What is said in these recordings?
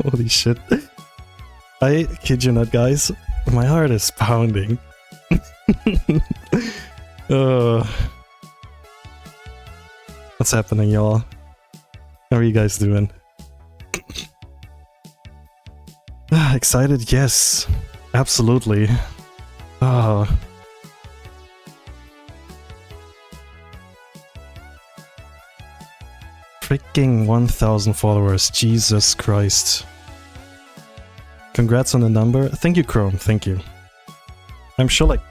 Holy shit. I kid you not, guys. My heart is pounding. What's happening, y'all? How are you guys doing? Excited? Yes. Absolutely. Oh. Freaking 1,000 followers. Jesus Christ. Congrats on the number. Thank you, Chrome. Thank you. I'm sure like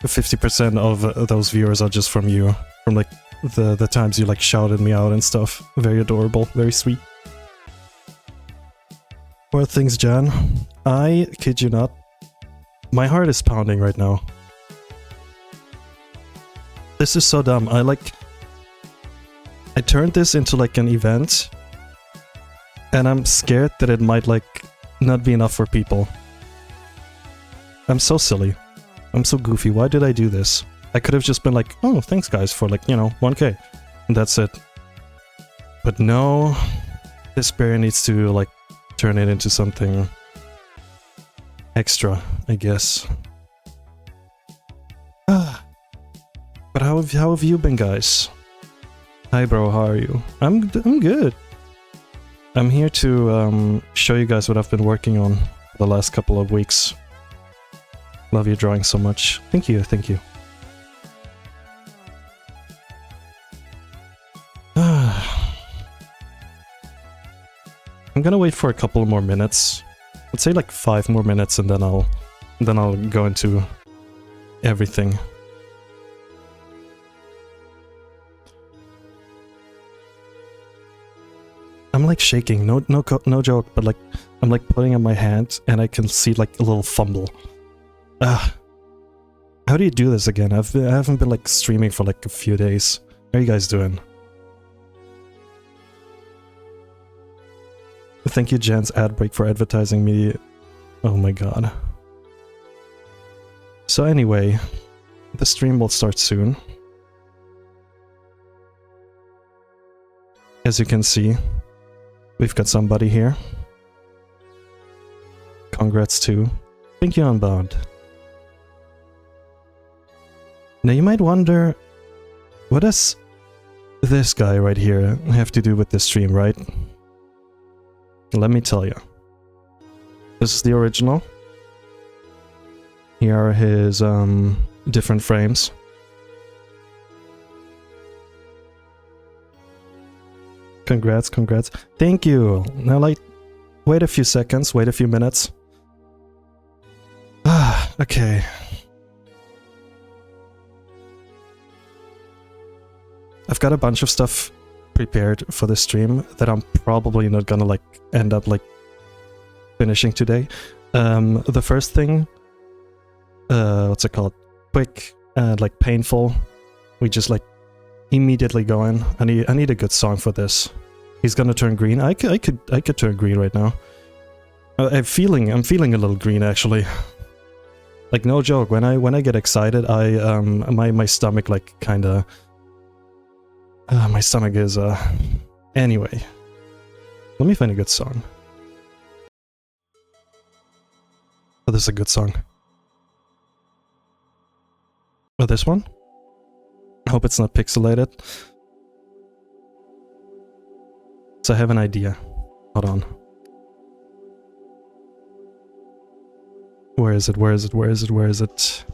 50% of those viewers are just from you. From like the times you like shouted me out and stuff. Very adorable. Very sweet. Poor things, Jan. I kid you not. My heart is pounding right now. This is so dumb. I turned this into like an event. And I'm scared that it might like not be enough for people. I'm so silly. I'm so goofy. Why did I do this? I could have just been like, oh, thanks guys for like, you know, 1k. And that's it. But no. This bear needs to like turn it into something extra, I guess. But how have you been, guys? Hi bro, how are you? I'm good. I'm here to show you guys what I've been working on the last couple of weeks. Love your drawing so much. Thank you, thank you. I'm gonna wait for a couple more minutes. Let's say like 5 more minutes, and then I'll go into everything. I'm like shaking, no joke, but like I'm like putting in my hand and I can see like a little fumble. How do you do this again? I haven't been like streaming for like a few days. How are you guys doing? Thank you, Jan's ad break, for advertising me. Oh my god. So anyway, the stream will start soon. As you can see, we've got somebody here. Congrats too. Thank you, Unbound. Now you might wonder, what does this guy right here have to do with this stream, right? Let me tell you. This is the original. Here are his different frames. Congrats, congrats. Thank you. Now like, wait a few seconds, wait a few minutes. Okay. I've got a bunch of stuff prepared for the stream that I'm probably not gonna like end up like finishing today. The first thing, what's it called? Quick and like painful. We just like immediately go in. I need a good song for this. He's gonna turn green. I could turn green right now. I'm feeling a little green actually. Like no joke. When I get excited, my stomach like kinda. My stomach is, Anyway. Let me find a good song. Oh, this is a good song. Oh, this one? I hope it's not pixelated. So I have an idea. Hold on. Where is it? Where is it? Where is it? Where is it?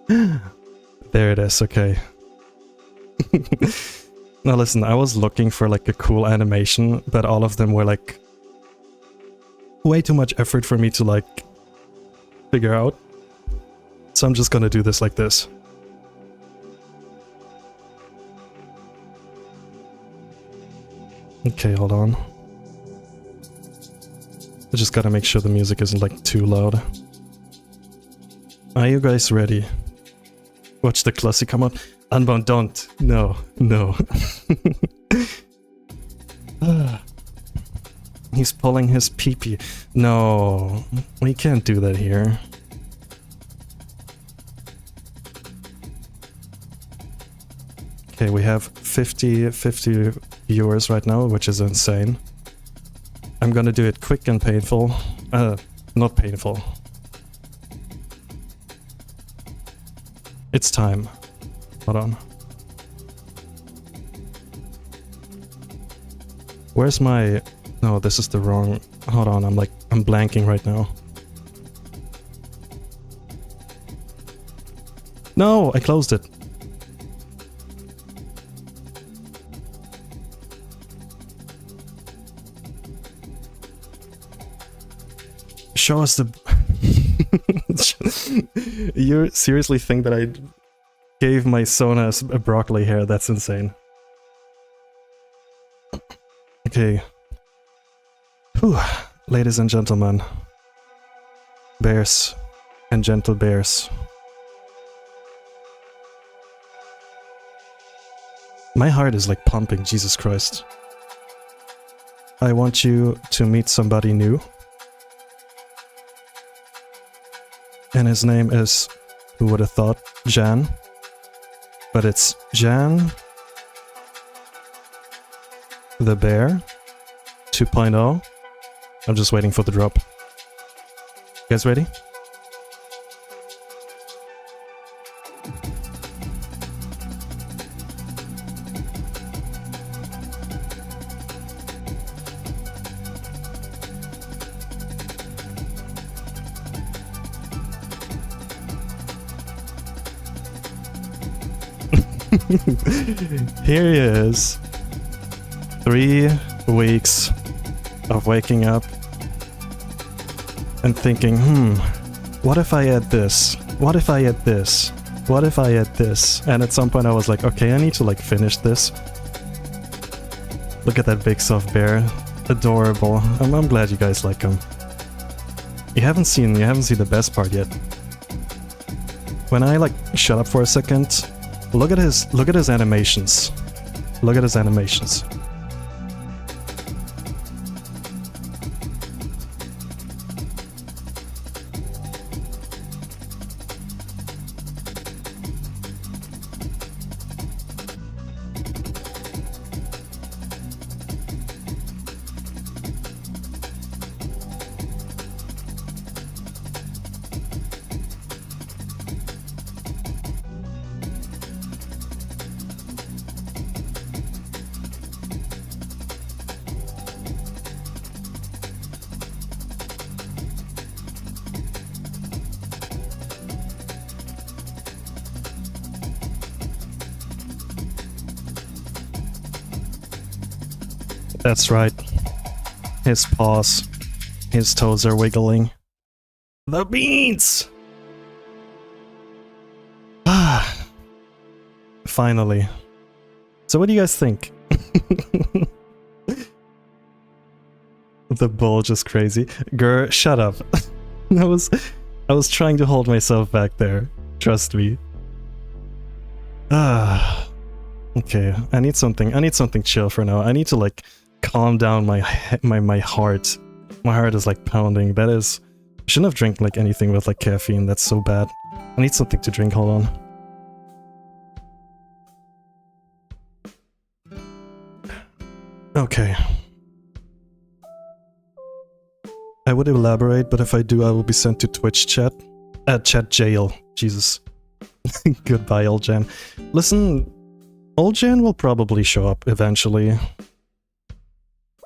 There it is, okay. Now listen, I was looking for like a cool animation, but all of them were like way too much effort for me to like figure out. So I'm just gonna do this like this. Okay, hold on. I just gotta make sure the music isn't like too loud. Are you guys ready? Watch the classic come on. Unbound, don't. No, no. He's pulling his pee-pee. No, we can't do that here. Okay, we have 50 viewers right now, which is insane. I'm gonna do it quick and painful. Not painful. It's time. Hold on. Where's my... No, this is the wrong... Hold on, I'm blanking right now. No, I closed it. Show us the... You seriously think that I gave my Sona a broccoli hair? That's insane. Okay. Whew. Ladies and gentlemen. Bears and gentle bears. My heart is like pumping, Jesus Christ. I want you to meet somebody new. And his name is, who would have thought, Jan. But it's Jan the Bear 2.0. I'm just waiting for the drop. You guys ready? Here he is. 3 weeks of waking up and thinking, what if I add this? What if I add this? What if I add this? And at some point I was like, okay, I need to like finish this. Look at that big soft bear. Adorable. I'm glad you guys like him. You haven't seen the best part yet. When I like shut up for a second, look at his animations. Look at his animations. That's right. His paws, his toes are wiggling. The beans! Ah. Finally. So what do you guys think? The bulge is crazy. Grr, shut up. I was trying to hold myself back there. Trust me. Ah. Okay, I need something chill for now. I need to like calm down my heart. My heart is like pounding. That is... I shouldn't have drank like anything with like caffeine. That's so bad. I need something to drink. Hold on. Okay. I would elaborate, but if I do, I will be sent to Twitch chat. Chat jail. Jesus. Goodbye, old Jan. Listen, old Jan will probably show up eventually.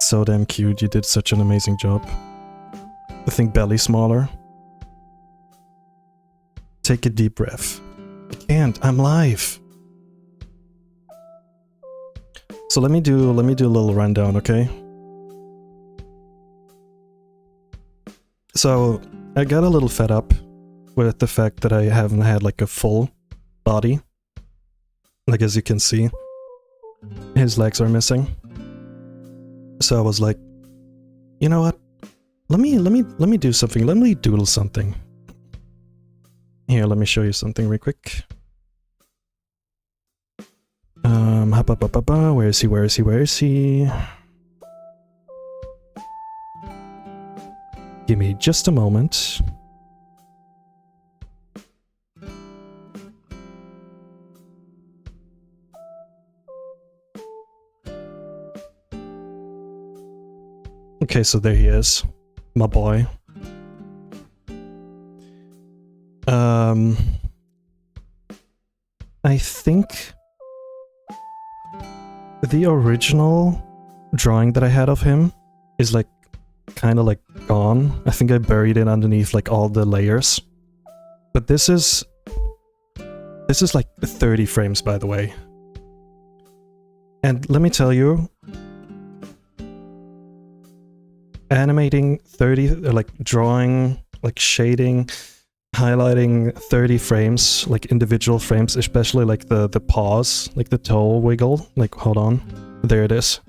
So damn cute, you did such an amazing job. I think belly smaller. Take a deep breath. I can't, I'm live. So let me do a little rundown, okay? So I got a little fed up with the fact that I haven't had like a full body. Like as you can see, his legs are missing. So I was like, you know what? Let me do something. Let me doodle something. Here, let me show you something real quick. Where is he? Where is he? Where is he? Give me just a moment. Okay, so there he is. My boy. I think the original drawing that I had of him is like kind of like gone. I think I buried it underneath like all the layers. But this is like 30 frames, by the way. And let me tell you, animating 30, like drawing, like shading, highlighting 30 frames, like individual frames, especially like the pause, like the toe wiggle, like hold on, there it is.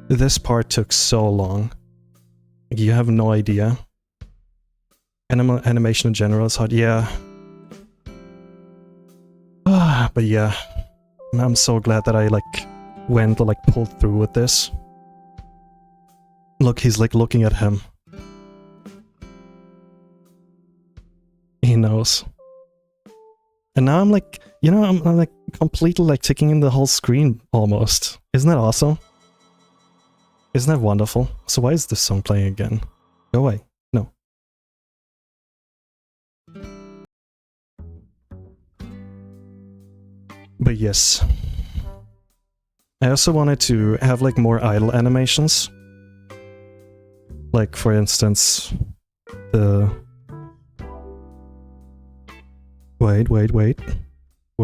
This part took so long. You have no idea. Animation in general is hard, yeah. But yeah, I'm so glad that I like went or like pulled through with this. Look, he's like looking at him. He knows. And now I'm like, you know, I'm like completely like taking in the whole screen almost. Isn't that awesome? Isn't that wonderful? So why is this song playing again? Go away. No. But yes. I also wanted to have like more idle animations. Like for instance, the... Wait. Where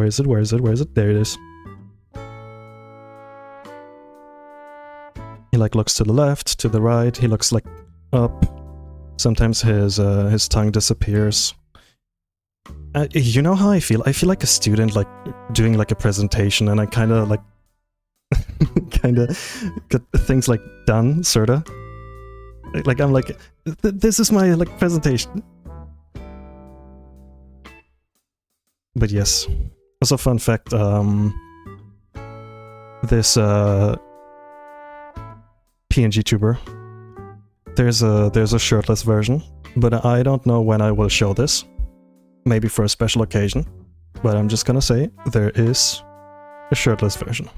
is it? There it is. He like looks to the left, to the right, he looks like up. Sometimes his tongue disappears. You know how I feel? I feel like a student like doing like a presentation and I kinda like kinda got things like done, sorta. Like I'm like, this is my like presentation. But yes. Also fun fact, this Pngtuber, there's a shirtless version, but I don't know when I will show this. Maybe for a special occasion, but I'm just gonna say there is a shirtless version.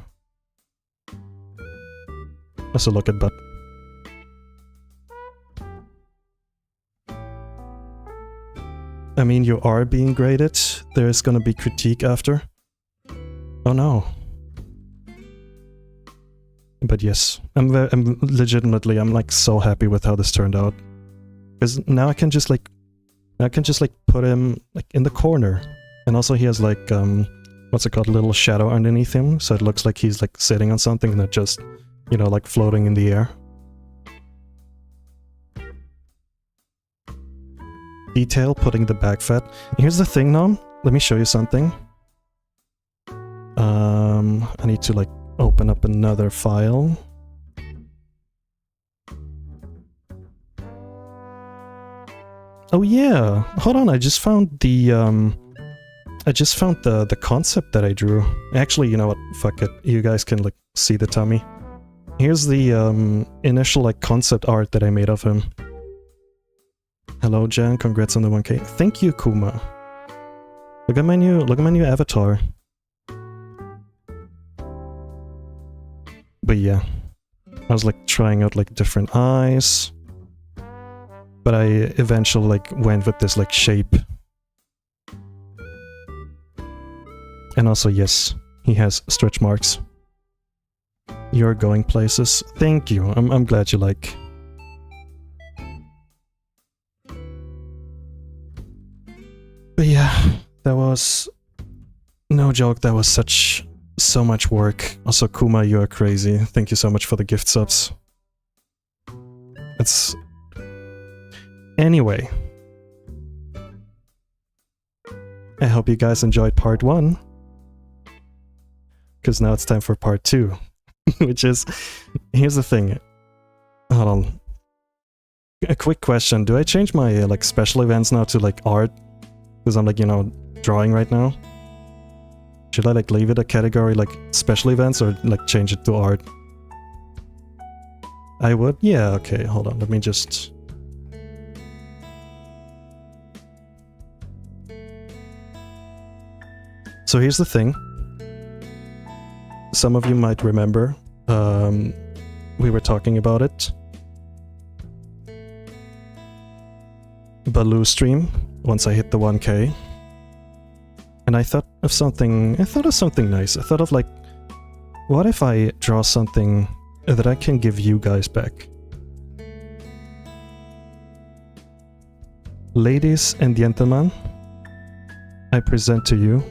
Also look at butt. I mean, you are being graded. There is gonna be critique after. Oh no. But yes, I'm legitimately, I'm like so happy with how this turned out. Because now I can just like put him like in the corner. And also he has like, what's it called, a little shadow underneath him. So it looks like he's like sitting on something and not just, you know, like floating in the air. Detail, putting the back fat. Here's the thing now, let me show you something. I need to like open up another file. Oh yeah, hold on, I just found the concept that I drew. Actually, you know what, fuck it, you guys can like see the tummy. Here's the initial like concept art that I made of him. Hello Jan, congrats on the 1K. Thank you, Kuma. Look at my new avatar. But yeah, I was like trying out like different eyes. But I eventually like went with this like shape. And also yes, he has stretch marks. You're going places. Thank you. I'm glad you like. But yeah, that was no joke, that was so much work. Also Kuma, you are crazy. Thank you so much for the gift subs. It's anyway. I hope you guys enjoyed part 1. Because now it's time for part 2. Which is, here's the thing. Hold on. A quick question. Do I change my like special events now to like art? Because I'm like, you know, drawing right now. Should I like leave it a category like special events or like change it to art? I would? Yeah, okay, hold on, let me just... So here's the thing. Some of you might remember, we were talking about it. Baloo stream once I hit the 1K. And I thought of something nice. I thought of like, what if I draw something that I can give you guys back? Ladies and gentlemen, I present to you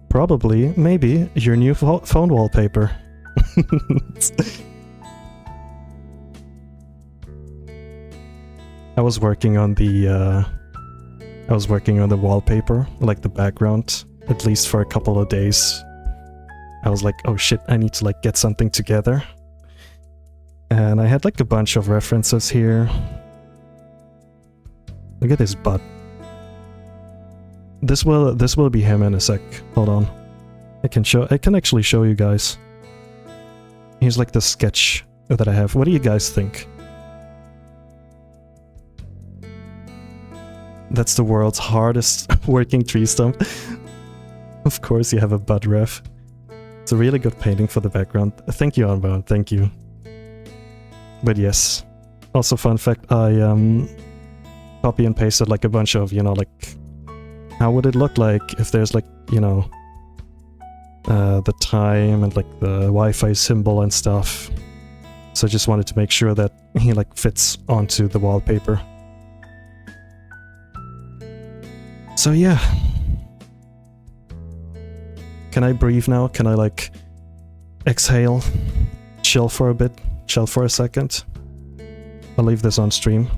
probably, maybe, your new phone wallpaper. I was working on the wallpaper, like the background, at least for a couple of days. I was like, oh shit, I need to like get something together. And I had like a bunch of references here. Look at his butt. This will be him in a sec. Hold on. I can actually show you guys. Here's like the sketch that I have. What do you guys think? That's the world's hardest working tree stump. Of course you have a butt ref. It's a really good painting for the background. Thank you, Unbound, thank you. But yes. Also fun fact, I copy and pasted like a bunch of, you know, like, how would it look like if there's like, you know, the time and like the Wi-Fi symbol and stuff. So I just wanted to make sure that he like fits onto the wallpaper. So yeah. Can I breathe now? Can I like exhale? Chill for a bit? Chill for a second? I'll leave this on stream.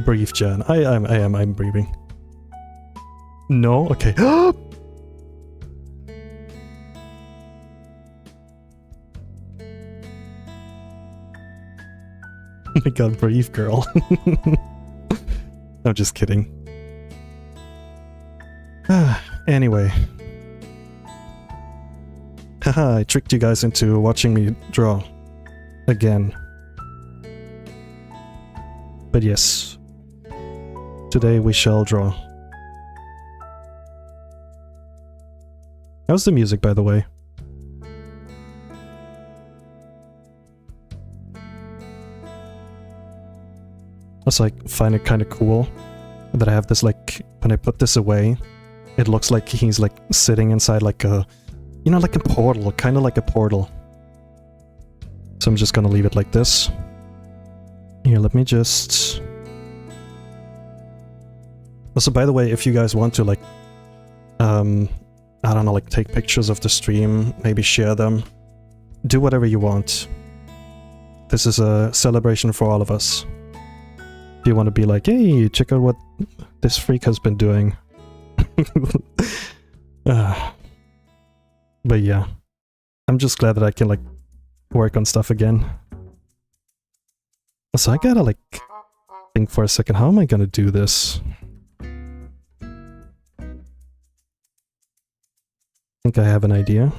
Breathe, Jan. I'm breathing. No? Okay. Oh my god, breathe, girl. I'm just kidding. Anyway. Haha, I tricked you guys into watching me draw. Again. But yes. Today we shall draw. How's the music, by the way? Also, I find it kind of cool that I have this, like, when I put this away, it looks like he's, like, sitting inside, like a, you know, like a portal, kind of like a portal. So I'm just gonna leave it like this. Here, let me just... Also, by the way, if you guys want to, like, I don't know, like, take pictures of the stream, maybe share them, do whatever you want. This is a celebration for all of us. If you want to be like, hey, check out what this freak has been doing. But yeah, I'm just glad that I can, like, work on stuff again. So I gotta, like, think for a second, how am I gonna do this? I think I have an idea.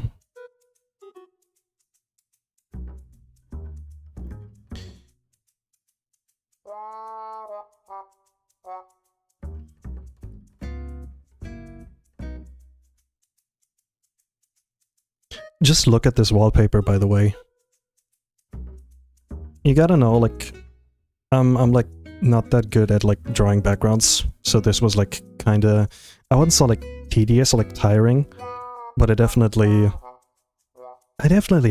Just look at this wallpaper, by the way. You gotta know, like, I'm like not that good at like drawing backgrounds, so this was like kinda, I wouldn't say like tedious or like tiring, but I definitely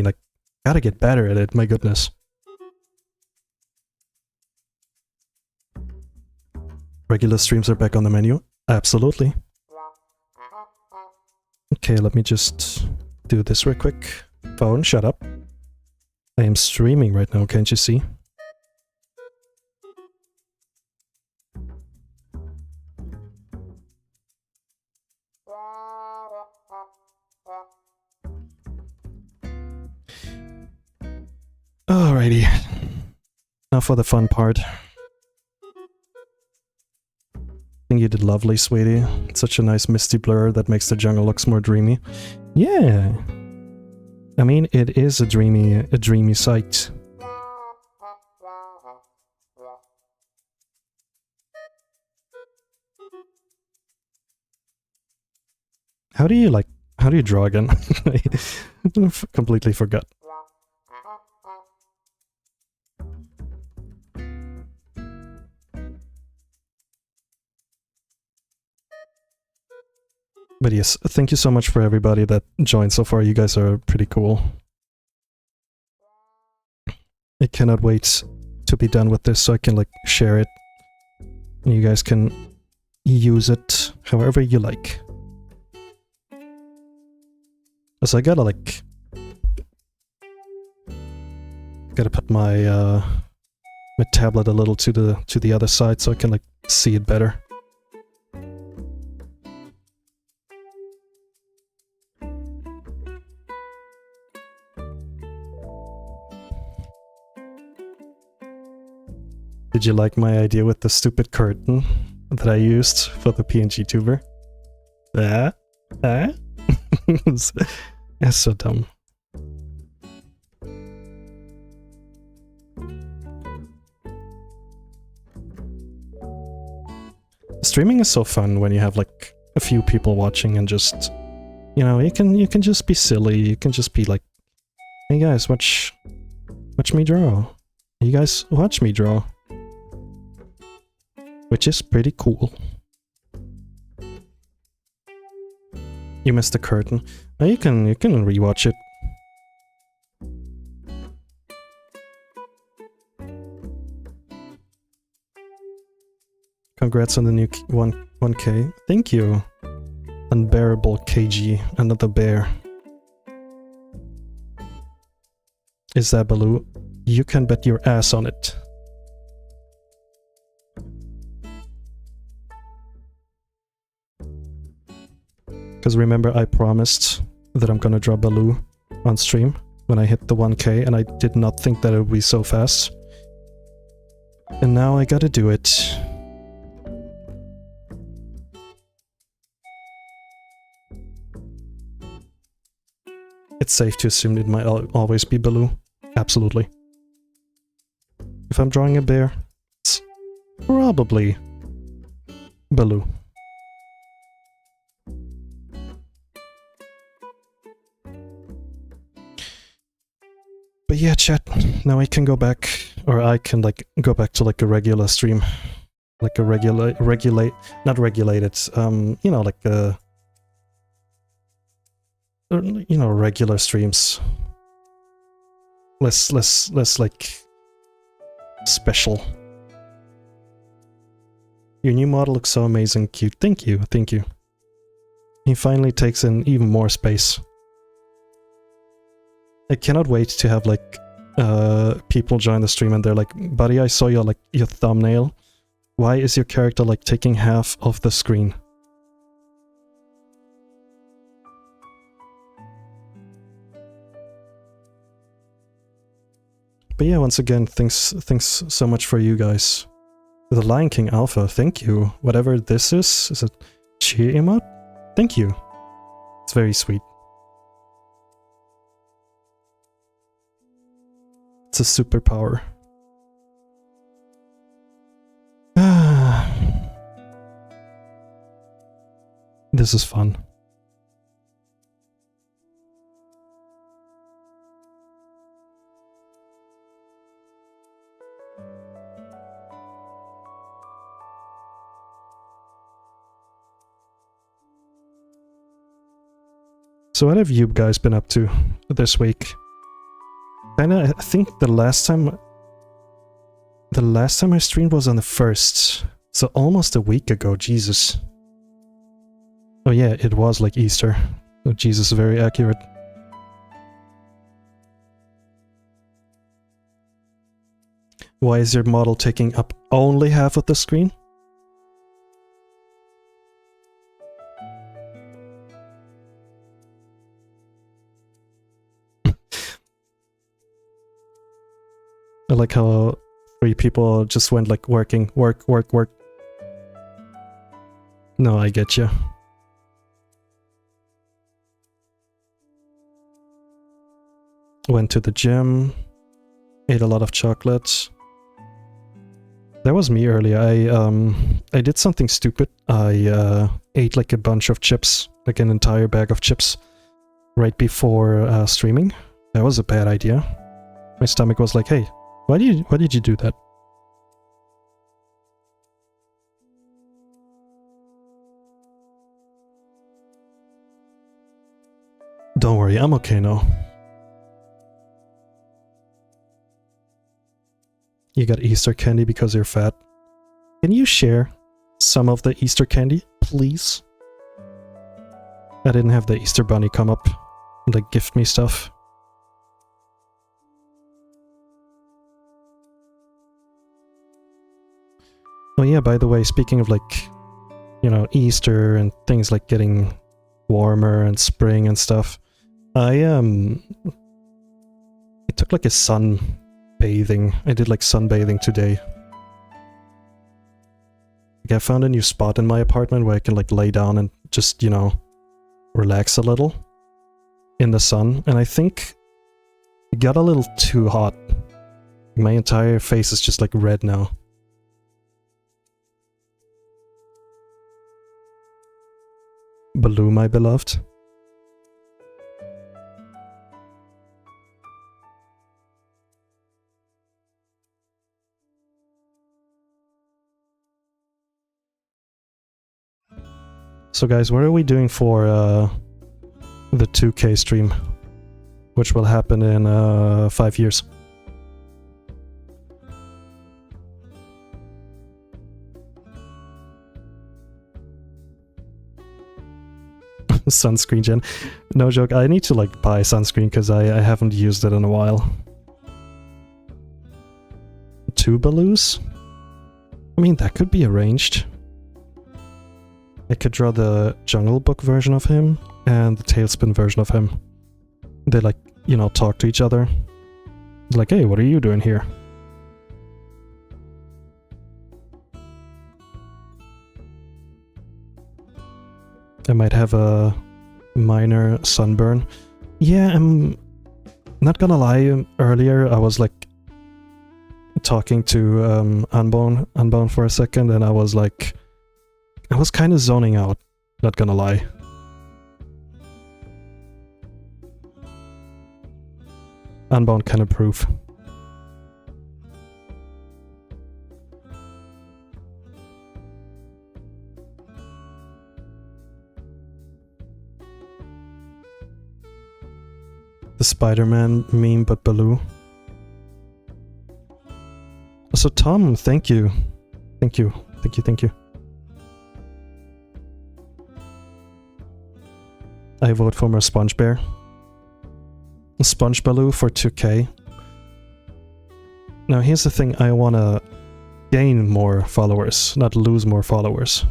like gotta get better at it, my goodness. Regular streams are back on the menu? Absolutely. Okay, let me just do this real quick. Phone, shut up. I am streaming right now, can't you see? Alrighty. Now for the fun part. I think you did lovely, sweetie. It's such a nice misty blur that makes the jungle looks more dreamy. Yeah. I mean, it is a dreamy sight. How do you draw again? I completely forgot. But yes, thank you so much for everybody that joined so far. You guys are pretty cool. I cannot wait to be done with this so I can like share it. And you guys can use it however you like. So I gotta like... Gotta put my my tablet a little to the other side so I can like see it better. Did you like my idea with the stupid curtain that I used for the Pngtuber? It's so dumb. Streaming is so fun when you have like a few people watching and just, you know, you can just be silly. You can just be like, hey guys, watch me draw. You guys watch me draw. Which is pretty cool. You missed the curtain. Oh, you can rewatch it. Congrats on the new 1K. Thank you. Unbearable KG, another bear. Is that Baloo? You can bet your ass on it. Because remember, I promised that I'm gonna draw Baloo on stream when I hit the 1K, and I did not think that it would be so fast. And now I gotta do it. It's safe to assume it might always be Baloo. Absolutely. If I'm drawing a bear, it's probably Baloo. But yeah, chat, now I can go back, or I can like go back to like a regular stream. Like a not regulated, you know, like a... you know, regular streams. Less like special. Your new model looks so amazing, cute. Thank you, thank you. He finally takes in even more space. I cannot wait to have like people join the stream and they're like, buddy, I saw your your thumbnail. Why is your character like taking half of the screen? But yeah, once again, thanks so much for you guys. The Lion King Alpha, thank you. Whatever this is it cheer emote? Thank you. It's very sweet. It's a superpower. This is fun. So what have you guys been up to this week? I think the last time I streamed was on the 1st, so almost a week ago. Jesus. Oh yeah, it was like Easter. Oh, Jesus, very accurate. Why is your model taking up only half of the screen? I like how 3 people just went like work. No, I get you. Went to the gym, ate a lot of chocolates. That was me earlier. I did something stupid. I ate like a bunch of chips, like an entire bag of chips, right before streaming. That was a bad idea. My stomach was like, hey, why did you do that? worry, I'm okay now. You got Easter candy because you're fat. Can you share some of the Easter candy, please? I didn't have the Easter bunny come up and like gift me stuff. Oh yeah, by the way, speaking of like, you know, Easter and things like getting warmer and spring and stuff, I took like a sunbathing. I did like sunbathing today. Like I found a new spot in my apartment where I can like lay down and just, you know, relax a little in the sun, and I think it got a little too hot. My entire face is just like red now. Baloo, my beloved. So guys, what are we doing for the 2K stream, which will happen in 5 years? Sunscreen gen. No joke, I need to like buy sunscreen because I haven't used it in a while. 2 Baloos? I mean, that could be arranged. I could draw the Jungle Book version of him and the Tailspin version of him. They like, you know, talk to each other. Like, hey, what are you doing here? I might have a minor sunburn. Yeah, I'm not gonna lie, earlier I was like talking to Unbound for a second, and I was like, I was kind of zoning out, not gonna lie. Unbound can improve. The Spider-Man meme, but Baloo. So Tom, thank you. Thank you. Thank you, thank you. I vote for more Sponge Bear. Sponge Baloo for 2K. Now here's the thing, I wanna gain more followers, not lose more followers.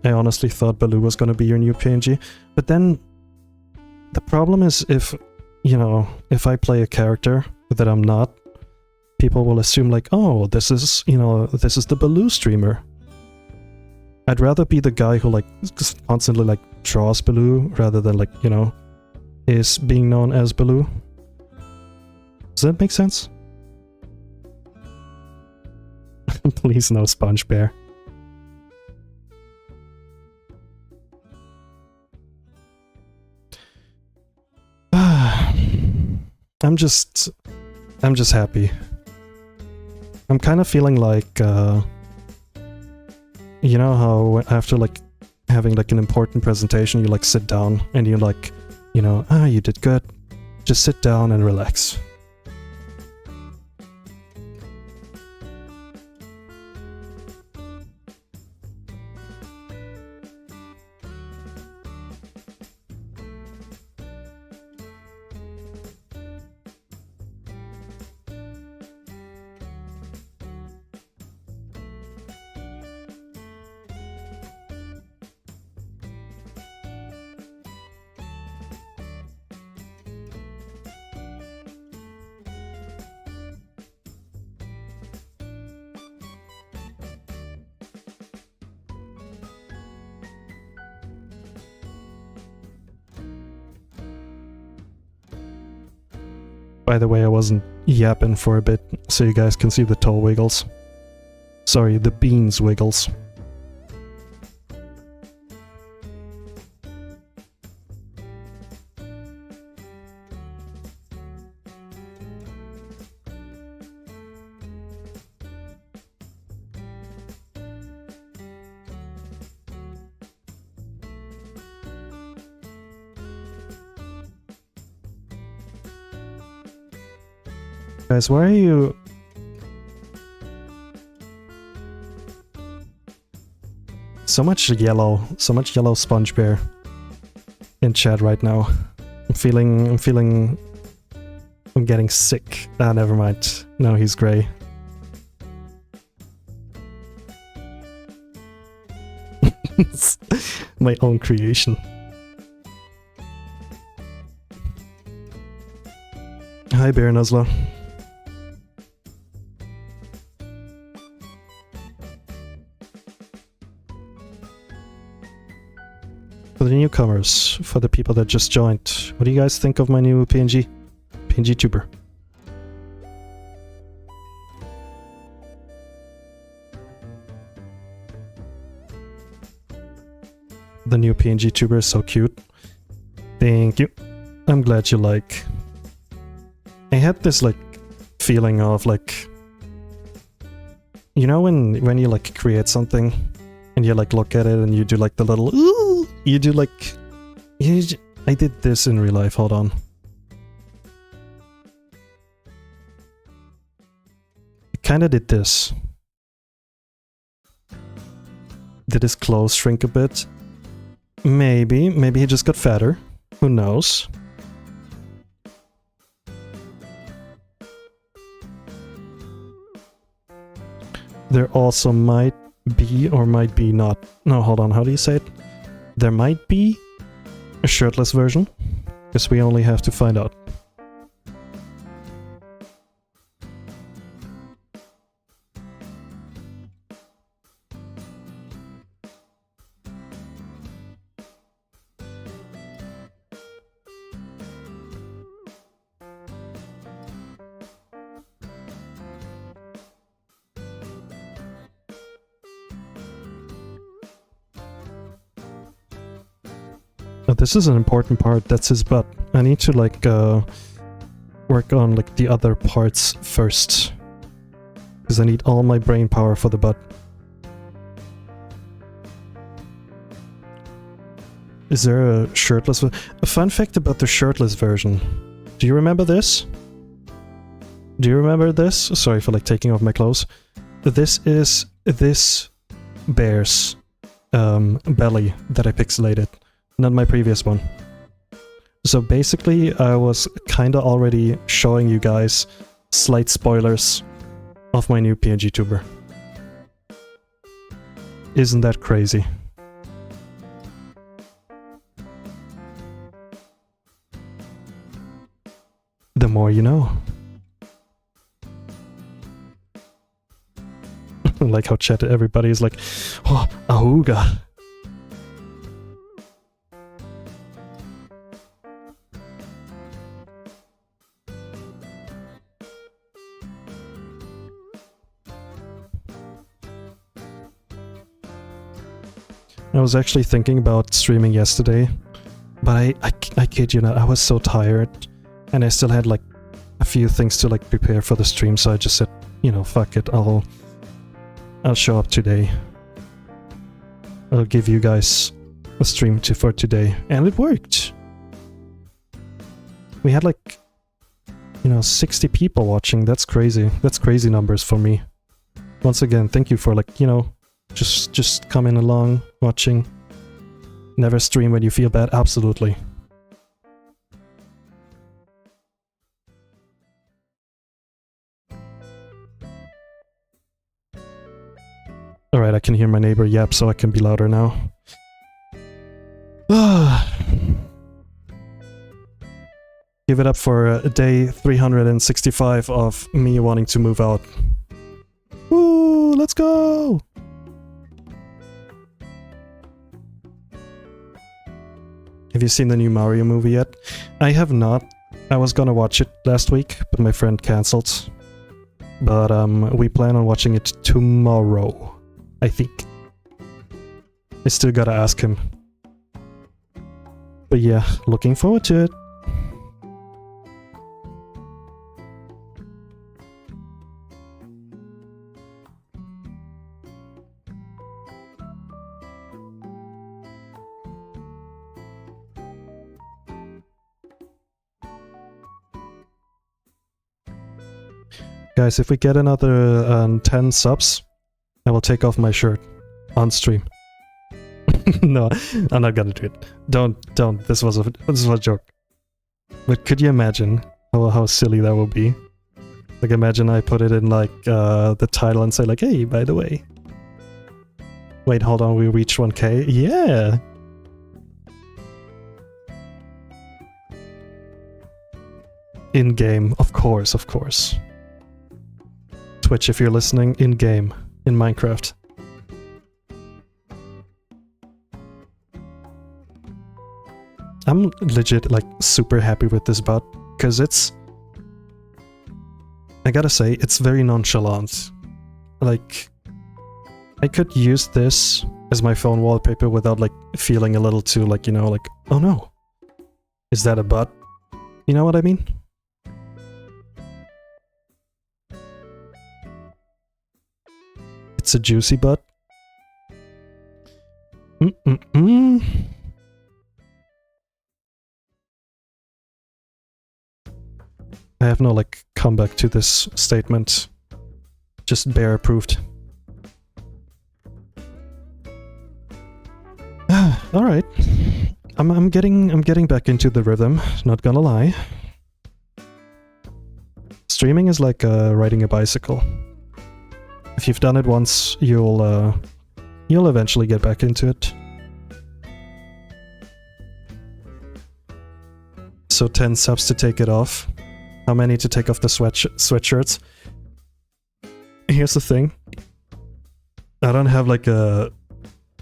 I honestly thought Baloo was gonna be your new PNG, but then the problem is if, you know, if I play a character that I'm not, people will assume like, oh, this is, you know, this is the Baloo streamer. I'd rather be the guy who like just constantly like draws Baloo rather than like, you know, is being known as Baloo. Does that make sense? Please no Sponge Bear. I'm just happy. I'm kind of feeling like, you know how after like having like an important presentation, you like sit down and you like, you know, you did good. Just sit down and relax. By the way, I wasn't yapping for a bit, so you guys can see the toe wiggles. Sorry, the beans wiggles. Guys, why are you... So much yellow sponge bear in chat right now. I'm getting sick. Ah, never mind. No, he's grey. It's my own creation. Hi, Bear Nuzla. For the newcomers, for the people that just joined, what do you guys think of my new Pngtuber? The new Pngtuber is so cute. Thank you. I'm glad you like. I had this like feeling of like, you know when you like create something and you like look at it and you do like the little ooh, you do like I did this in real life. Hold on. I kind of did this. Did his clothes shrink a bit? Maybe he just got fatter. Who knows? There also might be or might be not. No, hold on. How do you say it? There might be a shirtless version. Guess we only have to find out. This is an important part. That's his butt. I need to like work on like the other parts first, because I need all my brain power for the butt. Is there a shirtless? A fun fact about the shirtless version. Do you remember this? Do you remember this? Sorry for like taking off my clothes. This is this bear's belly that I pixelated. Not my previous one. So basically, I was kinda already showing you guys slight spoilers of my new Pngtuber. Isn't that crazy? The more you know. Like how chat everybody is like, oh, Ahuga. I was actually thinking about streaming yesterday, but I kid you not, I was so tired, and I still had like a few things to like prepare for the stream, so I just said, you know, fuck it, I'll show up today. I'll give you guys a stream for today, and it worked. We had like, you know, 60 people watching. That's crazy. That's crazy numbers for me. Once again, thank you for like, you know, just coming along, watching. Never stream when you feel bad. Absolutely. Alright, I can hear my neighbor yap, so I can be louder now. Give it up for day 365 of me wanting to move out. Woo, let's go! Have you seen the new Mario movie yet? I have not. I was gonna watch it last week, but my friend cancelled. But we plan on watching it tomorrow, I think. I still gotta ask him. But yeah, looking forward to it. Guys, if we get another 10 subs, I will take off my shirt on stream. No, I'm not gonna do it. Don't. This was a joke. But could you imagine how silly that would be? Like, imagine I put it in like the title and say like, hey, by the way. Wait, hold on, we reached 1K? Yeah! In-game, of course. Twitch, if you're listening, in-game, in Minecraft. I'm legit, like, super happy with this bot, because it's... I gotta say, it's very nonchalant. Like, I could use this as my phone wallpaper without, like, feeling a little too, like, you know, like, oh no. Is that a bot? You know what I mean? It's a juicy butt. I have no, like, comeback to this statement. Just bear approved. Alright. I'm getting back into the rhythm, not gonna lie. Streaming is like riding a bicycle. If you've done it once, you'll eventually get back into it. So 10 subs to take it off. How many to take off the sweatshirts? Here's the thing. I don't have like a...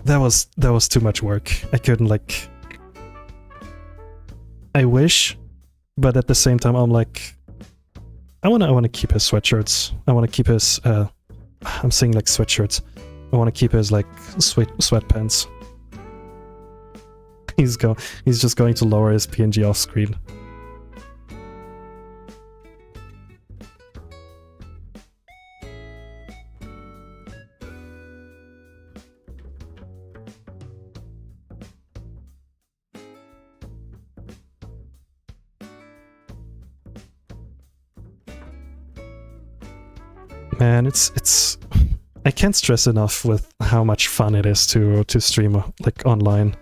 That was too much work. I couldn't like... I wish, but at the same time I'm like... I wanna keep his sweatshirts. I wanna keep his... I'm saying like sweatshirts. I want to keep his like sweatpants. He's just going to lower his PNG off screen. Man, it's I can't stress enough with how much fun it is to stream like online,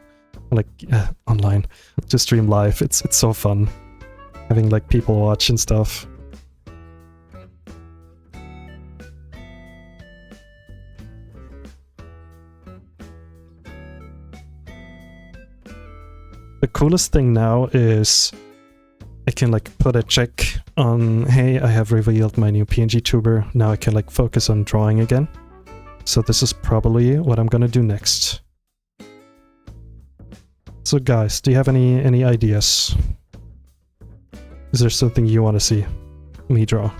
like online, to stream live. It's so fun having like people watch and stuff. The coolest thing now is I can like put a check on, hey, I have revealed my new Pngtuber. Now I can like focus on drawing again. So this is probably what I'm gonna do next. So guys, do you have any ideas? Is there something you want to see me draw?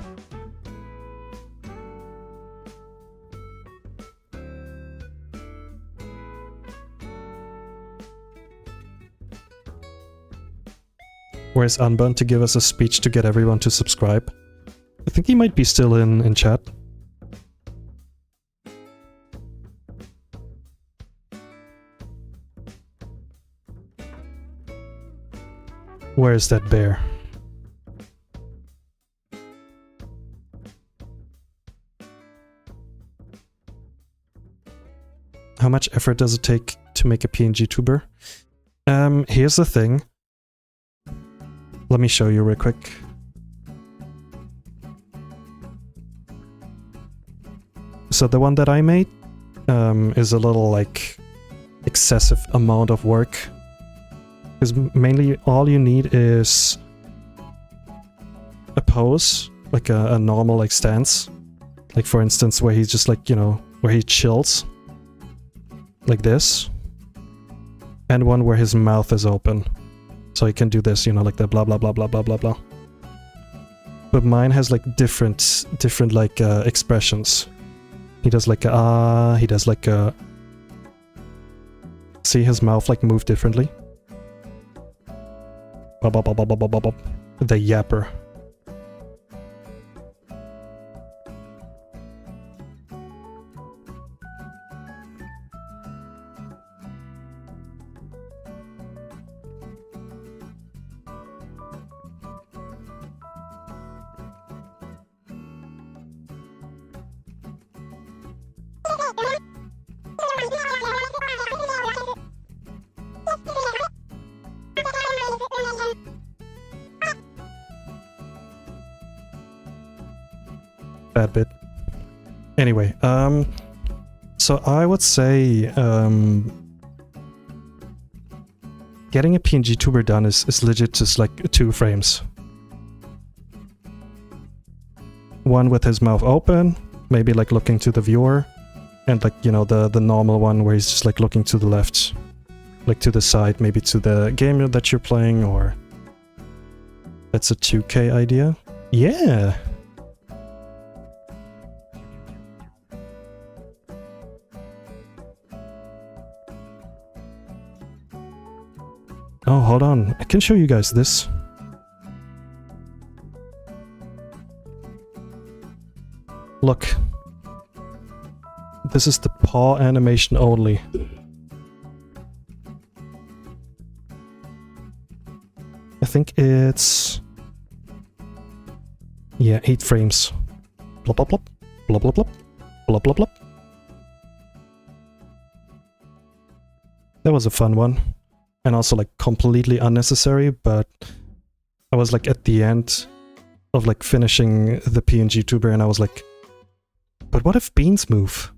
Where's Unbun to give us a speech to get everyone to subscribe? I think he might be still in chat. Where's that bear? How much effort does it take to make a Pngtuber? Here's the thing. Let me show you real quick. So the one that I made is a little like excessive amount of work. Because mainly all you need is a pose, like a normal like stance. Like for instance where he's just like, you know, where he chills. Like this. And one where his mouth is open. So he can do this, you know, like the blah blah blah blah blah blah blah. But mine has like different like expressions. He does like a ah, he does like a... See his mouth like move differently? Bop, bop, bop, bop, bop, bop, bop. The yapper. Bad bit. Anyway, so I would say getting a Pngtuber done is legit just like 2 frames. One with his mouth open, maybe like looking to the viewer, and like, you know, the normal one where he's just like looking to the left, like to the side, maybe to the game that you're playing, or that's a 2K idea. Yeah. Oh, hold on. I can show you guys this. Look. This is the paw animation only. I think it's... yeah, 8 frames. Blop blop blop. Blop blop blop. Blop blop blop. That was a fun one. And also like completely unnecessary, but I was like at the end of like finishing the Pngtuber and I was like, but what if beans move?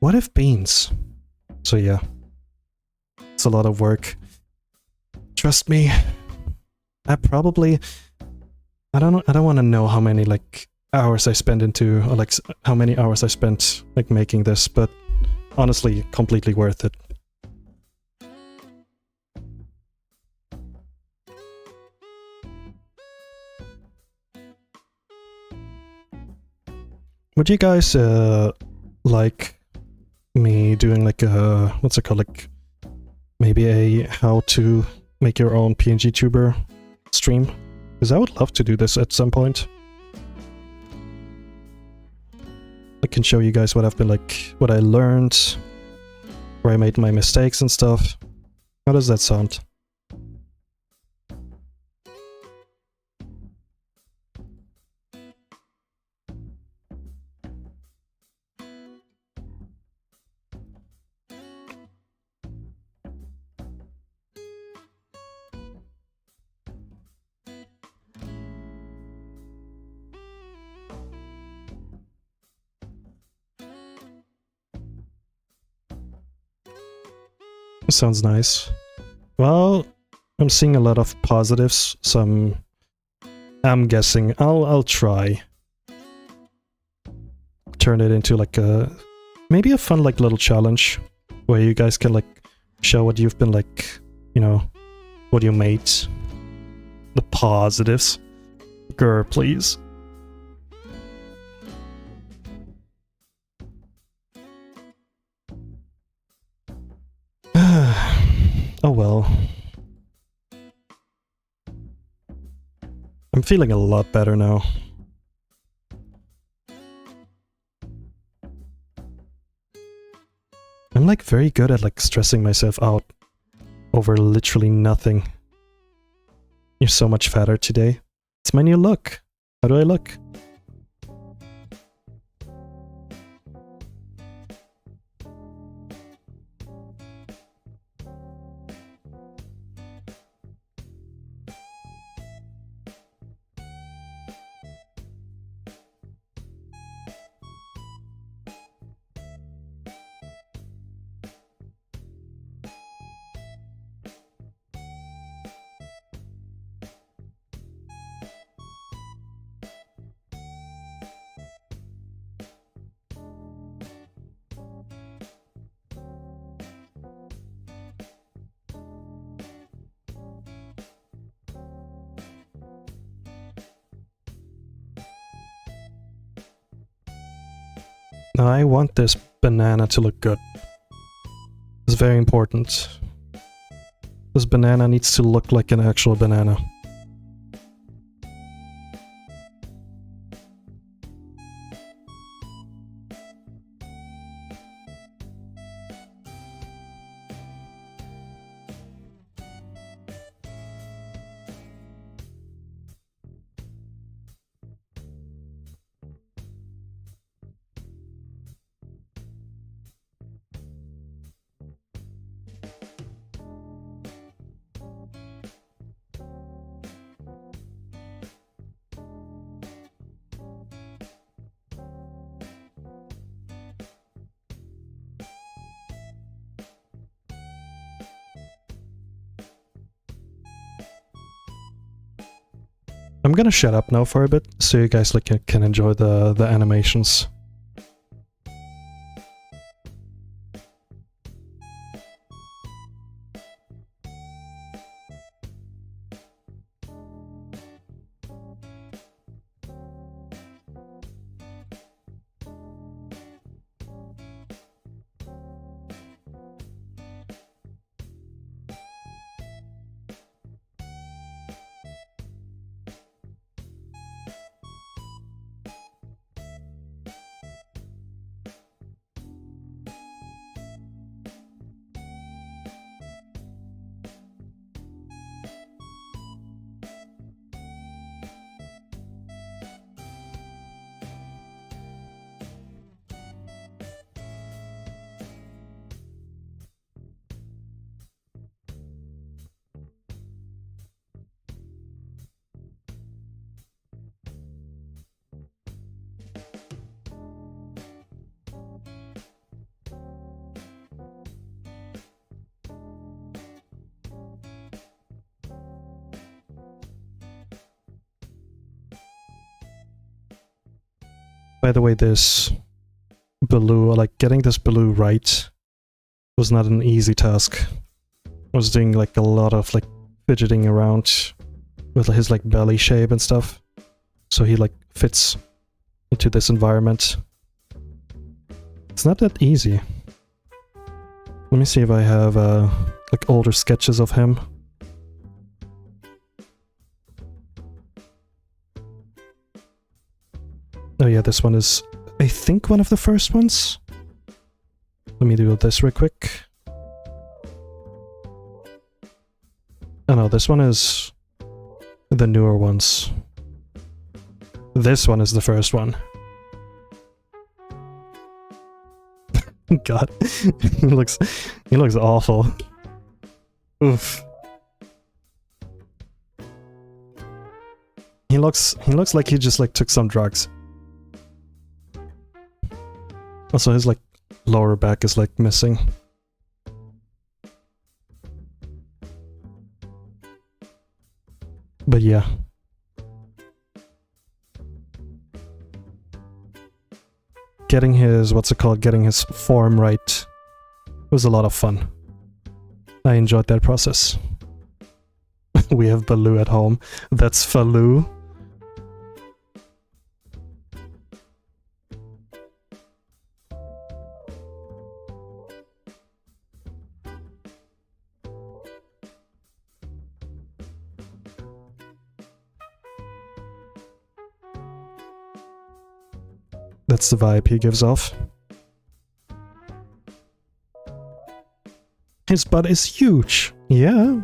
What if beans? So yeah, it's a lot of work. Trust me. I don't want to know how many like hours I spent into, or like how many hours I spent like making this, but honestly, completely worth it. Would you guys like me doing like a, what's it called, like maybe a how to make your own Pngtuber stream? Because I would love to do this at some point. I can show you guys what I've been like, what I learned, where I made my mistakes and stuff. How does that sound? Sounds nice. Well, I'm seeing a lot of positives, so I'm guessing I'll try. Turn it into like a, maybe a fun like little challenge where you guys can like show what you've been like, you know, what you made. The positives. Grr, please. Oh well. I'm feeling a lot better now. I'm like very good at like stressing myself out over literally nothing. You're so much fatter today. It's my new look. How do I look? Now I want this banana to look good. It's very important. This banana needs to look like an actual banana. I'm gonna shut up now for a bit so you guys like can enjoy the animations. By the way, this Baloo, like getting this Baloo right was not an easy task. I was doing like a lot of like fidgeting around with his like belly shape and stuff. So he like fits into this environment. It's not that easy. Let me see if I have like older sketches of him. Oh yeah, this one is, I think, one of the first ones. Let me do this real quick. Oh no, this one is the newer ones. This one is the first one. God, he looks awful. Oof. He looks like he just like took some drugs. Also, his like lower back is like missing. But yeah. Getting his, getting his form right was a lot of fun. I enjoyed that process. We have Baloo at home. That's Faloo. That's the vibe he gives off. His butt is huge. Yeah.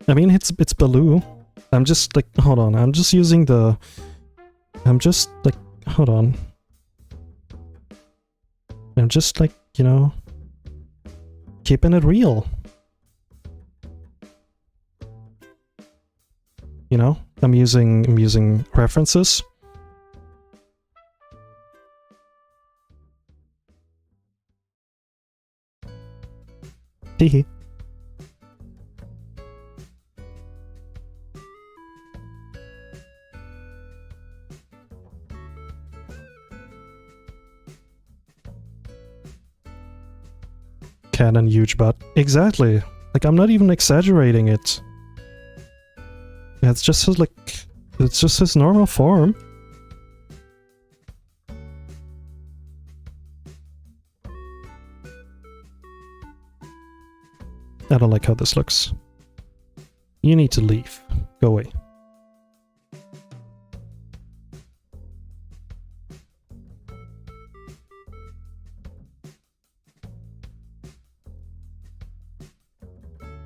I mean, it's Baloo. I'm just like, hold on. I'm just hold on. I'm just like, you know, keeping it real. You know, I'm using references. Hehe. Canon huge butt. Exactly. Like, I'm not even exaggerating it. It's just his, like, it's just his normal form. I don't like how this looks. You need to leave. Go away.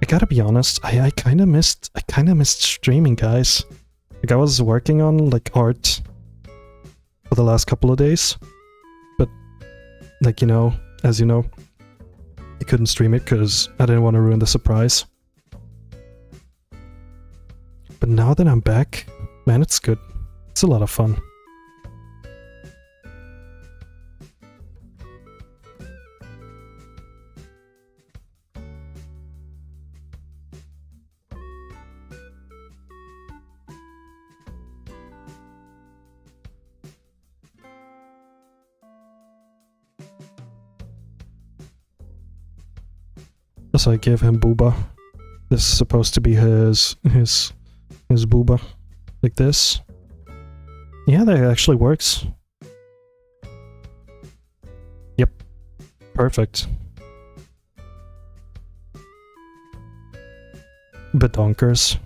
I gotta be honest, I kinda missed streaming, guys. Like, I was working on like art for the last couple of days, but like, you know, as you know, I couldn't stream it because I didn't want to ruin the surprise. But now that I'm back, man, it's good. It's a lot of fun. So I gave him booba. This is supposed to be his booba. Like this. Yeah, that actually works. Yep. Perfect. Bedonkers.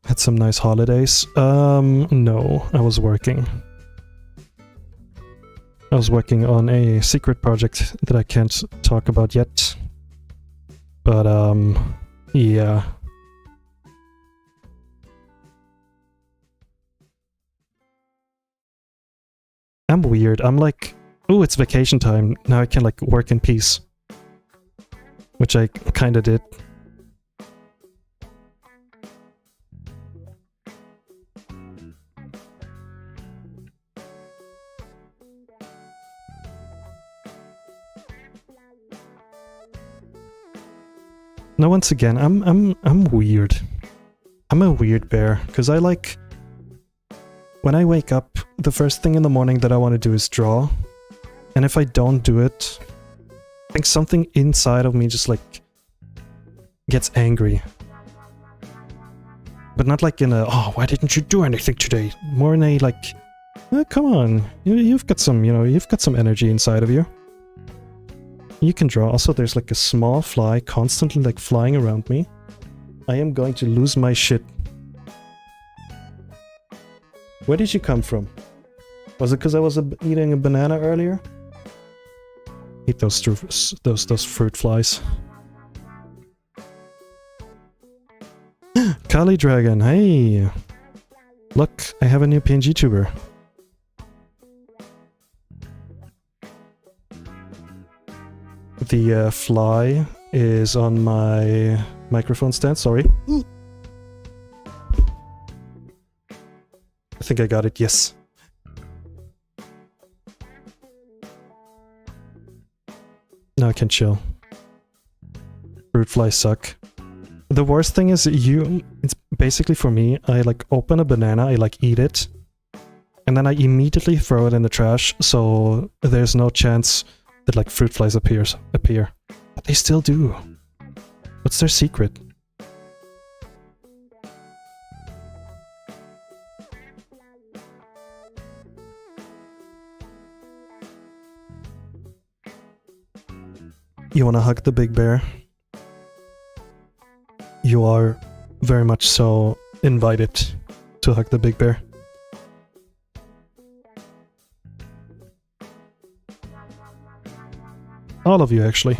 Had some nice holidays. No, I was working. I was working on a secret project that I can't talk about yet. But, yeah. I'm weird. I'm like, oh, it's vacation time. Now I can like work in peace. Which I kinda did. Now once again, I'm weird. I'm a weird bear, because I like... When I wake up, the first thing in the morning that I want to do is draw. And if I don't do it, I think something inside of me just like gets angry. But not like in a, oh, why didn't you do anything today? More in a like, oh, come on, you've got some, you know, you've got some energy inside of you. You can draw. Also, there's like a small fly constantly like flying around me. I am going to lose my shit. Where did you come from? Was it because I was eating a banana earlier? Eat those fruit flies. Kali Dragon, hey! Look, I have a new Pngtuber. The fly is on my microphone stand, sorry. I think I got it, yes. Now I can chill. Fruit flies suck. The worst thing is it's basically for me, I like open a banana, I like eat it, and then I immediately throw it in the trash, so there's no chance that like fruit flies appear. But they still do. What's their secret? You wanna hug the big bear? You are very much so invited to hug the big bear. All of you, actually.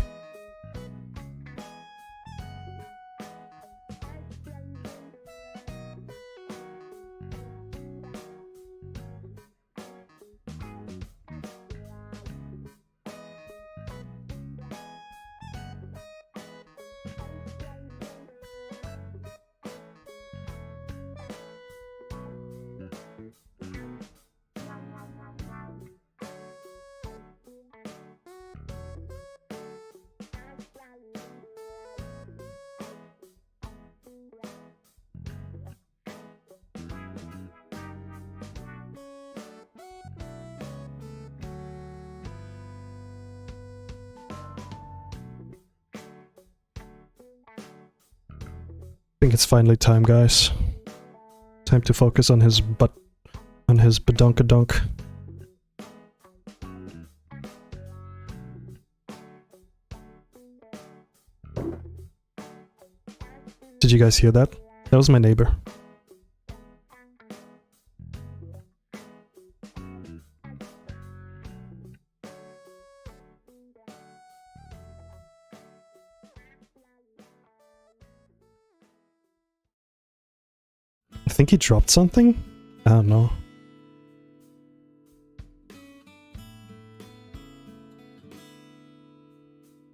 I think it's finally time, guys. Time to focus on his butt, on his badonkadonk. Did you guys hear that? That was my neighbor. I think he dropped something? I don't know.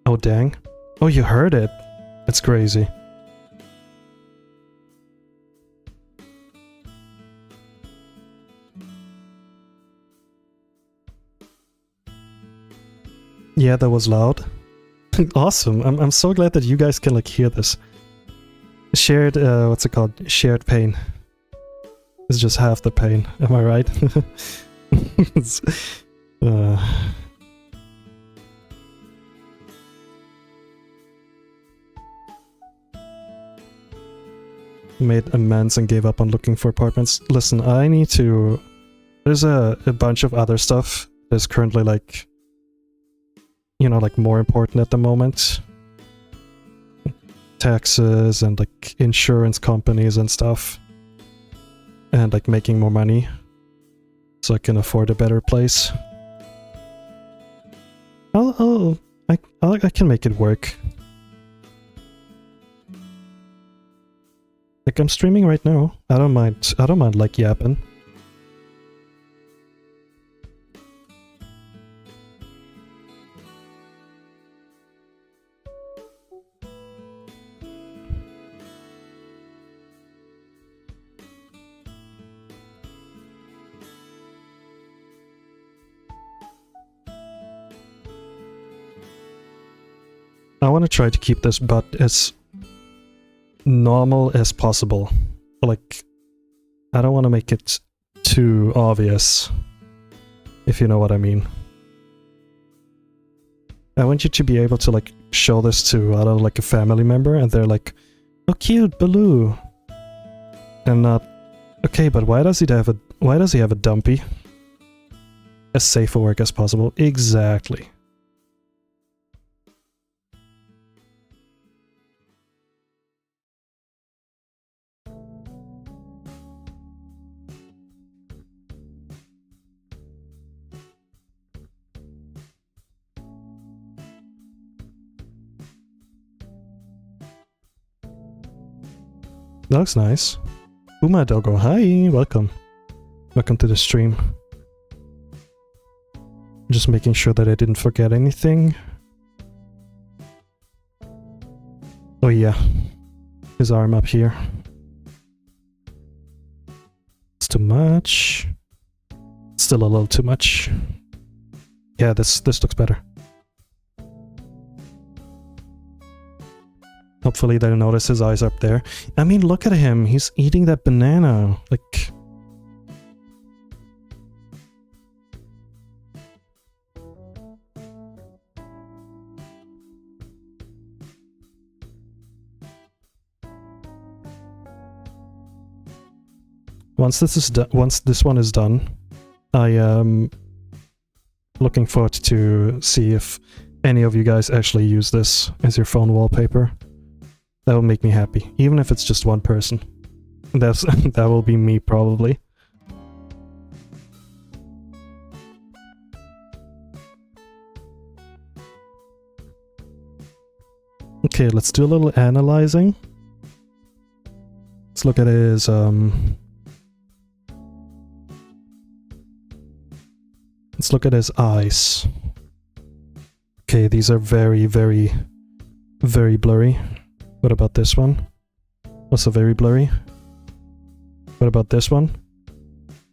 Oh dang. Oh, you heard it. That's crazy. Yeah, that was loud. Awesome. I'm so glad that you guys can like hear this. Shared, what's it called? Shared pain. is just half the pain. Am I right? It's, made amends and gave up on looking for apartments. Listen, I need to... There's a bunch of other stuff that's currently like... You know, like more important at the moment. Taxes and like insurance companies and stuff. And like making more money. So I can afford a better place. I can make it work. Like I'm streaming right now. I don't mind like yapping. I want to try to keep this butt as normal as possible. Like, I don't want to make it too obvious, if you know what I mean. I want you to be able to like show this to, I don't know, like a family member, and they're like, "Oh, cute, Baloo," and not, "Okay, but why does he have a dumpy?" As safe for work as possible. Exactly. That looks nice. Uma Dogo, hi, welcome. Welcome to the stream. Just making sure that I didn't forget anything. Oh yeah, his arm up here. It's too much. Still a little too much. Yeah, this looks better. Hopefully they'll notice his eyes up there. I mean, look at him. He's eating that banana. Like... Once this one is done, I am looking forward to see if any of you guys actually use this as your phone wallpaper. That will make me happy, even if it's just one person. That will be me, probably. Okay, let's do a little analyzing. Let's look at his, let's look at his eyes. Okay, these are very, very, very blurry. What about this one? Also very blurry. What about this one?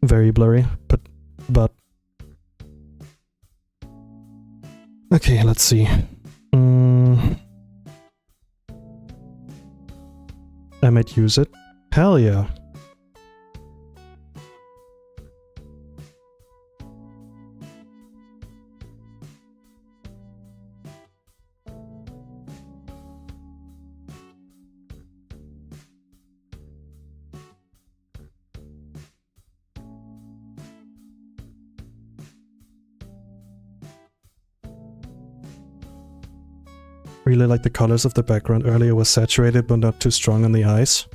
Very blurry, but... Okay, let's see. I might use it. Hell yeah. Really like the colors of the background. Earlier was saturated but not too strong on the eyes.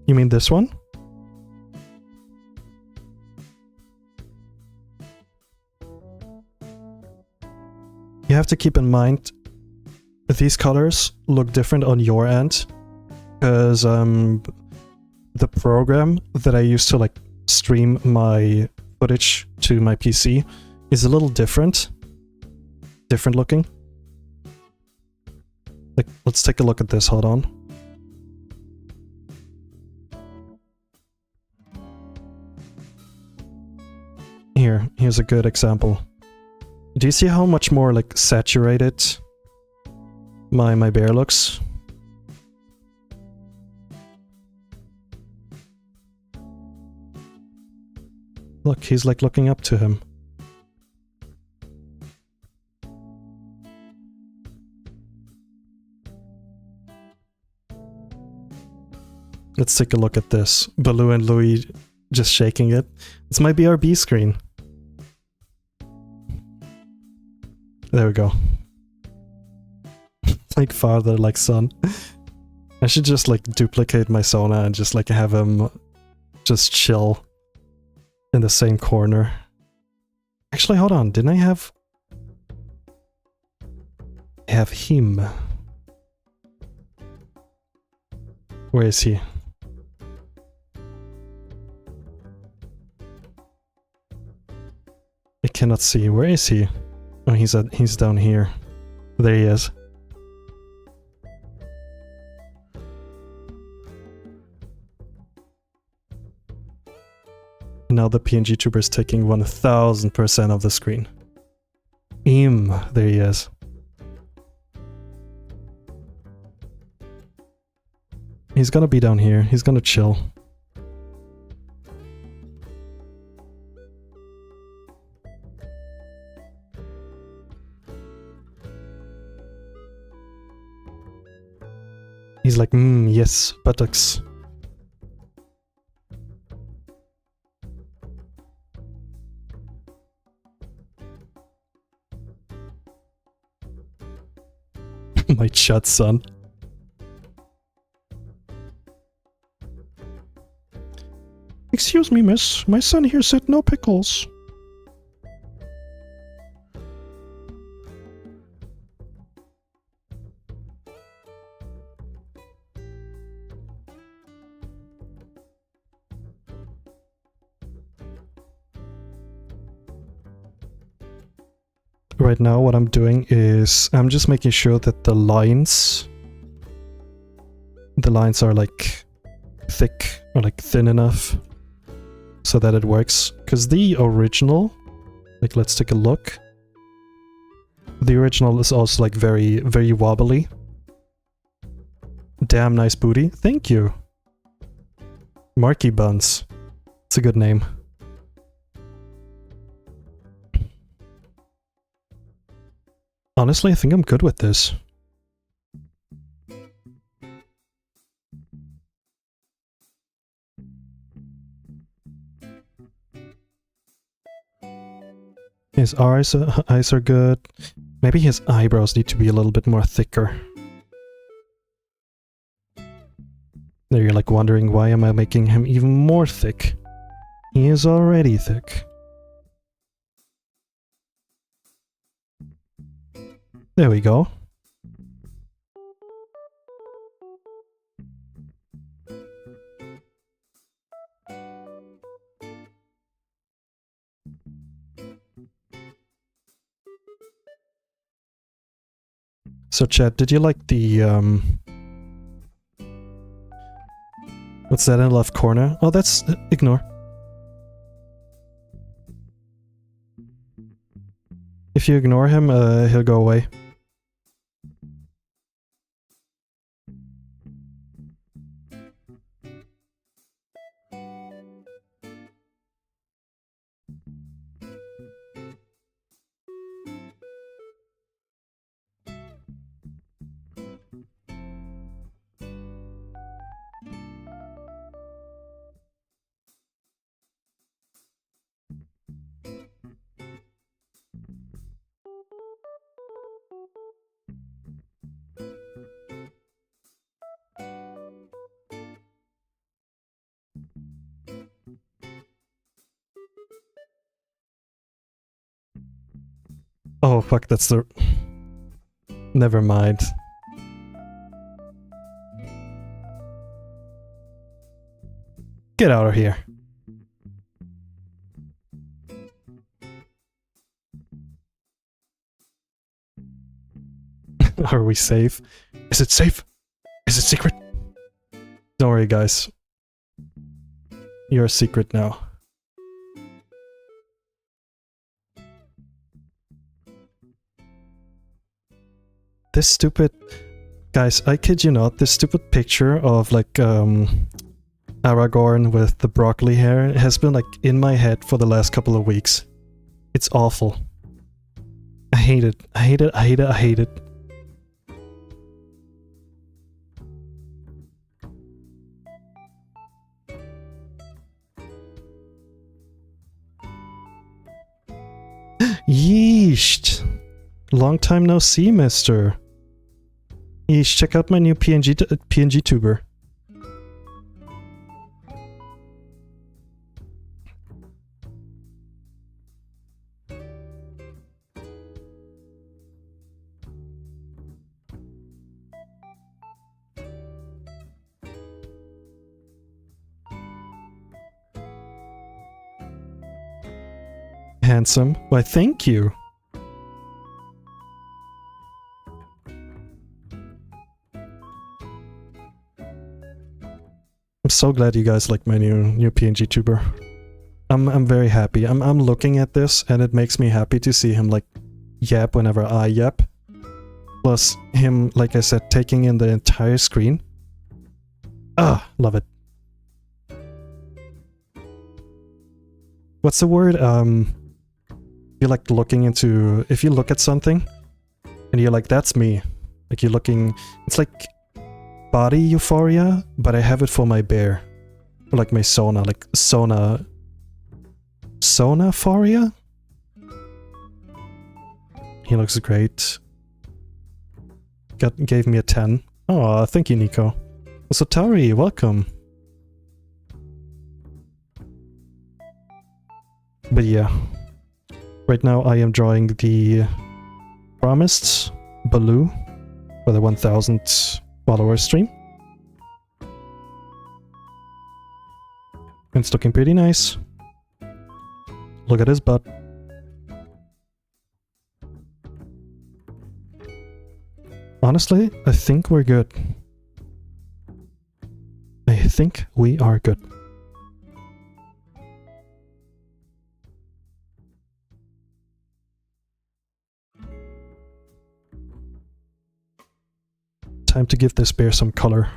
You mean this one? You have to keep in mind that these colors look different on your end, because the program that I use to like stream my footage to my PC is a little different looking. Like, let's take a look at this, hold on. Here's a good example. Do you see how much more like saturated my bear looks? Look, he's like looking up to him. Let's take a look at this. Baloo and Louie just shaking it. This might be our B screen. There we go. Like father, like son. I should just like duplicate my Sona and just like have him just chill in the same corner. Actually, hold on. Didn't I have... him. Where is he? I cannot see. Where is he? Oh, he's down here. There he is. Now the Pngtuber is taking 1000% of the screen. There he is. He's gonna be down here. He's gonna chill. He's like, yes, buttocks. My chat son. Excuse me, miss. My son here said no pickles. Right now what I'm doing is I'm just making sure that the lines are like thick or like thin enough so that it works. Because the original, like let's take a look. The original is also like very, very wobbly. Damn nice booty. Thank you. Marky Buns. It's a good name. Honestly, I think I'm good with this. His eyes are good. Maybe his eyebrows need to be a little bit more thicker. There you're like wondering why am I making him even more thick? He is already thick. There we go. So chat, did you like the what's that in the left corner? Oh, that's ignore. If you ignore him, he'll go away. Oh fuck, that's the... Never mind. Get out of here. Are we safe? Is it safe? Is it secret? Don't worry guys. You're a secret now. This stupid... Guys, I kid you not, this stupid picture of like, Aragorn with the broccoli hair has been like in my head for the last couple of weeks. It's awful. I hate it. I hate it. I hate it. I hate it. Yeesh. Long time no see, mister. Yeesh, check out my new Pngtuber. Handsome. Why, thank you. I'm so glad you guys like my new Pngtuber. I'm very happy. I'm looking at this and it makes me happy to see him like yap whenever I yap. Plus him, like I said, taking in the entire screen. Ah, love it. What's the word? You're like looking into, if you look at something and you're like, that's me. Like you're looking, it's like body euphoria, but I have it for my bear. Or like my Sona, like Sonaphoria? He looks great. Gave me a 10. Oh, thank you, Nico. Also, Tari, welcome. But yeah. Right now I am drawing the promised Baloo for the 1000 follower stream. It's looking pretty nice. Look at his butt. Honestly, I think we're good. I think we are good. Time to give this bear some color.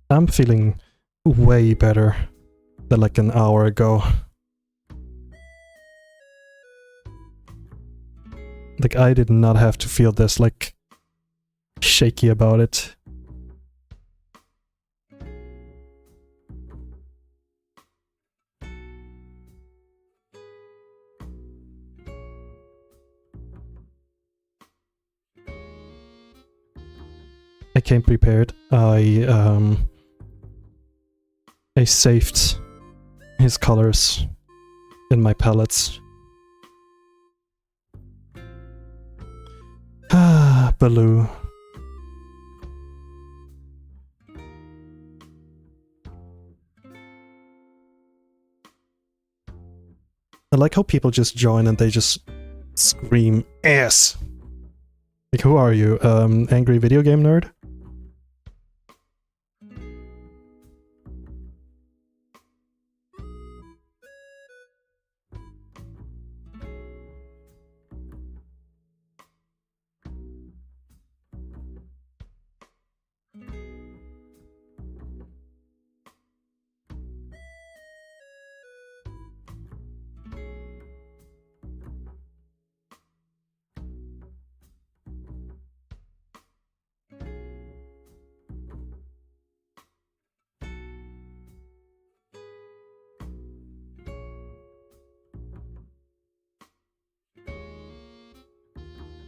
I'm feeling way better than like an hour ago. Like I did not have to feel this like shaky about it. I came prepared. I saved his colors in my palettes. Ah, Baloo. I like how people just join and they just scream ass. Like, who are you? Angry video game nerd?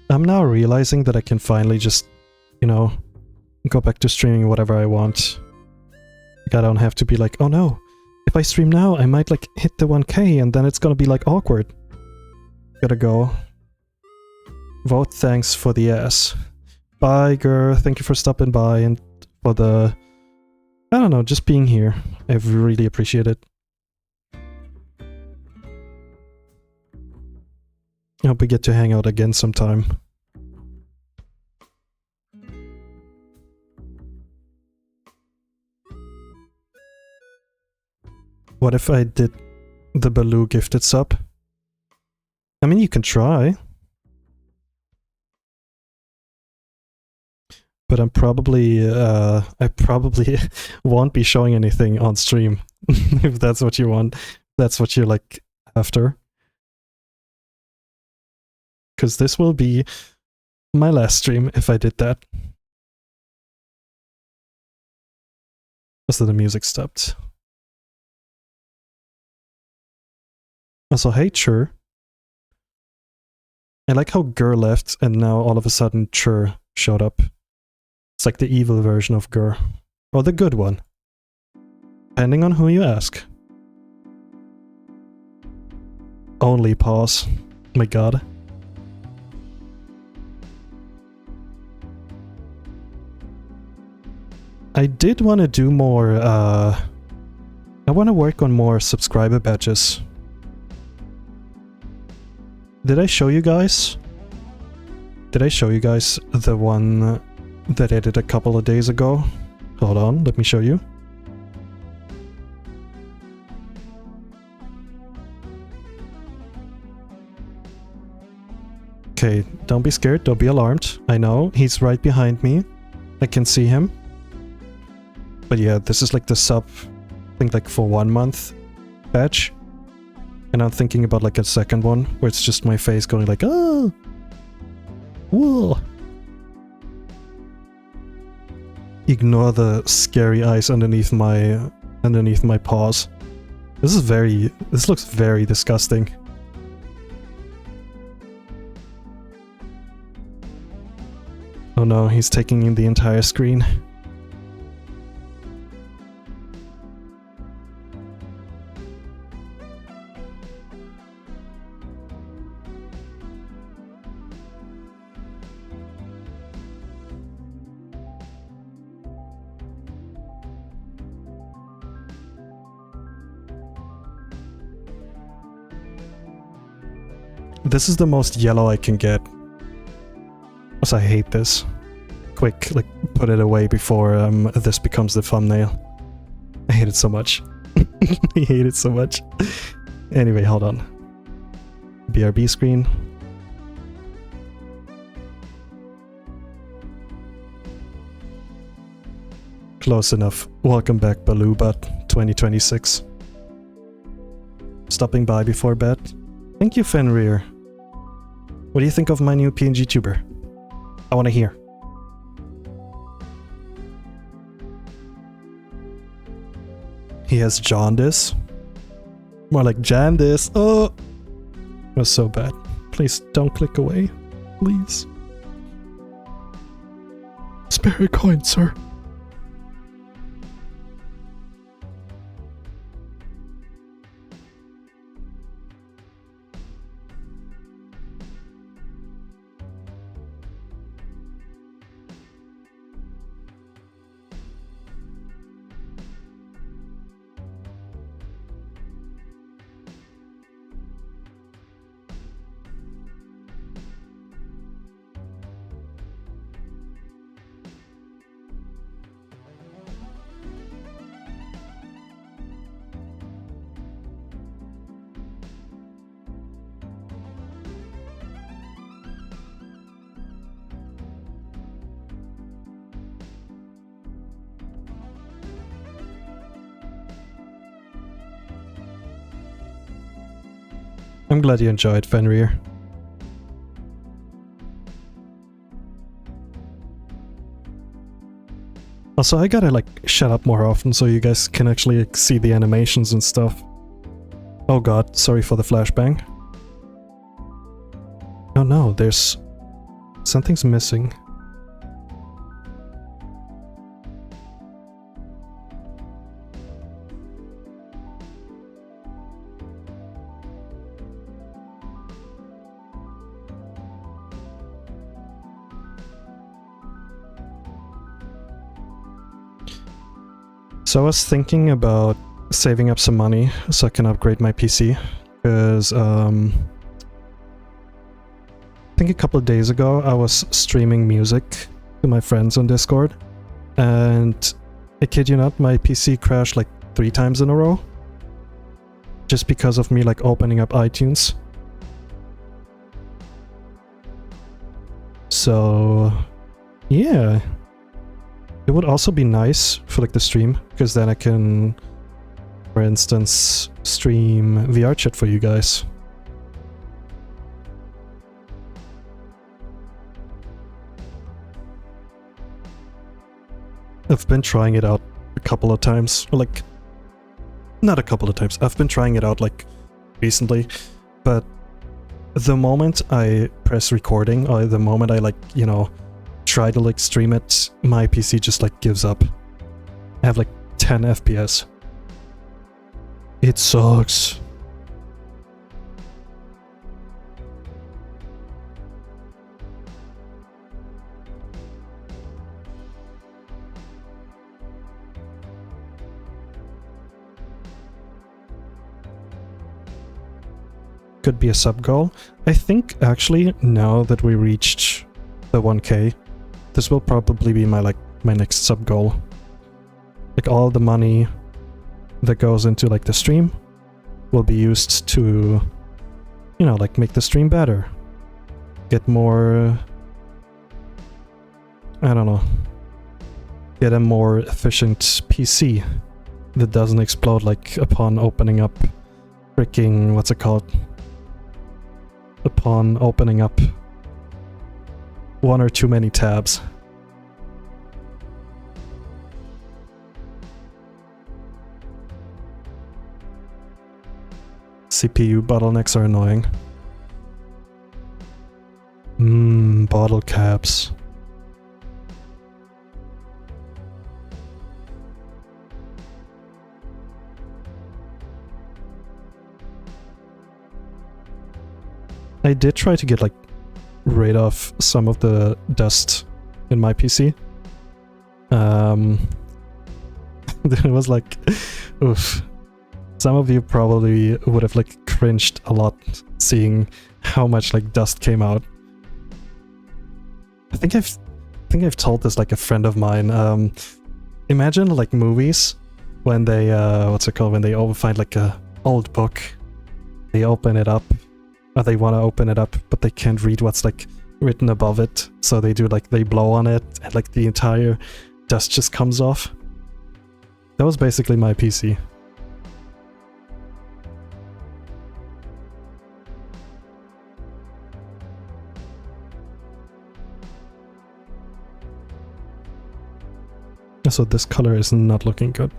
I'm now realizing that I can finally just, you know, go back to streaming whatever I want. Like, I don't have to be like, oh no, if I stream now, I might like hit the 1K and then it's gonna be like awkward. Gotta go. Vote thanks for the ass. Bye, girl. Thank you for stopping by and for the, I don't know, just being here. I really appreciate it. I hope we get to hang out again sometime. What if I did the Baloo gifted sub? I mean, you can try. But I probably won't be showing anything on stream, if that's what you want. That's what you're like after. Because this will be my last stream if I did that. So the music stopped. Also, hey Chur. I like how Gur left and now all of a sudden Chur showed up. It's like the evil version of Gur. Or the good one. Depending on who you ask. Only pause. My god. I did want to do more, I want to work on more subscriber badges. Did I show you guys? Did I show you guys the one that I did a couple of days ago? Hold on, let me show you. Okay, don't be scared, don't be alarmed. I know, he's right behind me. I can see him. But yeah, this is like the sub, I think like for 1 month badge. And I'm thinking about like a second one, where it's just my face going like, oh! Whoa! Ignore the scary eyes underneath my paws. This looks very disgusting. Oh no, he's taking in the entire screen. This is the most yellow I can get. Also, I hate this. Quick, like, put it away before this becomes the thumbnail. I hate it so much. I hate it so much. Anyway, hold on. BRB screen. Close enough. Welcome back, Baloo-Butt 2026. Stopping by before bed. Thank you, Fenrir. What do you think of my new Pngtuber? I want to hear. He has jaundice. More like Jandice. Oh! It was so bad. Please don't click away. Please. Spare a coin, sir. I'm glad you enjoyed, Fenrir. Also, I gotta like shut up more often so you guys can actually like, see the animations and stuff. Oh god, sorry for the flashbang. Oh no, there's... something's missing. So I was thinking about saving up some money so I can upgrade my PC, because I think a couple of days ago I was streaming music to my friends on Discord, and I kid you not, my PC crashed like 3 times in a row. just because of me like opening up iTunes. So yeah, it would also be nice for like the stream, because then I can, for instance, stream VR chat for you guys. I've been trying it out a couple of times, or like, not a couple of times, I've been trying it out like recently, but the moment I press recording, or the moment I like, you know, try to like stream it, my PC just like gives up. I have like 10 FPS. It sucks. Could be a sub goal. I think actually now that we reached the 1K, this will probably be my next sub goal. Like all the money that goes into like the stream will be used to, you know, like make the stream better. Get more, I don't know, get a more efficient PC that doesn't explode like upon opening up freaking, what's it called? Upon opening up one or too many tabs. CPU bottlenecks are annoying. Bottle caps. I did try to get like rid of some of the dust in my PC. It was like, oof. Some of you probably would have like cringed a lot seeing how much like dust came out. I think I've told this like a friend of mine. Imagine like movies when they what's it called, when they find like a old book, they open it up, or they want to open it up, but they can't read what's like written above it, so they do like, they blow on it and like the entire dust just comes off. That was basically my PC. So this color is not looking good.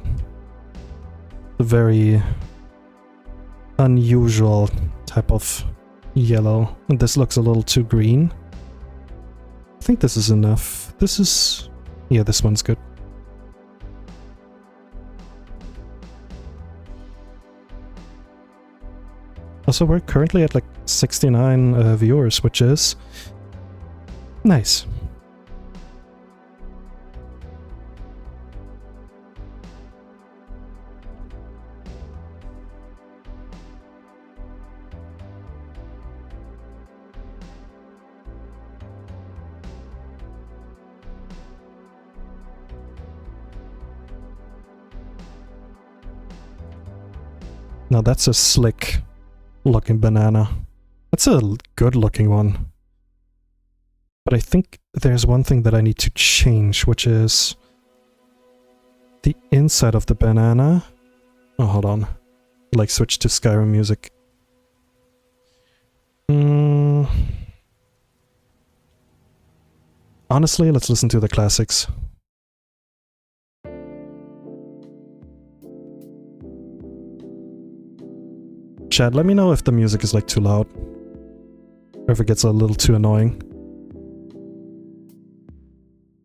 A very unusual type of yellow. And this looks a little too green. I think this is enough. This is... yeah, this one's good. Also, we're currently at like 69 viewers, which is nice. Now that's a slick looking banana. That's a good looking one. But I think there's one thing that I need to change, which is the inside of the banana. Oh, hold on. Like switch to Skyrim music. Honestly, let's listen to the classics. Chat, let me know if the music is like too loud, or if it gets a little too annoying.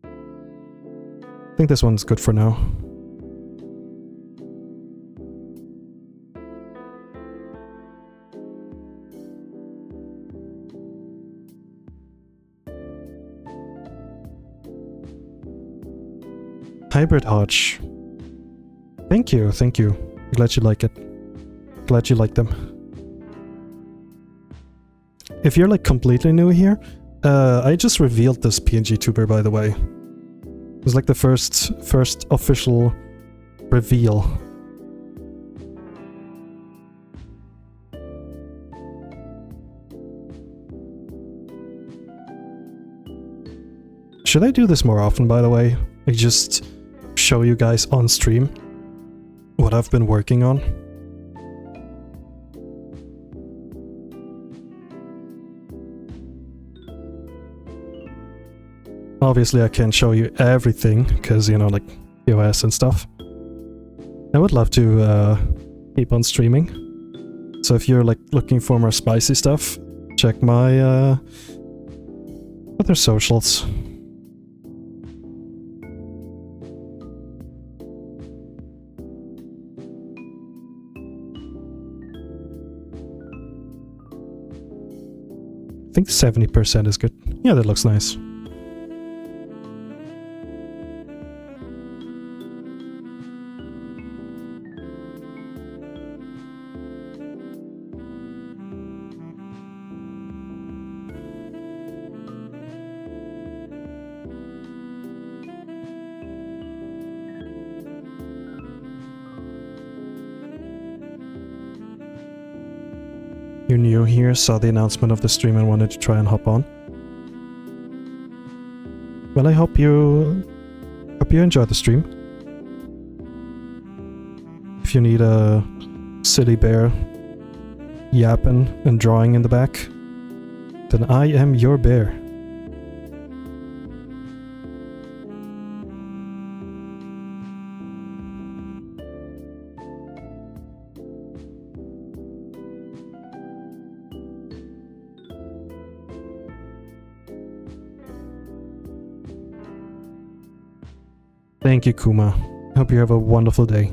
I think this one's good for now. Hybrid Hodge. Thank you, thank you. Glad you like it. Glad you like them. If you're like completely new here, I just revealed this Pngtuber, by the way. It was like the first official reveal. Should I do this more often, by the way? I just show you guys on stream what I've been working on. Obviously I can't show you everything, because, you know, like, POS and stuff. I would love to keep on streaming. So if you're, like, looking for more spicy stuff, check my other socials. I think 70% is good. Yeah, that looks nice. You're new here, saw the announcement of the stream and wanted to try and hop on. Well, I hope you enjoy the stream. If you need a silly bear yapping and drawing in the back, then I am your bear. Thank you, Kuma. Hope you have a wonderful day.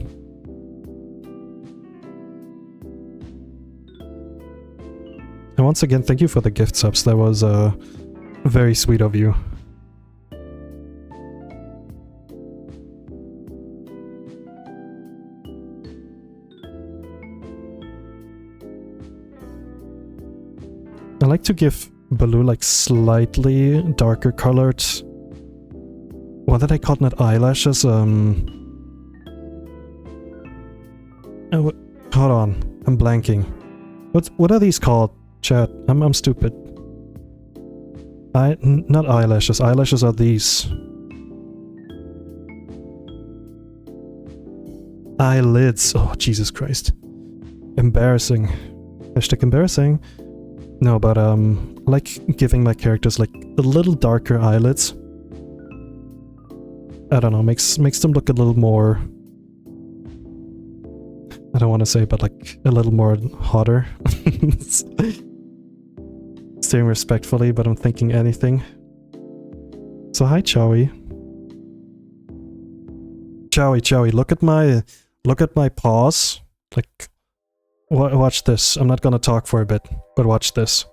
And once again, thank you for the gift subs. That was very sweet of you. I like to give Baloo like slightly darker colored. What did I call it? Eyelashes? Oh, hold on, I'm blanking. What are these called? Chat, I'm stupid. Not eyelashes. Eyelashes are these. Eyelids. Oh, Jesus Christ. Embarrassing. Hashtag embarrassing. No, but I like giving my characters like a little darker eyelids. I don't know, makes them look a little more... I don't want to say, but like a little more hotter. Saying respectfully, but I'm thinking anything. So hi, Chowie. Chowie, look at my paws. Like, watch this. I'm not gonna talk for a bit, but watch this.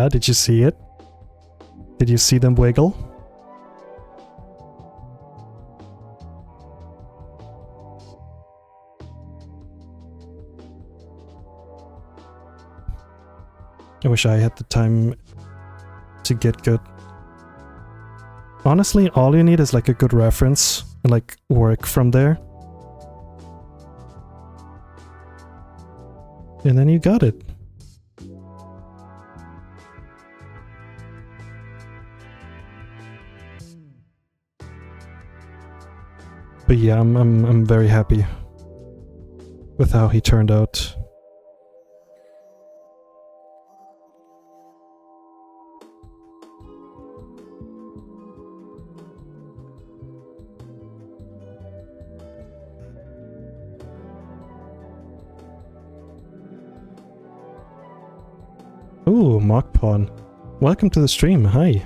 Did you see it? Did you see them wiggle? I wish I had the time to get good. Honestly, all you need is like a good reference and like work from there. And then you got it. But yeah, I'm very happy with how he turned out. Ooh, Mock Pawn. Welcome to the stream, hi.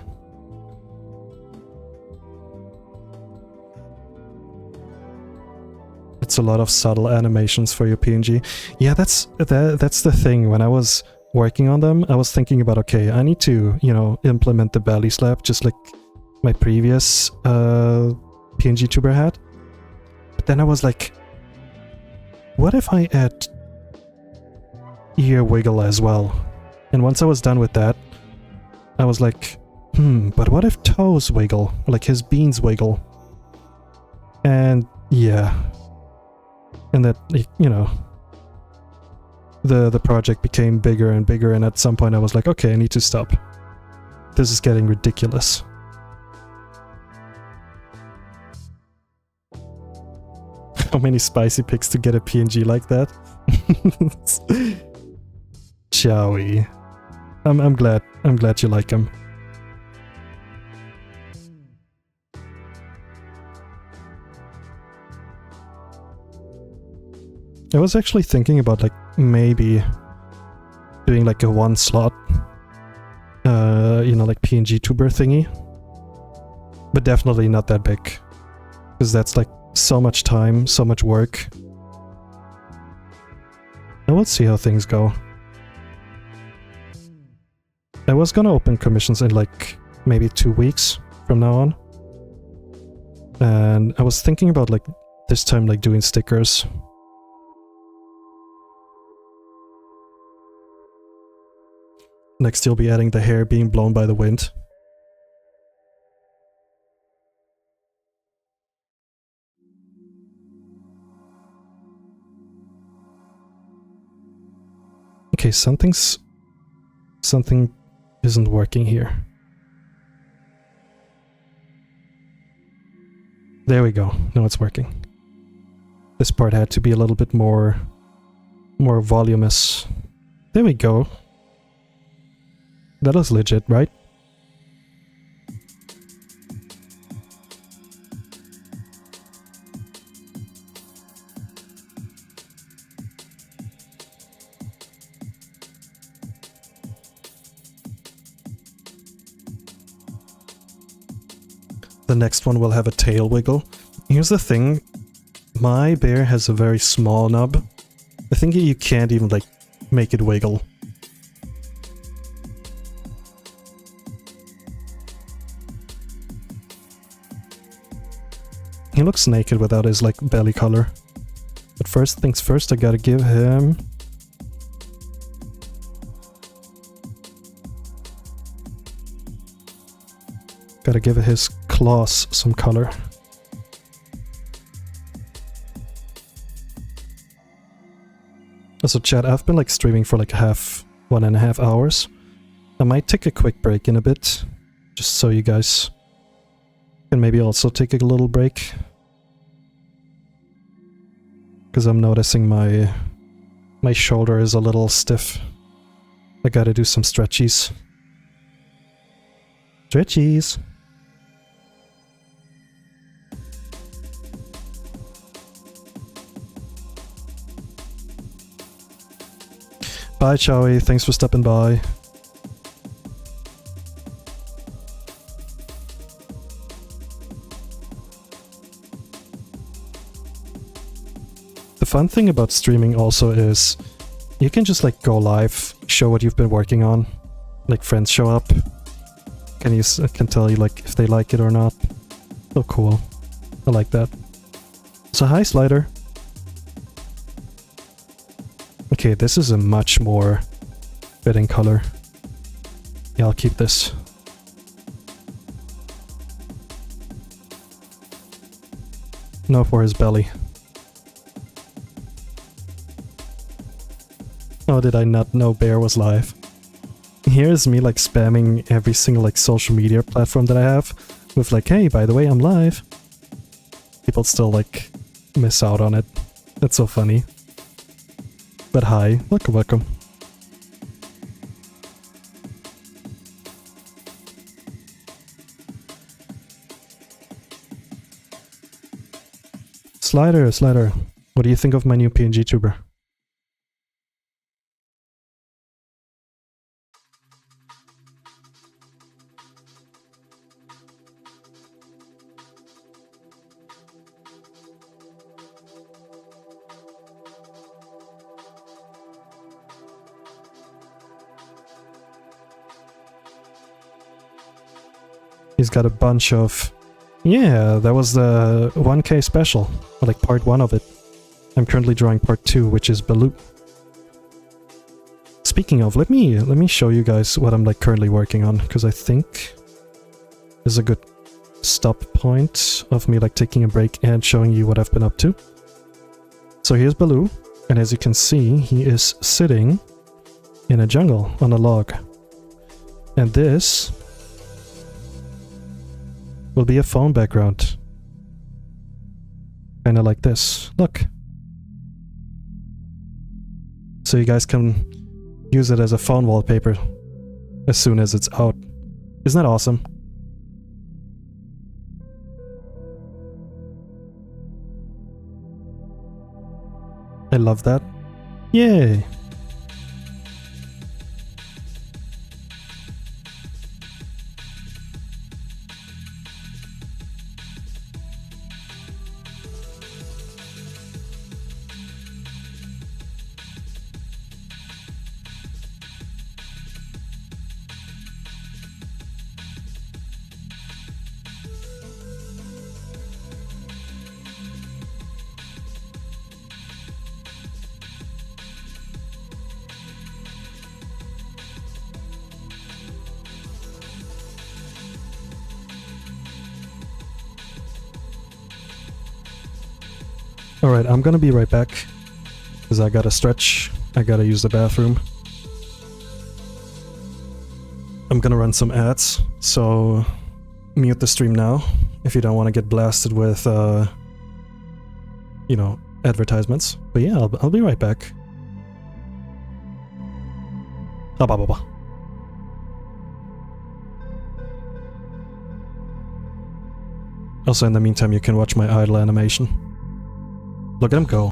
it's a lot of subtle animations for your PNG. Yeah, that's the thing. When I was working on them, I was thinking about, okay, I need to, you know, implement the belly slap just like my previous Pngtuber had. But then I was like, what if I add ear wiggle as well? And once I was done with that, I was like, but what if toes wiggle? Like his beans wiggle? And yeah. And that, you know, the project became bigger and bigger, and at some point I was like, okay, I need to stop. This is getting ridiculous. How many spicy picks to get a PNG like that? Chowie. I'm glad you like him. I was actually thinking about like maybe doing like a one slot you know, like Pngtuber thingy. But definitely not that big. Because that's like so much time, so much work. And we'll see how things go. I was gonna open commissions in like maybe 2 weeks from now on. And I was thinking about like this time like doing stickers. Next you'll be adding the hair being blown by the wind. Okay, something isn't working here. There we go. Now it's working. This part had to be a little bit more voluminous. There we go. That looks legit, right? The next one will have a tail wiggle. Here's the thing. My bear has a very small nub. I think you can't even like make it wiggle. He looks naked without his like belly color. But first things first, I gotta give him... Gotta give his claws some color. Also chat, I've been like streaming for like 1.5 hours. I might take a quick break in a bit, just so you guys can maybe also take a little break. Because I'm noticing my shoulder is a little stiff. I gotta do some stretchies. Stretchies! Bye, Chowie. Thanks for stopping by. The fun thing about streaming also is you can just like go live, show what you've been working on. Like friends show up. Can tell you like if they like it or not. So cool. I like that. So hi, Slider. Okay, this is a much more fitting color. Yeah, I'll keep this. No, for his belly. Oh, did I not know Bear was live? Here's me like spamming every single like social media platform that I have with like, hey, by the way, I'm live. People still like miss out on it. That's so funny. But hi, welcome. Slider, what do you think of my new Pngtuber? He's got a bunch of... Yeah, that was the 1K special, or like part 1 of it. I'm currently drawing part 2, which is Baloo. Speaking of, let me show you guys what I'm like currently working on, because I think this is a good stop point of me like taking a break and showing you what I've been up to. So here's Baloo, and as you can see, he is sitting in a jungle on a log. And this will be a phone background. Kinda like this. Look. So you guys can use it as a phone wallpaper as soon as it's out. Isn't that awesome? I love that. Yay! Alright, I'm gonna be right back, because I gotta stretch, I gotta use the bathroom. I'm gonna run some ads, so mute the stream now if you don't want to get blasted with, you know, advertisements. But yeah, I'll be right back. Also, in the meantime, you can watch my idle animation. Look at him go.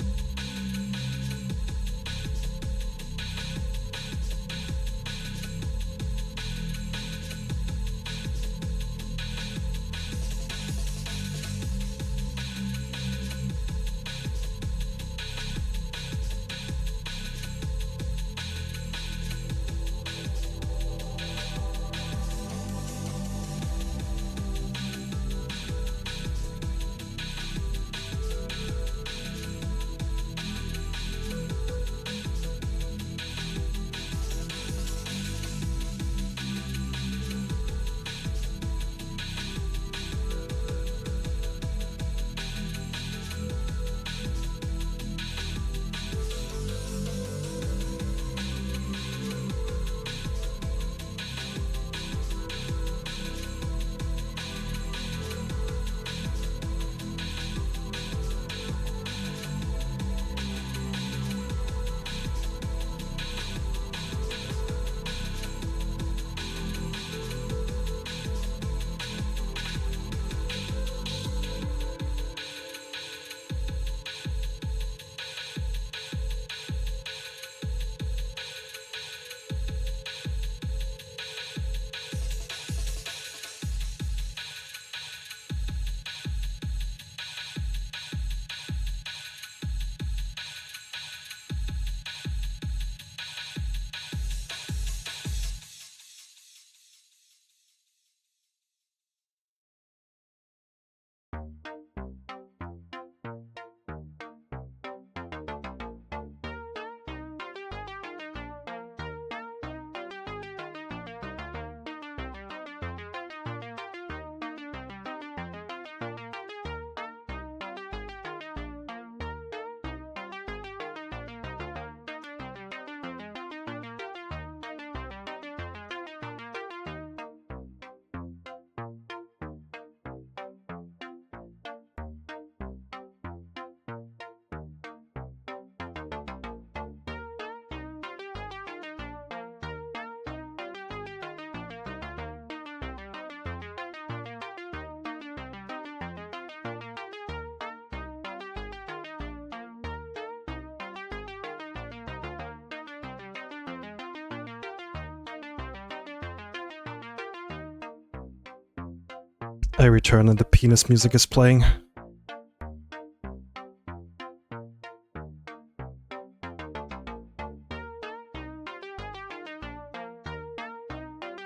I return and the penis music is playing.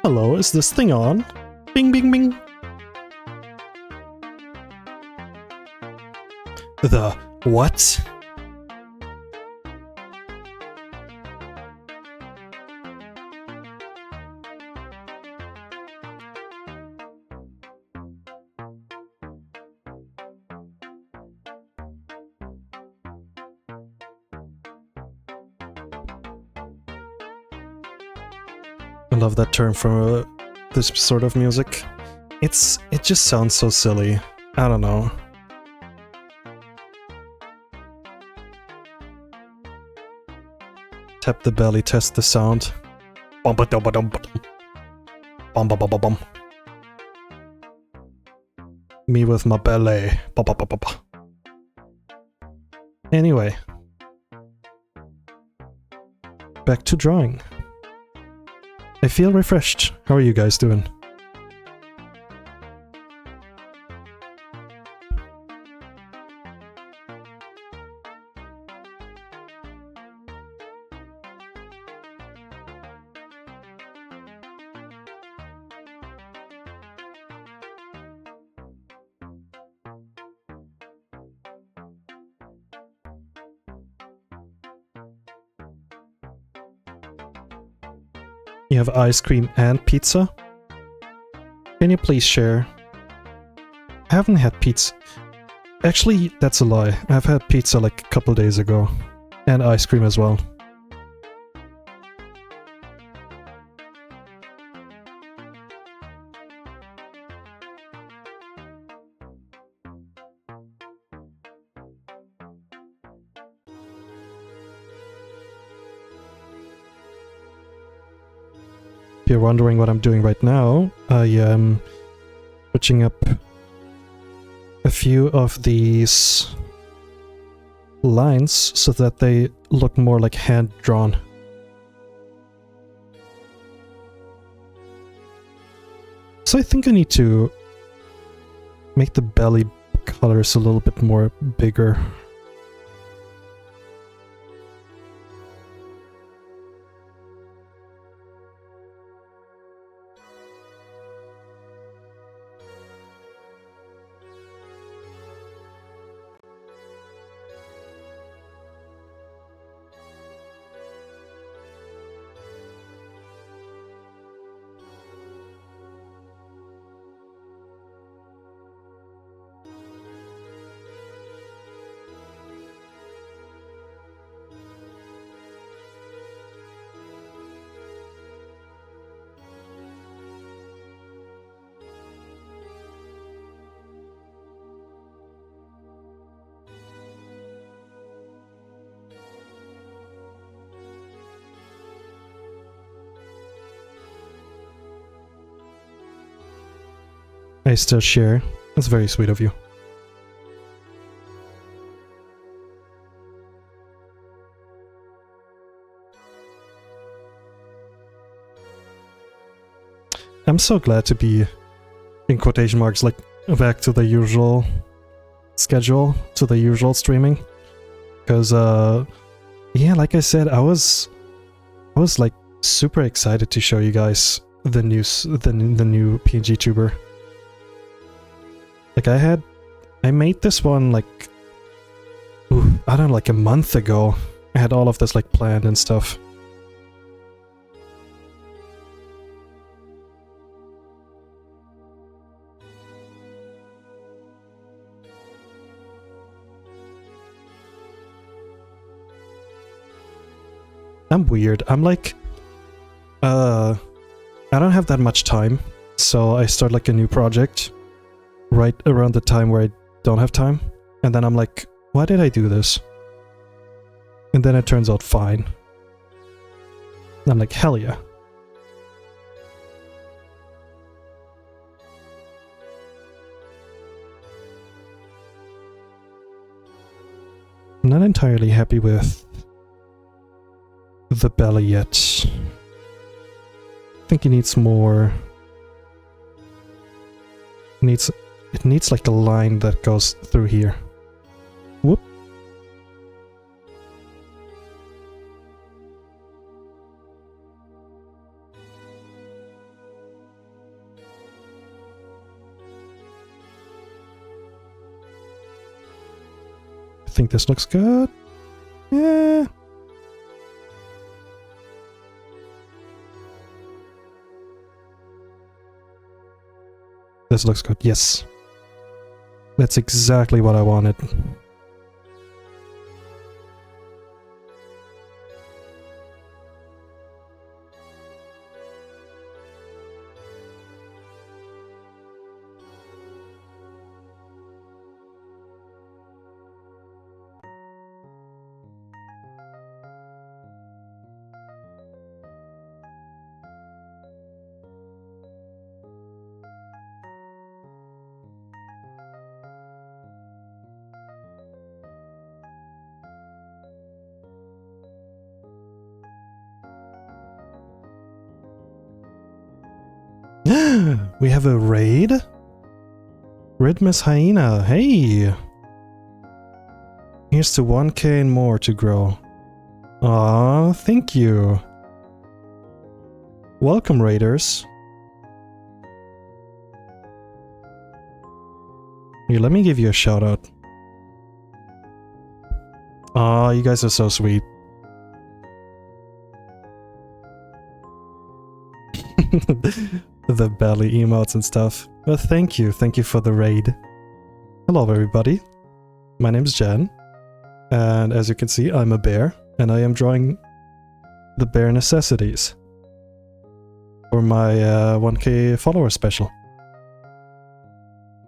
Hello, is this thing on? Bing, bing, bing. The what? I love that term for this sort of music. It just sounds so silly. I don't know. Tap the belly, test the sound. Bum ba dum ba dum ba dum. Bum ba ba ba bum. Me with my belly. Ba ba ba ba ba. Anyway. Back to drawing. I feel refreshed. How are you guys doing? You have ice cream and pizza? Can you please share? I haven't had pizza. Actually, that's a lie. I've had pizza like a couple days ago. And ice cream as well. If you're wondering what I'm doing right now, I am switching up a few of these lines so that they look more like hand-drawn. So I think I need to make the belly colors a little bit more bigger. I still share. That's very sweet of you. I'm so glad to be, in quotation marks, like back to the usual schedule, to the usual streaming. Because, yeah, like I said, I was like super excited to show you guys the new Pngtuber. Like I made this one like, I don't know, like a month ago. I had all of this like planned and stuff. I'm weird. I'm like, I don't have that much time, so I start like a new project right around the time where I don't have time, and then I'm like, why did I do this? And then it turns out fine. And I'm like, hell yeah. I'm not entirely happy with the belly yet. I think it needs more. It needs like a line that goes through here. Whoop. think this looks good. Yeah. This looks good, yes. That's exactly what I wanted. We have a raid? Ridmus Hyena, hey! Here's to 1k and more to grow. Aw, thank you. Welcome, raiders. Here, let me give you a shout out. Aw, you guys are so sweet. The belly emotes and stuff. Well, thank you for the raid. Hello everybody, my name's Jen, and as you can see I'm a bear, and I am drawing the bare necessities for my 1k follower special.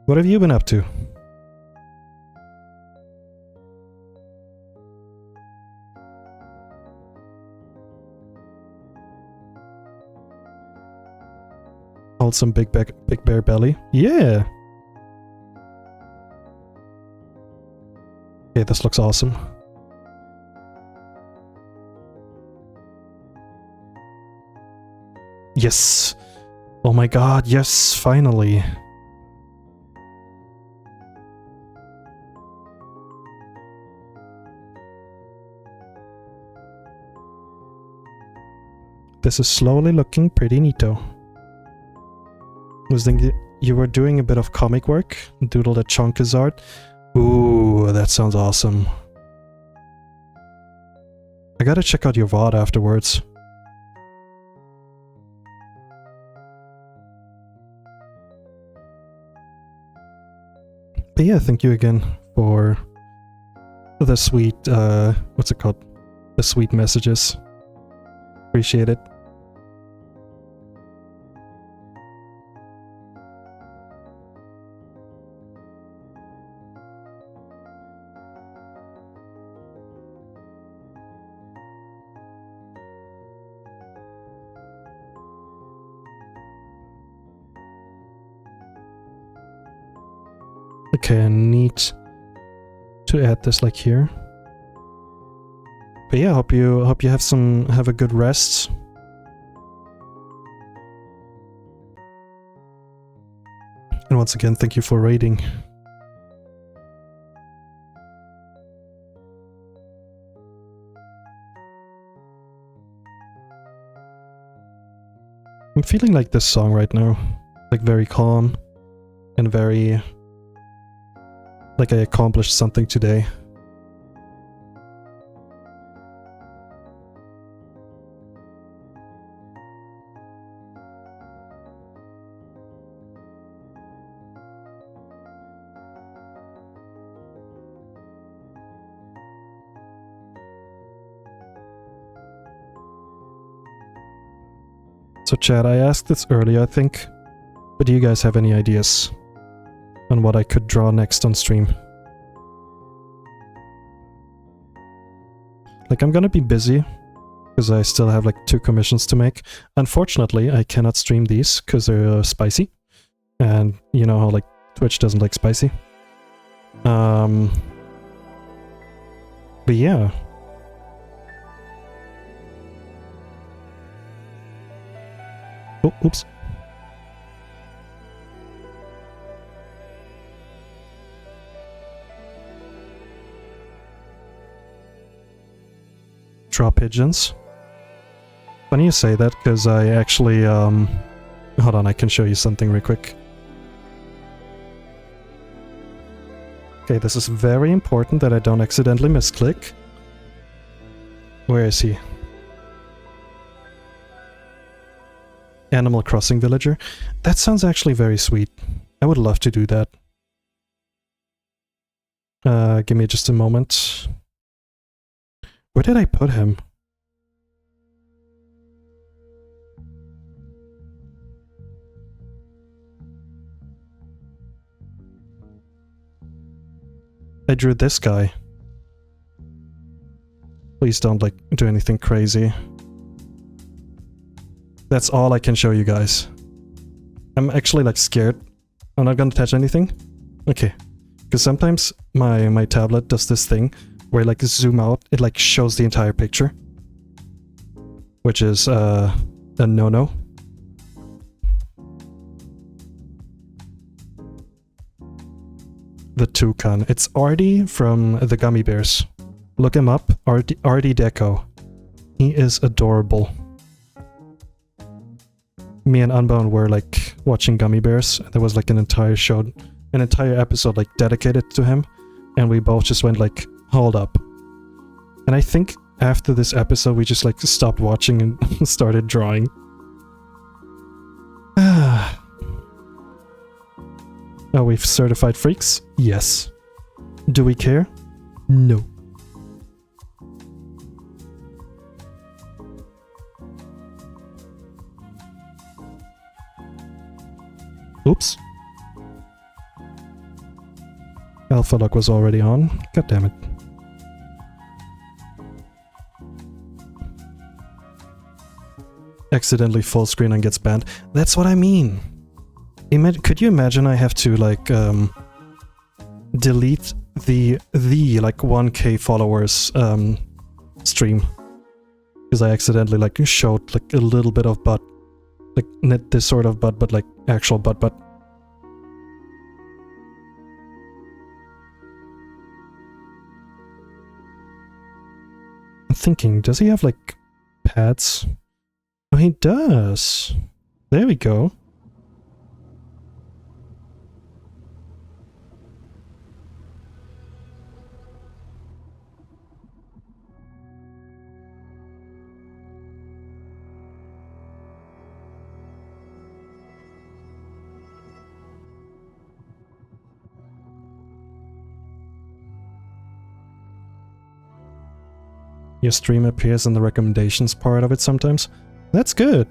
What have you been up to? Hold some big bear belly. Yeah! Okay, this looks awesome. Yes! Oh my god, yes, finally! This is slowly looking pretty neato. I was thinking you were doing a bit of comic work, doodled a Chonka's art. Ooh, that sounds awesome. I gotta check out your VOD afterwards. But yeah, thank you again for the sweet, what's it called? The sweet messages. Appreciate it. Okay, I need to add this like here. But yeah, hope you have a good rest. And once again, thank you for raiding. I'm feeling like this song right now. Like very calm and very... like I accomplished something today. So chat, I asked this earlier I think, but do you guys have any ideas on what I could draw next on stream? Like, I'm gonna be busy, because I still have like 2 commissions to make. Unfortunately, I cannot stream these, because they're spicy. And you know how like Twitch doesn't like spicy. But yeah. Oh, oops. Draw pigeons. Funny you say that, because I actually, hold on, I can show you something real quick. Okay, this is very important that I don't accidentally misclick. Where is he? Animal Crossing villager. That sounds actually very sweet. I would love to do that. Give me just a moment. Where did I put him? I drew this guy. Please don't, like, do anything crazy. That's all I can show you guys. I'm actually, like, scared. I'm not gonna touch anything? Okay. Because sometimes my tablet does this thing where, like, zoom out, it, like, shows the entire picture. Which is, a no-no. The toucan. It's Artie from the Gummy Bears. Look him up. Artie Deco. He is adorable. Me and Unbound were like watching Gummy Bears. There was like an entire show, an entire episode like dedicated to him. And we both just went like, hold up. And I think after this episode we just like stopped watching and started drawing. Are we certified freaks? Yes. Do we care? No. Oops. Alpha lock was already on. God damn it. Accidentally full screen and gets banned. That's what I mean. Could you imagine I have to like delete the like 1K followers stream because I accidentally like showed like a little bit of butt, like not this sort of butt, but like actual butt. I'm thinking, does he have like pads? Oh, he does. There we go. Your stream appears in the recommendations part of it sometimes. That's good.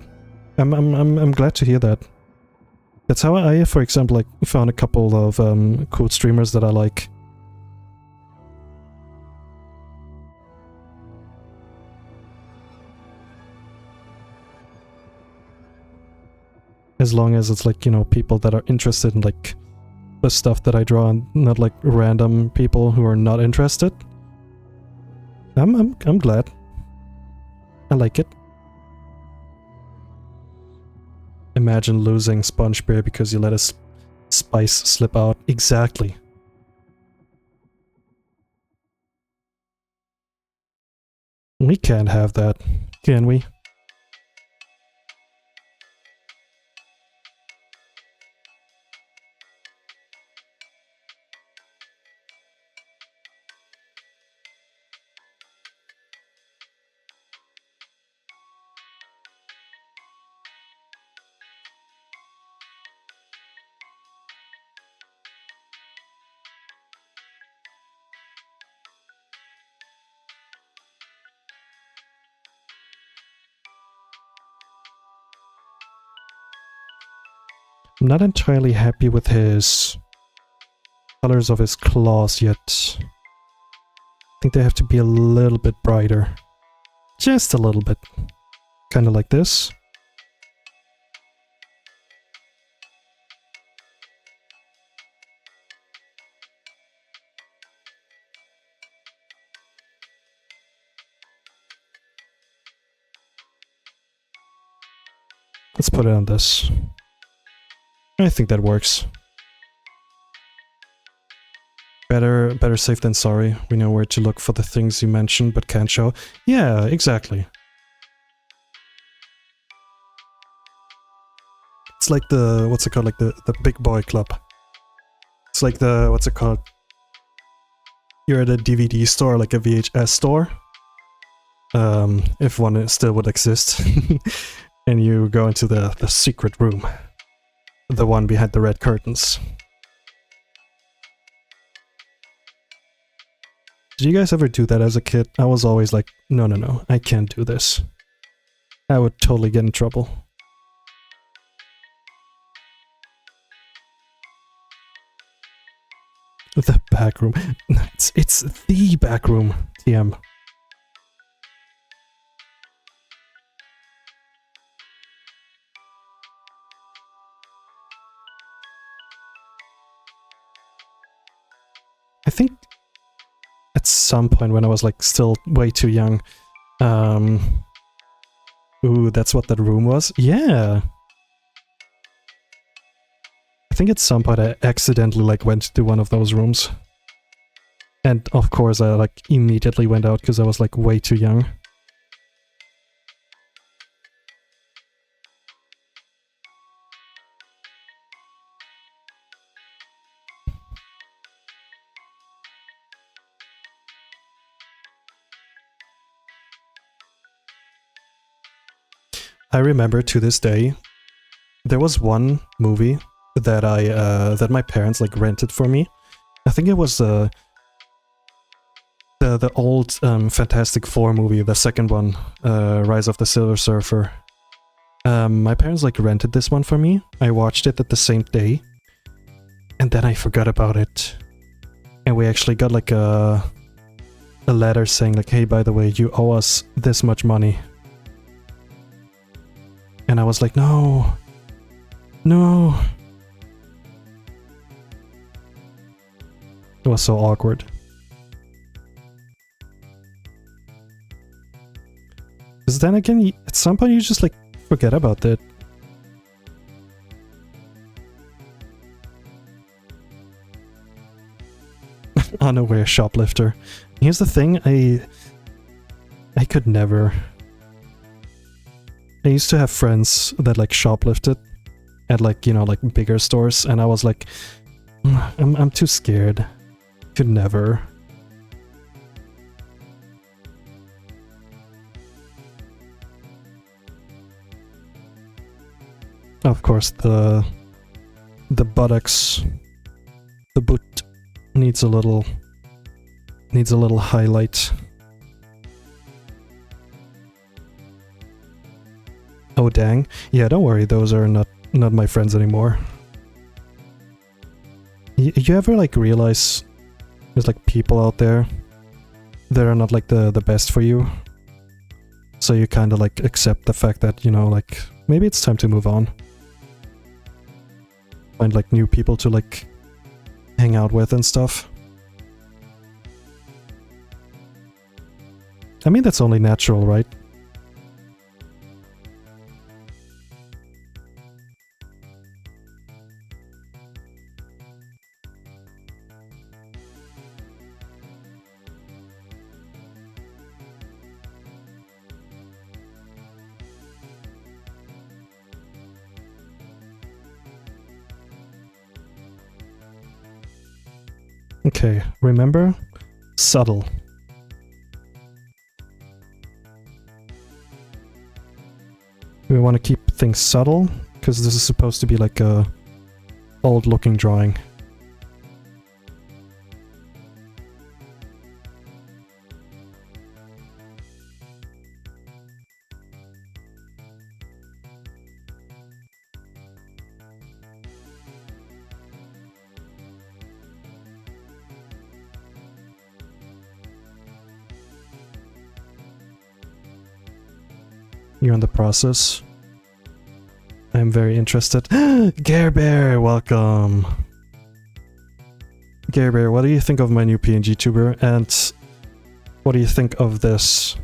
I'm glad to hear that. That's how I, for example, like found a couple of cool streamers that I like. As long as it's like, you know, people that are interested in like the stuff that I draw and not like random people who are not interested. I'm glad. I like it. Imagine losing Sponge Bear because you let a spice slip out. Exactly. We can't have that, can we? I'm not entirely happy with his colors of his claws yet. I think they have to be a little bit brighter. Just a little bit. Kind of like this. Let's put it on this. I think that works. Better safe than sorry. We know where to look for the things you mentioned but can't show. Yeah, exactly. It's like the, what's it called, like the big boy club. It's like the, what's it called? you're at a DVD store, like a VHS store, if one still would exist, and you go into the secret room, the one behind the red curtains. Did you guys ever do that as a kid? I was always like, no, no, no, I can't do this. I would totally get in trouble. The back room. It's the back room, TM. I think at some point when I was like still way too young, ooh, that's what that room was? Yeah! I think at some point I accidentally like went to one of those rooms. And of course I like immediately went out because I was like way too young. I remember to this day, there was one movie that that my parents like rented for me. I think it was the old Fantastic Four movie, the second one, Rise of the Silver Surfer. My parents like rented this one for me. I watched it at the same day, and then I forgot about it. And we actually got like a letter saying like, hey, by the way, you owe us this much money. And I was like, no. No. It was so awkward. Because then again, at some point you just like forget about that. Unaware shoplifter. Here's the thing, I could never. I used to have friends that like shoplifted at like, you know, like bigger stores, and I was like, I'm too scared. Could never. Of course, the buttocks, the boot needs a little highlight. Oh dang. Yeah, don't worry, those are not my friends anymore. You ever like realize there's like people out there that are not like the best for you? So you kind of like accept the fact that, you know, like maybe it's time to move on. Find like new people to like hang out with and stuff. I mean, that's only natural, right? Okay, remember? Subtle. We want to keep things subtle, because this is supposed to be like a old-looking drawing. You're in the process. I'm very interested. Gare Bear, welcome. Gare Bear, what do you think of my new Pngtuber? And what do you think of this?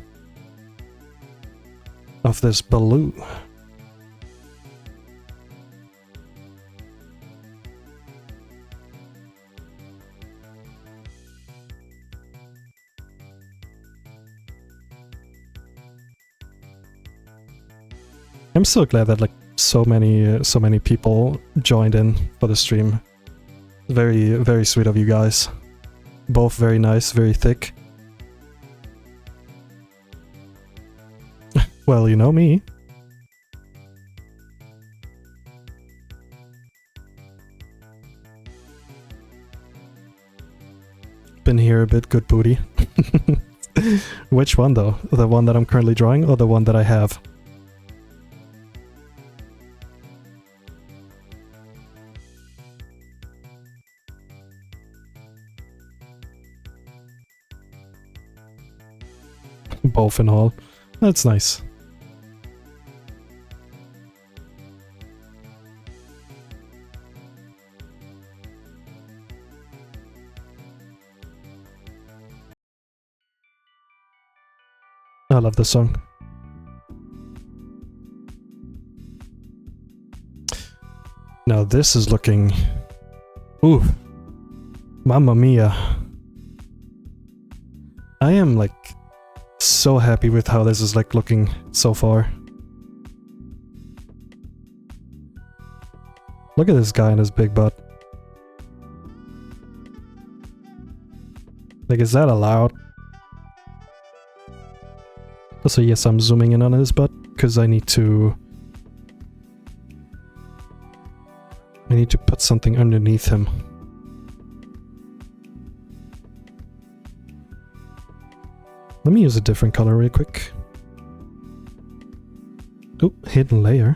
Of this Baloo? I'm so glad that like so many people joined in for the stream. Very, very sweet of you guys. Both very nice, very thick. Well, you know me. Been here a bit, good booty. Which one though? The one that I'm currently drawing or the one that I have? Both in all. That's nice. I love this song. Now this is looking... Ooh. Mamma mia. I am like so happy with how this is like looking so far. Look at this guy and his big butt. Like, is that allowed? Also, yes, I'm zooming in on his butt because I need to put something underneath him. Let me use a different color real quick. Oh, hidden layer.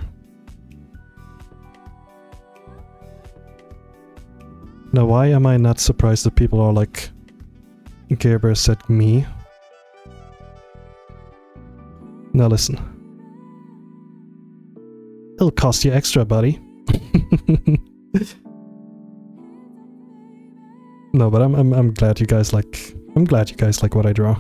Now, why am I not surprised that people are like, Gerber said me? Now listen. It'll cost you extra, buddy. No, but I'm glad you guys like... I'm glad you guys like what I draw.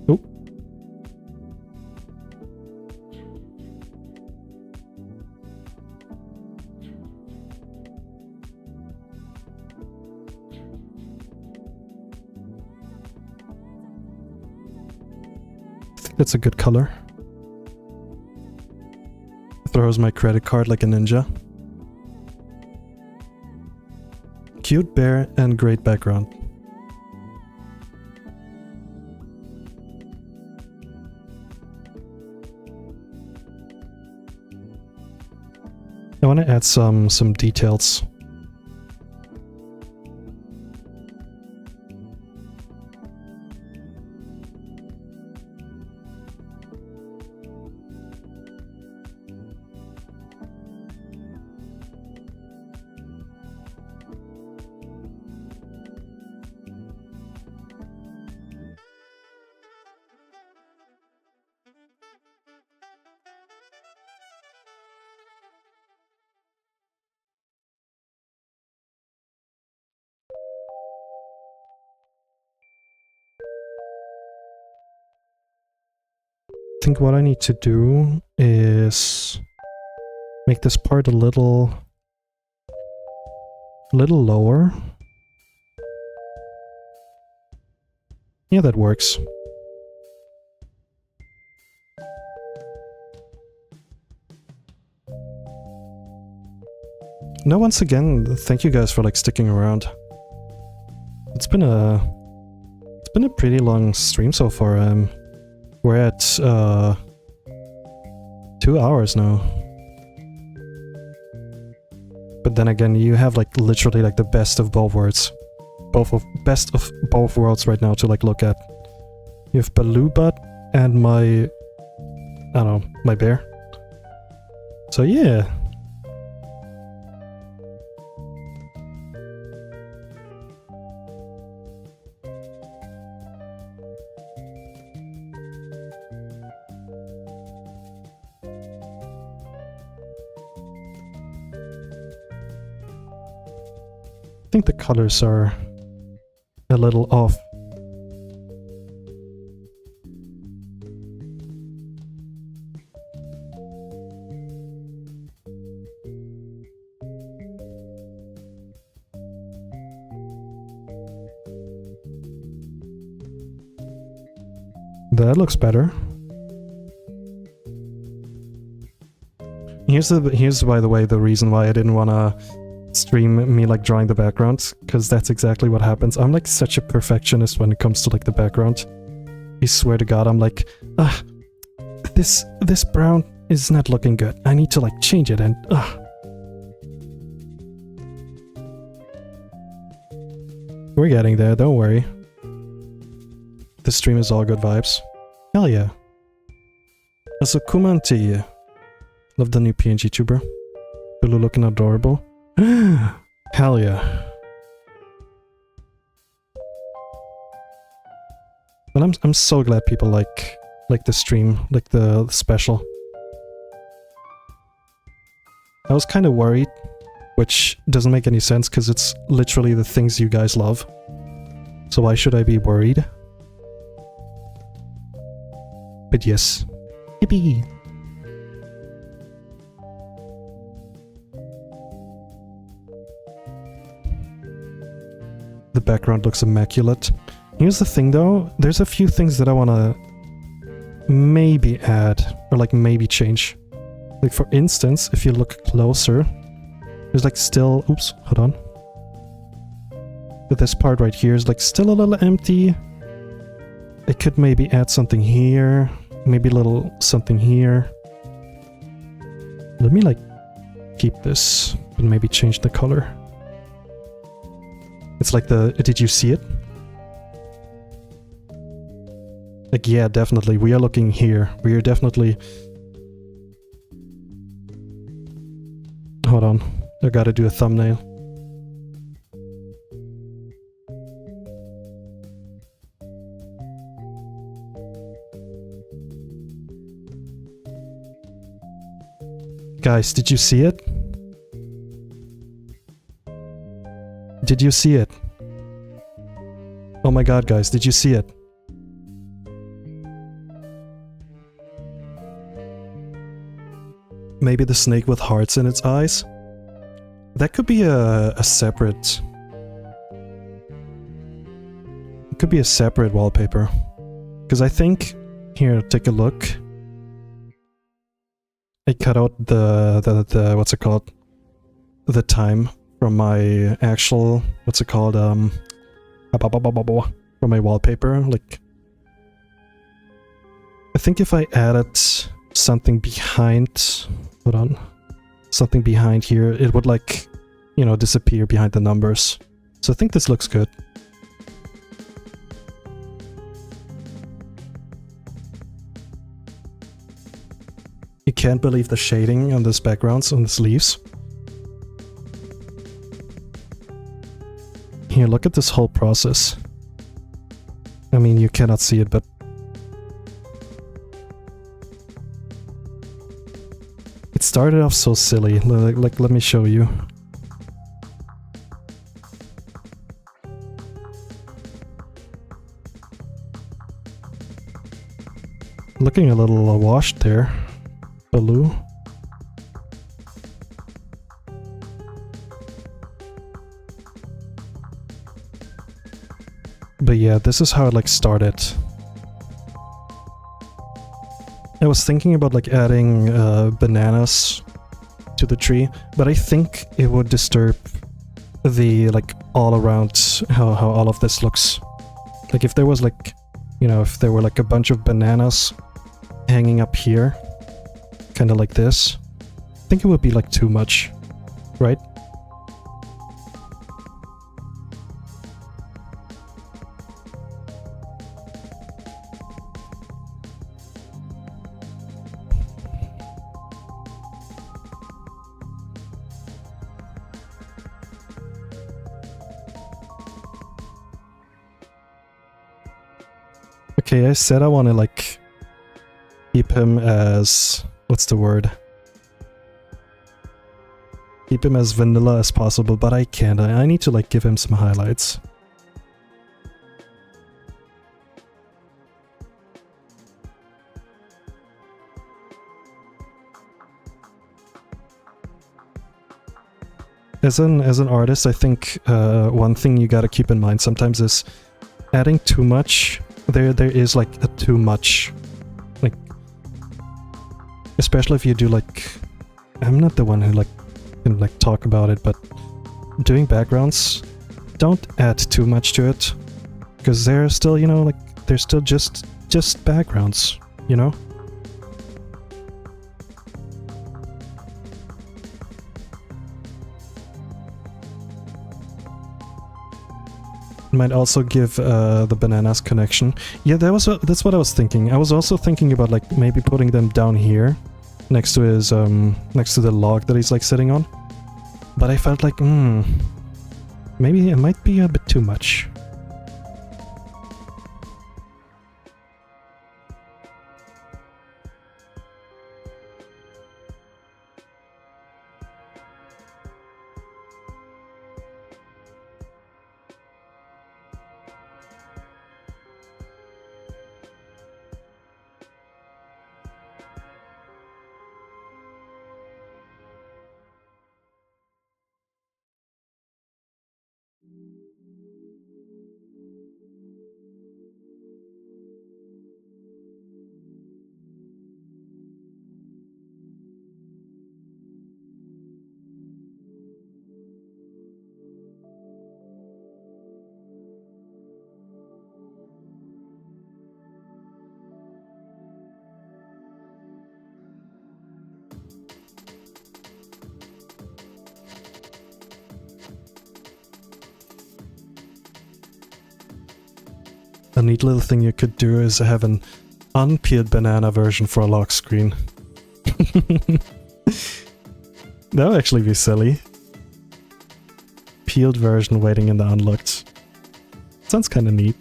Oh. I think that's a good color. Throws my credit card like a ninja. Cute bear and great background. I want to add some details. I think what I need to do is make this part a little lower. Yeah, that works. No, once again, thank you guys for like sticking around. It's been a pretty long stream so far. We're at 2 hours now. But then again, you have like literally like the best of both worlds. Best of both worlds right now to like look at. You have Baloo Butt and my... I don't know, my bear. So yeah. I think the colors are a little off. That looks better. Here's by the way the reason why I didn't want to stream me like drawing the background, because that's exactly what happens. I'm like such a perfectionist when it comes to like the background. I swear to God, I'm like, this brown is not looking good. I need to like change it and We're getting there, don't worry. This stream is all good vibes. Hell yeah. Also, Kumanti. Love the new Pngtuber. Lulu looking adorable. Hell yeah. But I'm so glad people like the stream, like the special. I was kind of worried, which doesn't make any sense because it's literally the things you guys love. So why should I be worried? But yes. Yippee! The background looks immaculate. Here's the thing though, there's a few things that I wanna maybe add, or like maybe change. Like for instance, if you look closer, there's like still, oops, hold on. But this part right here is like still a little empty. I could maybe add something here, maybe a little something here. Let me like keep this, but maybe change the color. It's like the, did you see it? Like, yeah, definitely. We are looking here. We are definitely... Hold on. I gotta do a thumbnail. Guys, did you see it? Did you see it? Oh my god, guys, did you see it? Maybe the snake with hearts in its eyes? That could be a separate... It could be a separate wallpaper. Because I think... Here, take a look. I cut out the what's it called? The time from my actual... What's it called? From my wallpaper. Like... I think if I added something behind... Hold on. Something behind here, it would like, you know, disappear behind the numbers. So I think this looks good. You can't believe the shading on this backgrounds, on the sleeves. Here, look at this whole process. I mean, you cannot see it, but it started off so silly. Like, let me show you. Looking a little washed there. Baloo. But yeah, this is how it like started. I was thinking about like adding bananas to the tree, but I think it would disturb the like all around how all of this looks. Like if there was like, you know, if there were like a bunch of bananas hanging up here, kind of like this, I think it would be like too much, right? Okay, I said I want to like keep him as, what's the word? Keep him as vanilla as possible, but I can't. I need to like give him some highlights. As an artist, I think one thing you gotta keep in mind sometimes is adding too much there is like a too much, like, especially if you do like, I'm not the one who like can like talk about it, but doing backgrounds, don't add too much to it, because they're still, you know, like they're still just backgrounds, you know. Might also give the bananas connection. Yeah, that's what I was thinking. I was also thinking about like maybe putting them down here, next to his next to the log that he's like sitting on. But I felt like, maybe it might be a bit too much. A neat little thing you could do is have an unpeeled banana version for a lock screen. That would actually be silly. Peeled version waiting in the unlocked. Sounds kind of neat.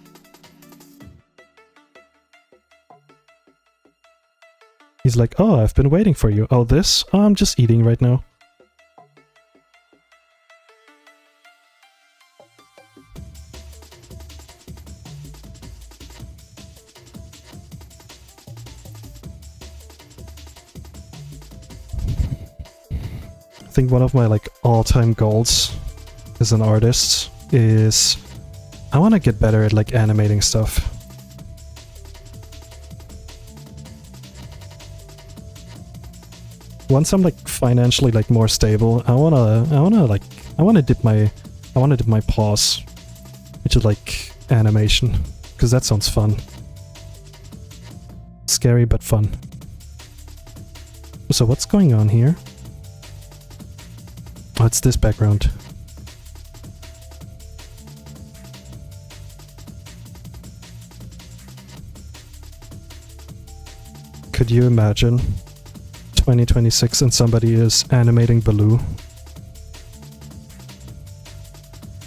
He's like, oh, I've been waiting for you. Oh, this? Oh, I'm just eating right now. I think one of my like all-time goals as an artist is I want to get better at like animating stuff. Once I'm like financially like more stable, I wanna dip my paws into like animation, because that sounds fun. Scary but fun. So what's going on here? Oh, it's this background. Could you imagine 2026 and somebody is animating Baloo?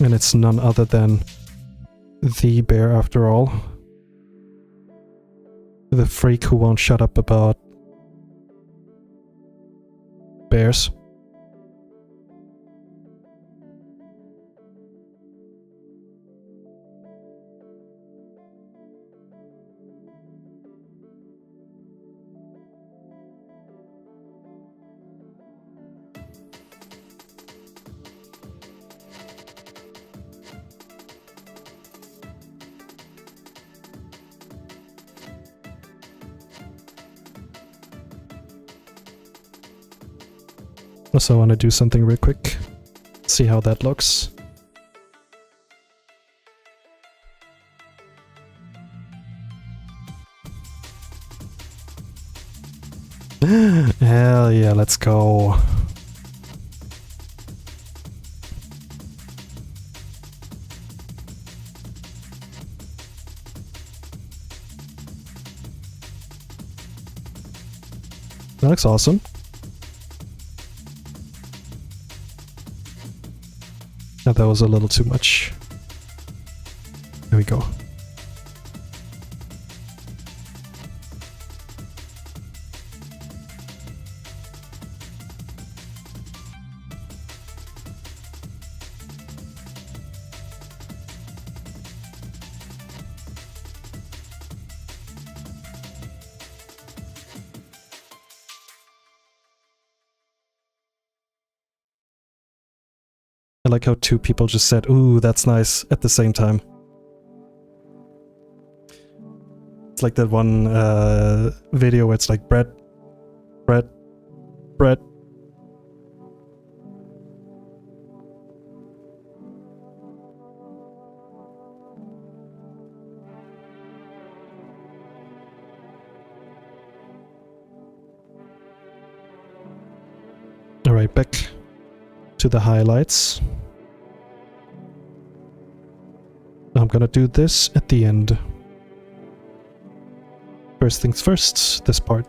And it's none other than the bear after all. The freak who won't shut up about bears. Also, I want to do something real quick. See how that looks. Hell yeah, let's go. That looks awesome. Oh, that was a little too much. There we go. I like how two people just said, ooh, that's nice, at the same time. It's like that one video where it's like bread, bread, bread. Alright, back to the highlights. I'm gonna do this at the end. First things first, this part.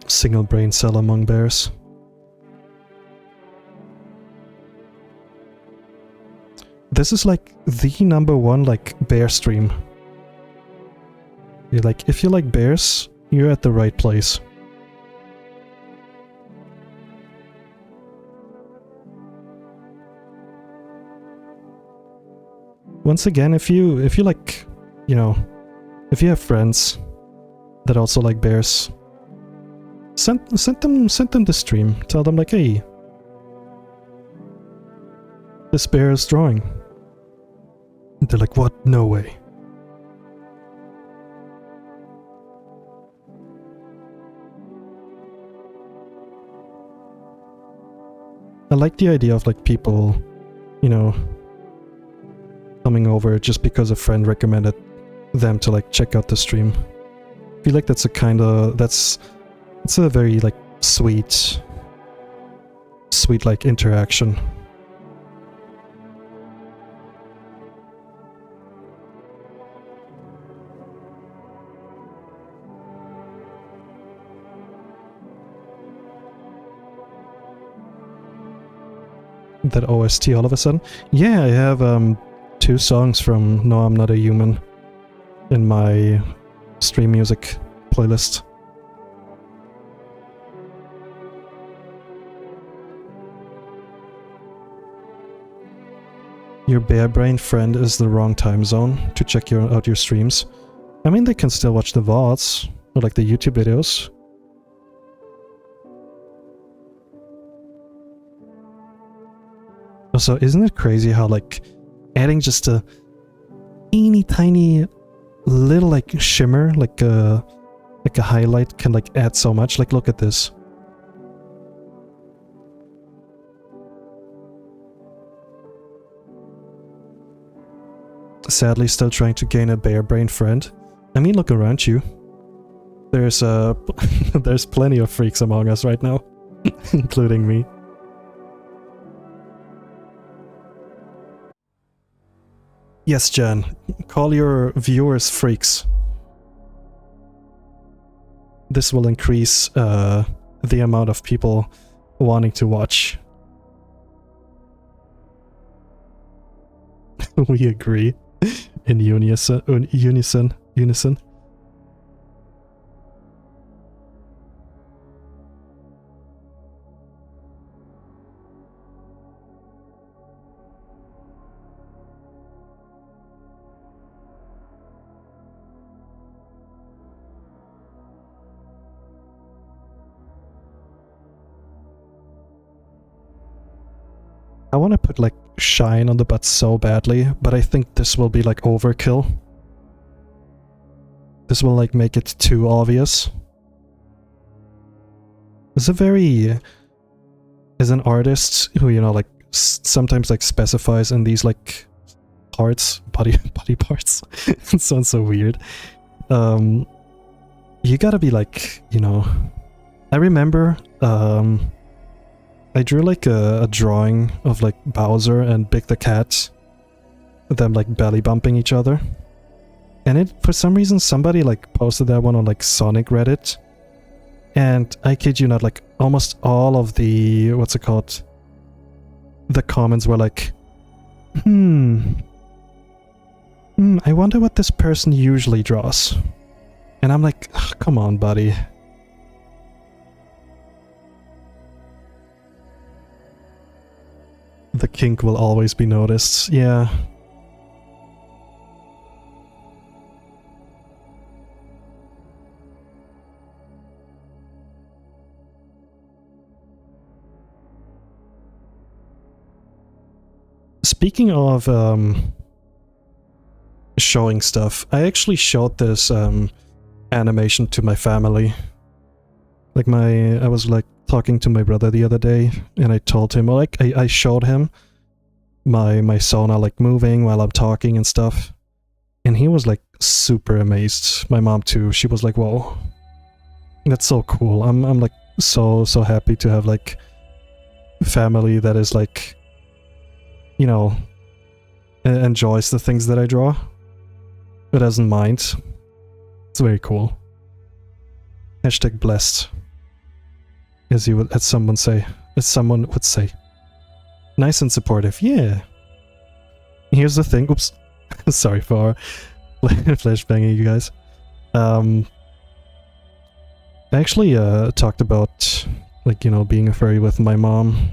Single brain cell among bears. This is like the #1 like bear stream. You're like, if you like bears, you're at the right place. Once again, if you like, you know, if you have friends that also like bears, send them the stream. Tell them like, hey, this bear is drawing. And they're like, what? No way. I like the idea of like people, you know, coming over just because a friend recommended them to like check out the stream. I feel like that's a kind of, it's a very like sweet like interaction. That OST all of a sudden. Yeah, I have 2 songs from No, I'm Not a Human in my stream music playlist. Your bear brain friend is the wrong time zone to check out your streams. I mean, they can still watch the VODs or like the YouTube videos. Also, isn't it crazy how like adding just a teeny tiny little like shimmer, like a highlight can like add so much? Like, look at this. Sadly, still trying to gain a bear brain friend. I mean, look around you. There's there's plenty of freaks among us right now, including me. Yes, Jan. Call your viewers freaks. This will increase the amount of people wanting to watch. We agree. In unison. I want to put like shine on the butt so badly, but I think this will be like overkill. This will like make it too obvious. It's a very... As an artist who, you know, like sometimes like specifies in these like parts, body parts. It sounds so weird. You gotta be like, you know... I remember I drew like a drawing of like Bowser and Big the Cat, them like belly bumping each other. And it, for some reason, somebody like posted that one on like Sonic Reddit. And I kid you not, like almost all of the, what's it called? The comments were like, I wonder what this person usually draws. And I'm like, oh, come on, buddy. The kink will always be noticed, yeah. Speaking of showing stuff. I actually showed this animation to my family. Like I was like talking to my brother the other day, and I told him, like, I showed him my Sona like moving while I'm talking and stuff. And he was like super amazed. My mom too. She was like, whoa, that's so cool. I'm like so happy to have like family that is like, you know, enjoys the things that I draw, but doesn't mind. It's very cool. Hashtag blessed, as someone would say. Nice and supportive. Yeah. Here's the thing. Oops. Sorry for flashbanging you guys. I actually talked about, like, you know, being a furry with my mom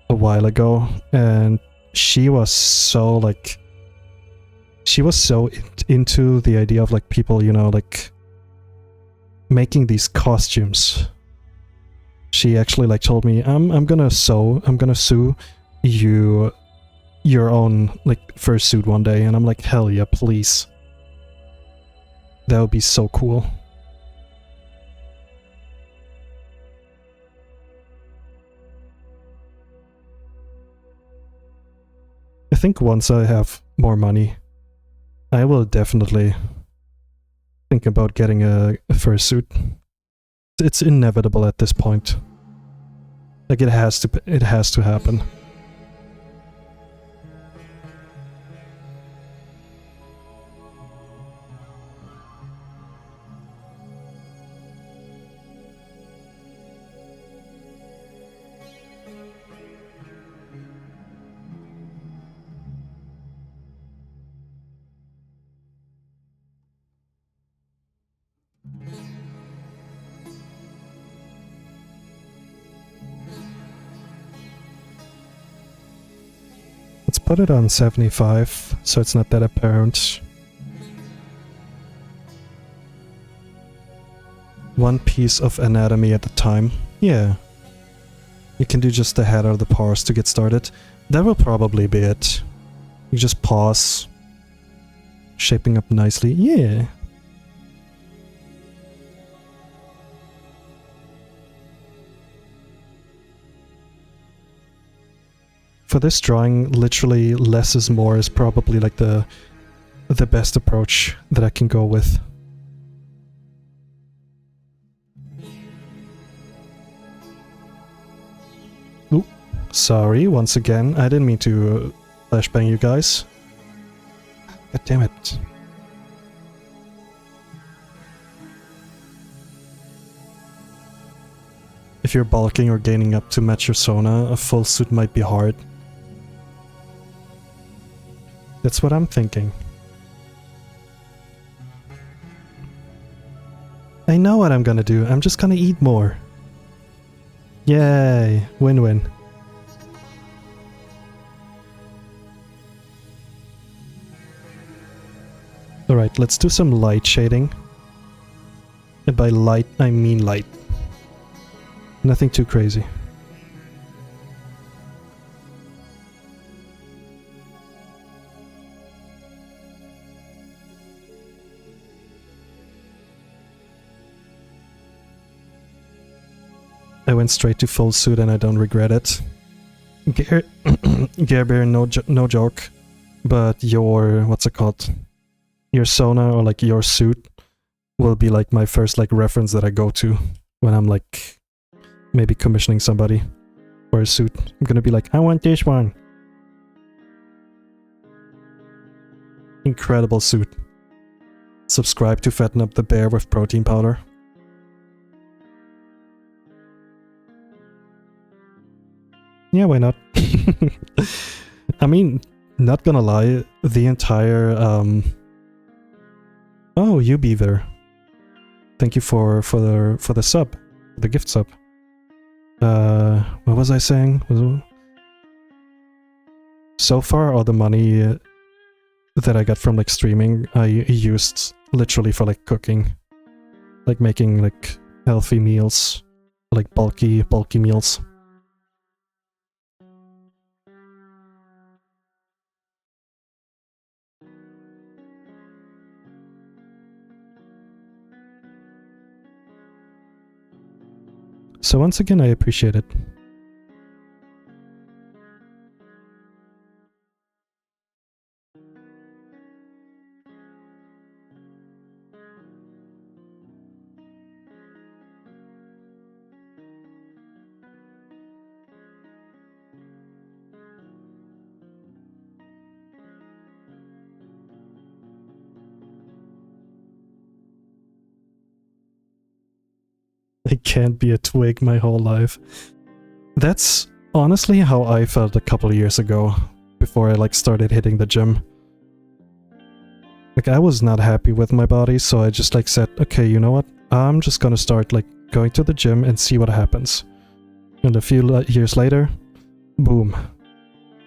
a while ago, and she was so like, into the idea of like people, you know, like making these costumes. She actually like told me, I'm gonna sew you your own like fursuit one day, and I'm like, hell yeah, please. That would be so cool. I think once I have more money, I will definitely think about getting a fursuit. It's inevitable at this point. Like, it has to happen. Let's put it on 75, so it's not that apparent. One piece of anatomy at a time. Yeah. You can do just the head or the paws to get started. That will probably be it. You just pause. Shaping up nicely. Yeah. For this drawing, literally less is more is probably like the best approach that I can go with. Ooh, sorry, once again, I didn't mean to flashbang you guys. God damn it. If you're bulking or gaining up to match your Sona, a full suit might be hard. That's what I'm thinking. I know what I'm gonna do. I'm just gonna eat more. Yay! Win-win. Alright, let's do some light shading. And by light, I mean light. Nothing too crazy. I went straight to full suit and I don't regret it. Gerber, no joke. But your, what's it called? Your Sona or like your suit will be like my first like reference that I go to when I'm like maybe commissioning somebody for a suit. I'm gonna be like, I want this one. Incredible suit. Subscribe to fatten up the bear with protein powder. Yeah, why not? I mean, not gonna lie, the entire oh, you Beaver. Thank you for the sub, the gift sub. What was I saying? So far, all the money that I got from like streaming, I used literally for like cooking, like making like healthy meals, like bulky meals. So once again, I appreciate it. I can't be a twig my whole life. That's honestly how I felt a couple of years ago, before I like started hitting the gym. Like I was not happy with my body, so I just like said, okay, you know what? I'm just gonna start like going to the gym and see what happens. And a few years later, boom.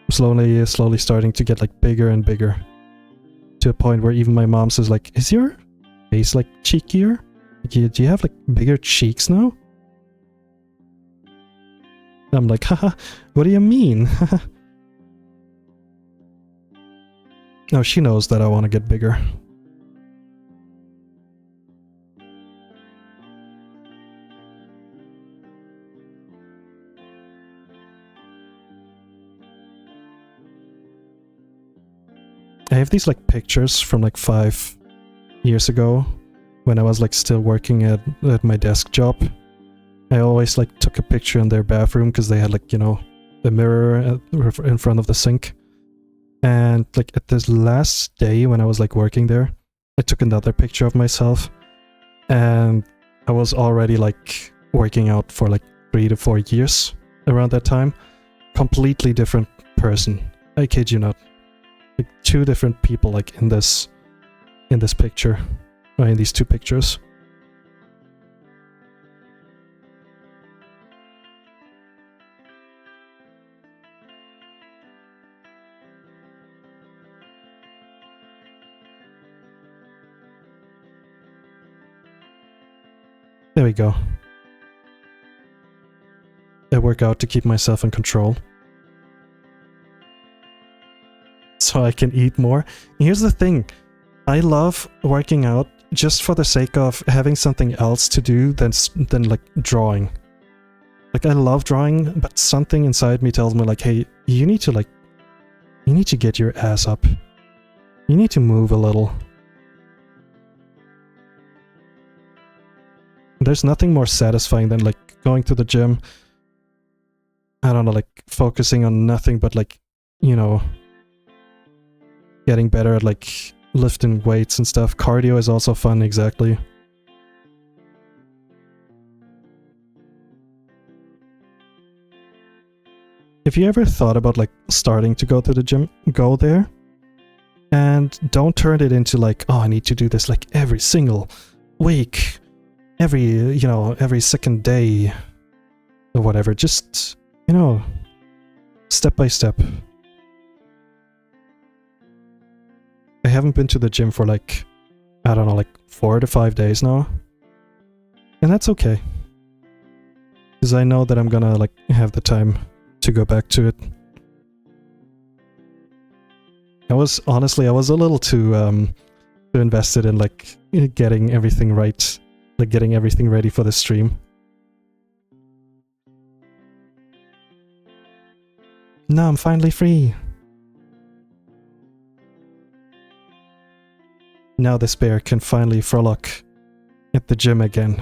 Slowly starting to get like bigger and bigger. To a point where even my mom says like, is your face like cheekier? Do you have like bigger cheeks now? I'm like, haha, what do you mean? No, she knows that I want to get bigger. I have these like pictures from like 5 years ago when I was like still working at my desk job. I always like took a picture in their bathroom because they had like, you know, the mirror in front of the sink. And like at this last day when I was like working there, I took another picture of myself, and I was already like working out for like 3 to 4 years around that time. Completely different person. I kid you not. Like 2 different people like in this picture. Or in these 2 pictures. There we go. I work out to keep myself in control. So I can eat more. Here's the thing. I love working out just for the sake of having something else to do than like drawing. Like I love drawing, but something inside me tells me like, hey, you need to get your ass up. You need to move a little. There's nothing more satisfying than like going to the gym. I don't know, like focusing on nothing but like, you know, getting better at like lifting weights and stuff. Cardio is also fun, exactly. If you ever thought about like starting to go to the gym, go there. And don't turn it into like, oh, I need to do this like every single week. Every second day. Or whatever. Just, you know, step by step. I haven't been to the gym for like, I don't know, like 4 to 5 days now. And that's okay. Because I know that I'm gonna like have the time to go back to it. I was a little too invested in like getting everything right. Like getting everything ready for the stream. Now I'm finally free. Now this bear can finally frolic at the gym again.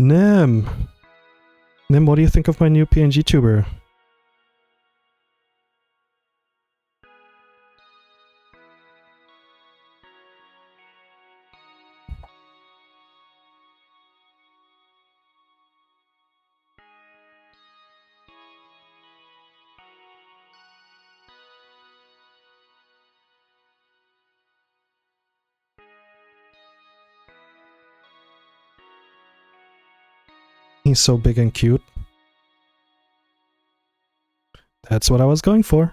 Nim! Nim, what do you think of my new Pngtuber? He's so big and cute. That's what I was going for.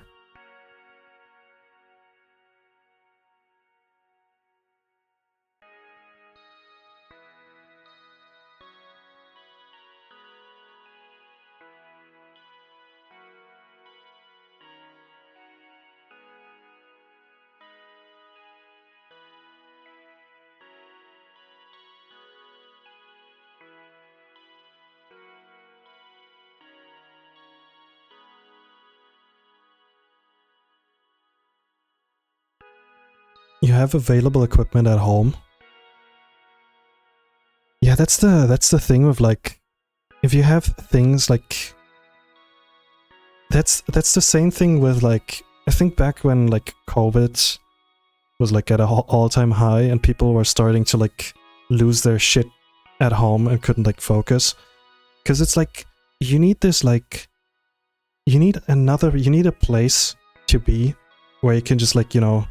You have available equipment at home. Yeah, that's the thing with like, if you have things like, that's the same thing with like, I think back when like COVID was like at an all-time high and people were starting to like lose their shit at home and couldn't like focus, because it's like you need this like, you need a place to be where you can just like, you know,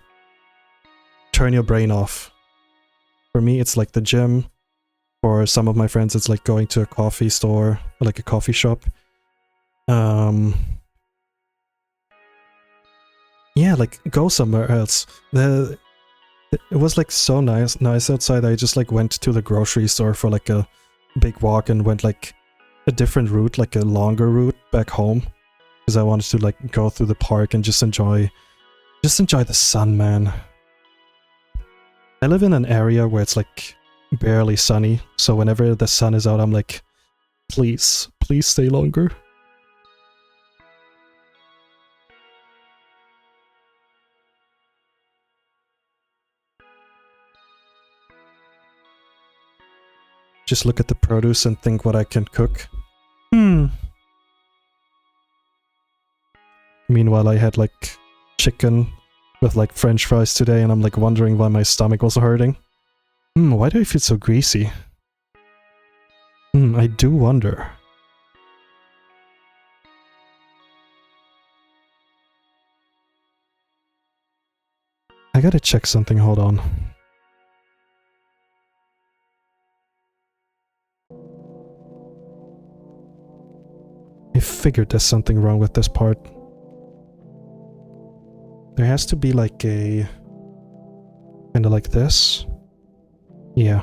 turn your brain off. For me, it's like the gym. For some of my friends, it's like going to a coffee store or like a coffee shop. Yeah, like go somewhere else. It was like so nice outside. I just like went to the grocery store for like a big walk and went like a different route, like a longer route back home, because I wanted to like go through the park and just enjoy the sun, man. I live in an area where it's like barely sunny, so whenever the sun is out, I'm like, please stay longer. Just look at the produce and think what I can cook. Meanwhile, I had like chicken with like French fries today, and I'm like wondering why my stomach was hurting. Why do I feel so greasy? I do wonder. I gotta check something, hold on. I figured there's something wrong with this part. There has to be like a... kinda like this. Yeah.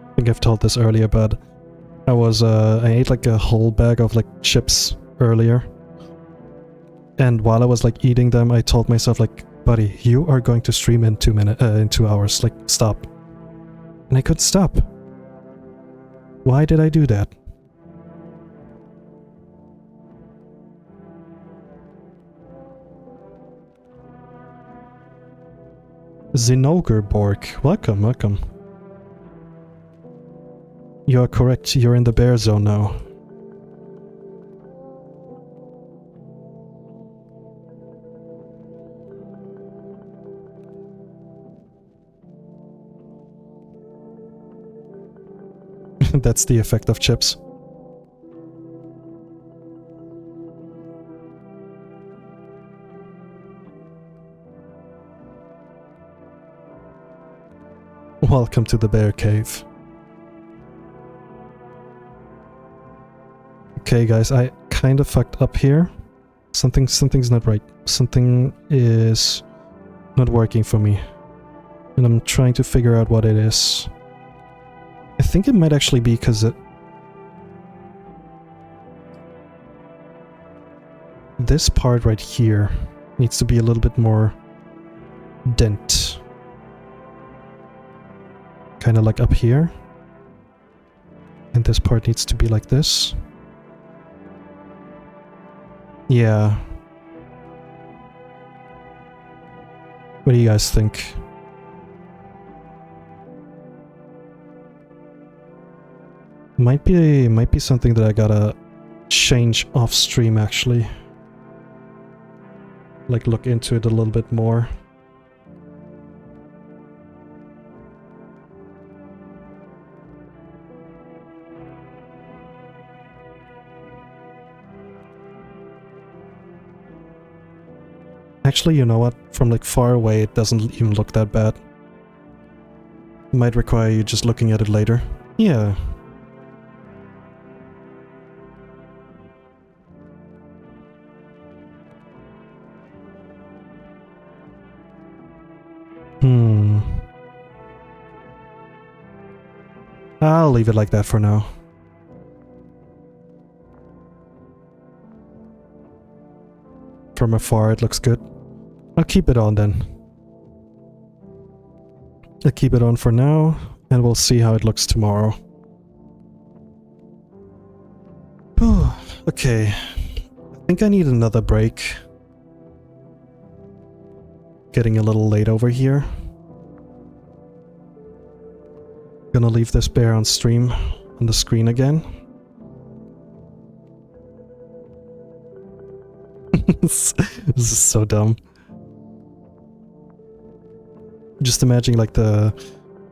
I think I've told this earlier, but I ate like a whole bag of like chips earlier. And while I was like eating them, I told myself like, buddy, you are going to stream in 2 hours, like stop. And I couldn't stop. Why did I do that? Zinogreborg, welcome. You are correct, you're in the bear zone now. That's the effect of chips. Welcome to the bear cave. Okay guys, I kind of fucked up here. Something's not right. Something is not working for me. And I'm trying to figure out what it is. I think it might actually be because this part right here needs to be a little bit more dent. Kind of like up here. And this part needs to be like this. Yeah. What do you guys think? Might be something that I gotta change off stream actually. Like look into it a little bit more. Actually, you know what? From like far away, it doesn't even look that bad. It might require you just looking at it later. Yeah. I'll leave it like that for now. From afar, it looks good. I'll keep it on then. I'll keep it on for now, and we'll see how it looks tomorrow. Okay. I think I need another break. Getting a little late over here. Gonna leave this bear on stream on the screen again. This is so dumb. Just imagine like the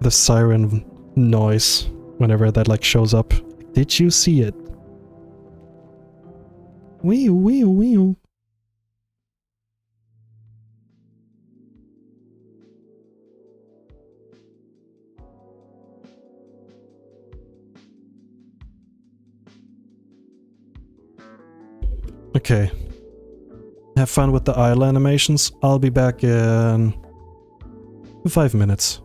siren noise whenever that like shows up. Did you see it? Wee wee wee. Okay. Have fun with the idle animations. I'll be back in 5 minutes.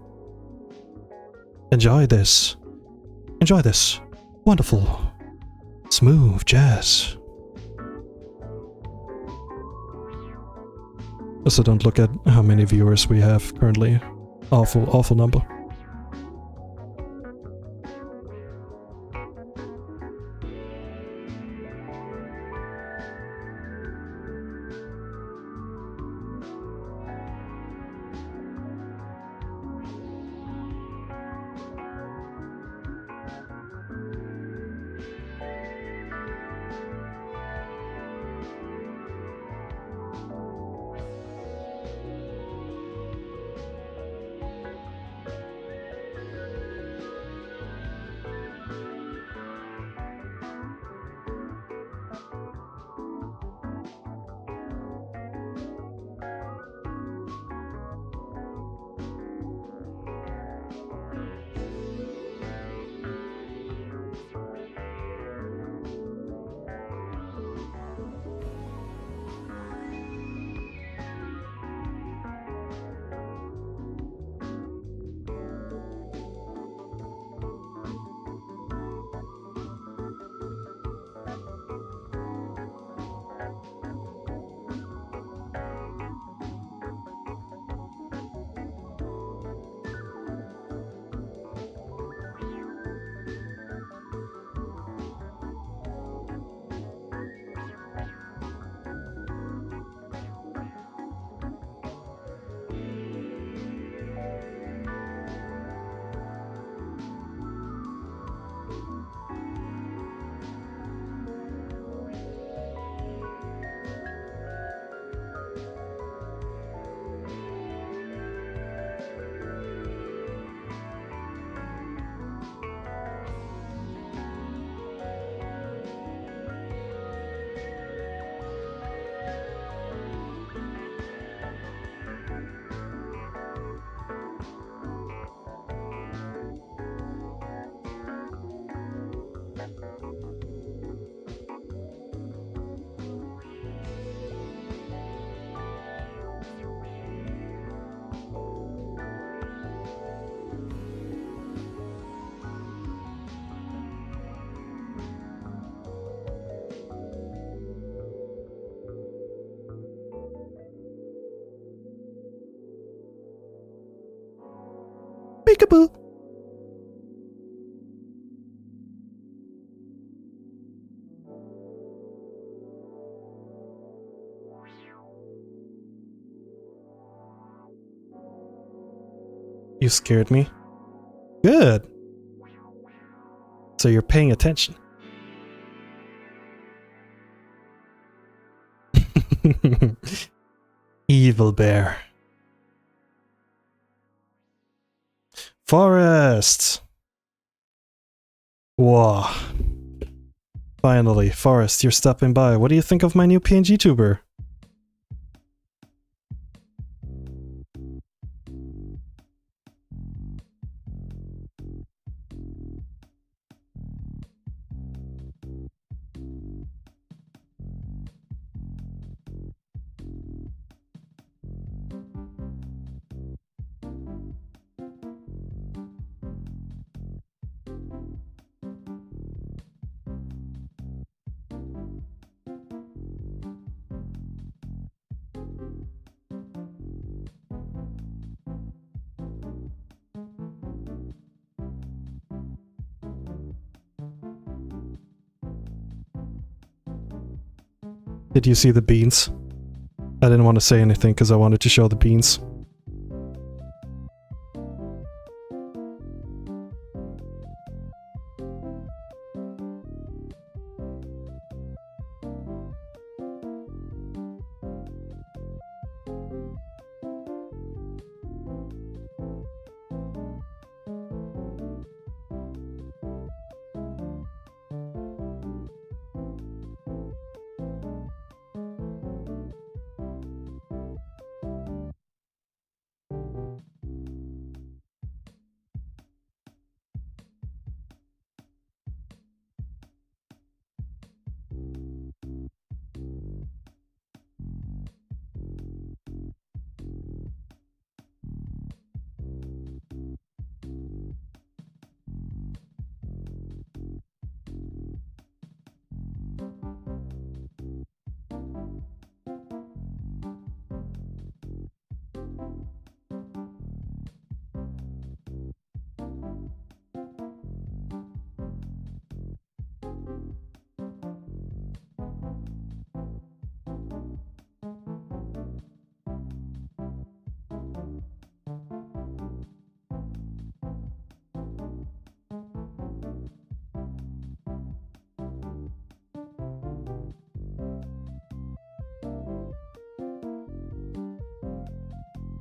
Enjoy this. Enjoy this. Wonderful. Smooth jazz. Also don't look at how many viewers we have currently. Awful number. Peekaboo! You scared me. Good. So you're paying attention. Evil bear. Forest! Whoa. Finally, Forest, you're stopping by. What do you think of my new Pngtuber? Did you see the beans? I didn't want to say anything because I wanted to show the beans.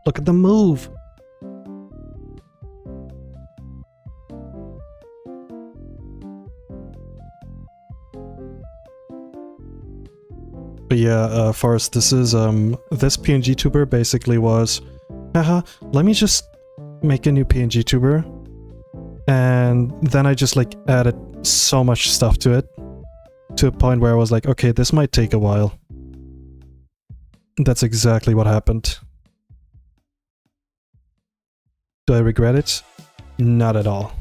Look at the move! But yeah, Forrest, this is, this Pngtuber basically was, haha, let me just make a new Pngtuber, and then I just, like, added so much stuff to it, to a point where I was like, okay, this might take a while. That's exactly what happened. Do I regret it? Not at all.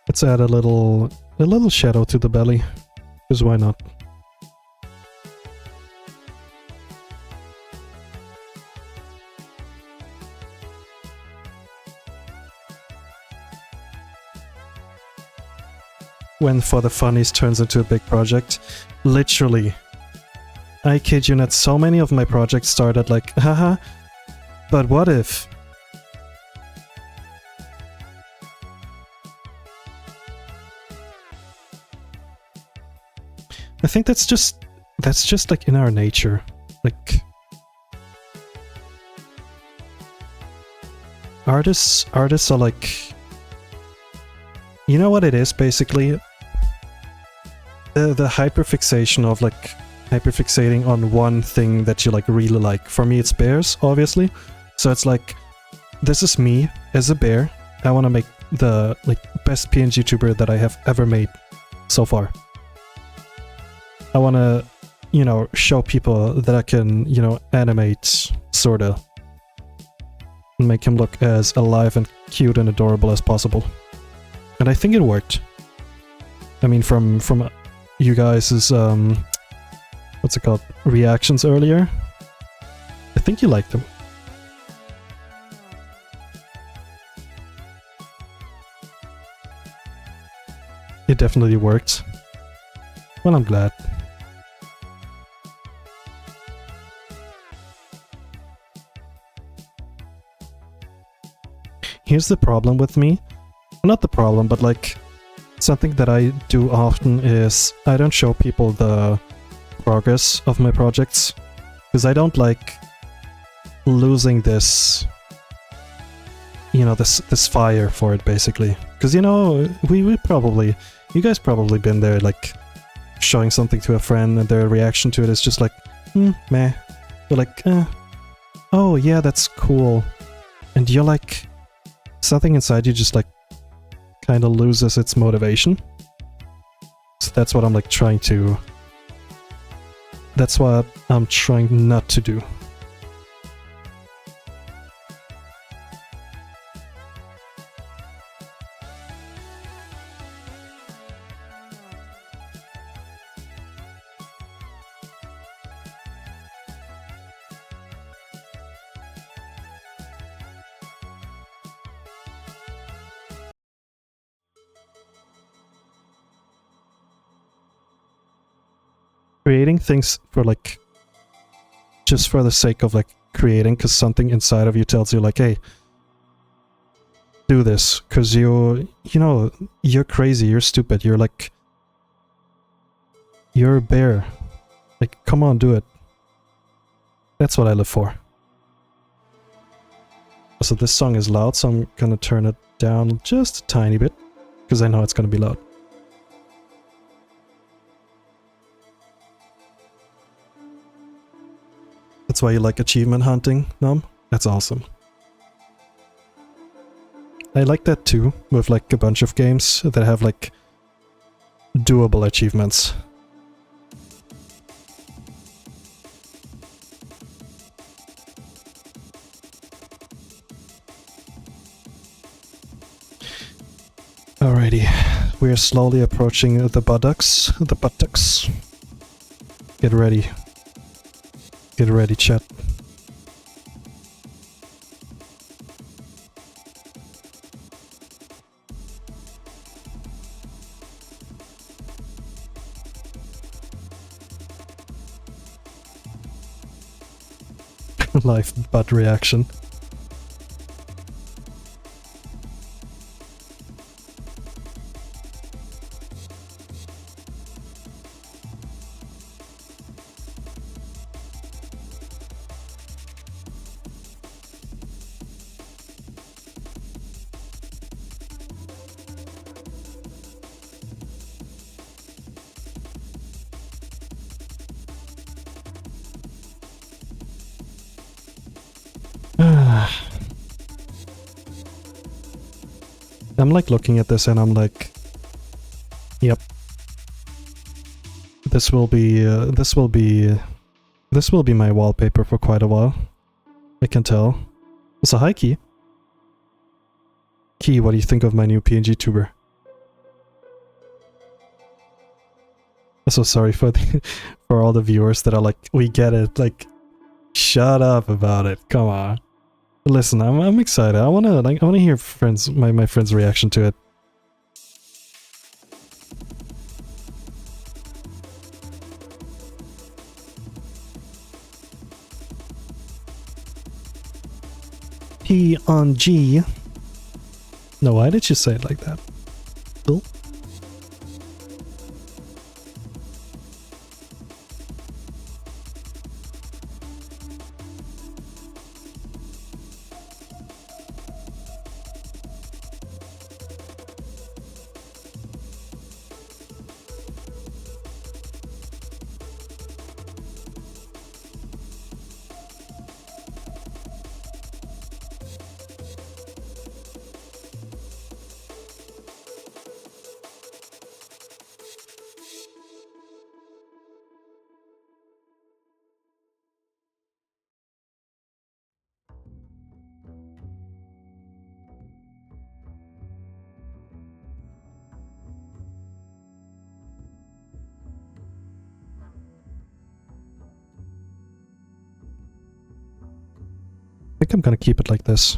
Let's add a little shadow to the belly, because why not? When For the Funnies turns into a big project, literally, I kid you not, so many of my projects started like, haha, but what if? I think that's just like in our nature. Like, artists are like, you know what it is basically? The hyperfixation of like hyperfixating on one thing that you like really like. For me it's bears, obviously. So it's like, this is me as a bear. I want to make the like best Pngtuber that I have ever made so far. I want to, you know, show people that I can, you know, animate, sorta. And make him look as alive and cute and adorable as possible. And I think it worked. I mean, from you guys' what's it called? Reactions earlier. I think you liked them. It definitely worked. Well, I'm glad. Here's the problem with me. Not the problem, but like something that I do often is I don't show people the progress of my projects because I don't like losing this, you know, this fire for it basically. Because, you know, you guys probably been there, like showing something to a friend and their reaction to it is just like, meh. They're like, oh yeah, that's cool. And you're like, something inside you just like kind of loses its motivation. So that's what I'm like trying to... That's what I'm trying not to do. Creating things for like just for the sake of like creating, because something inside of you tells you like, hey, do this, because you know, you're crazy, you're stupid, you're like, you're a bear, like, come on, do it. That's what I live for. So this song is loud, so I'm gonna turn it down just a tiny bit because I know it's gonna be loud. That's why you like achievement hunting, Nom? That's awesome. I like that too, with like a bunch of games that have like doable achievements. Alrighty, we are slowly approaching the buttocks. The buttocks. Get ready. Get ready, chat. Live butt reaction. I'm like looking at this and I'm like, yep, this will be my wallpaper for quite a while. I can tell. So hi Key. Key, what do you think of my new Pngtuber? So sorry for for all the viewers that are like, we get it, like, shut up about it, come on. Listen, I'm excited. I wanna hear my friends' reaction to it. P on G. No, why did you say it like that? Cool. think I'm gonna keep it like this.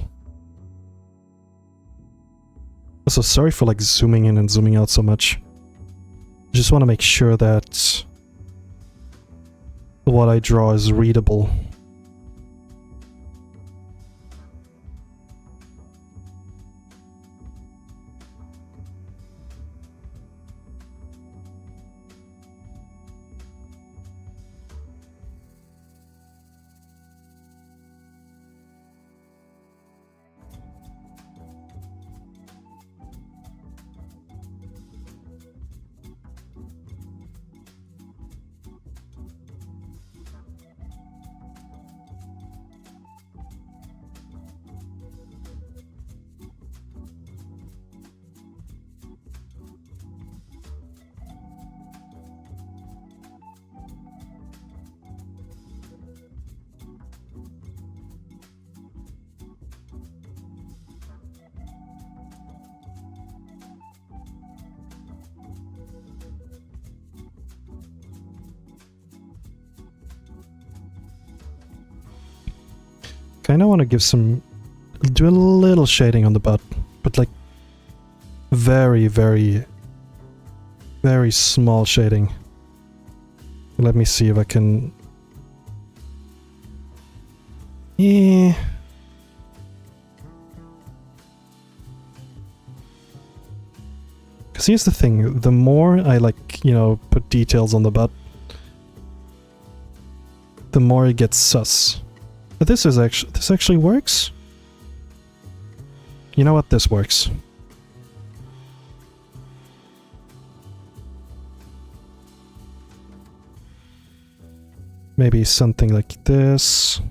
Also, sorry for like zooming in and zooming out so much. Just want to make sure that what I draw is readable. Kinda want to do a little shading on the butt, but like very, very, very small shading. Let me see if I can... Yeah. Because here's the thing, the more I like, you know, put details on the butt, the more it gets sus. But this actually works. You know what? This works. Maybe something like this.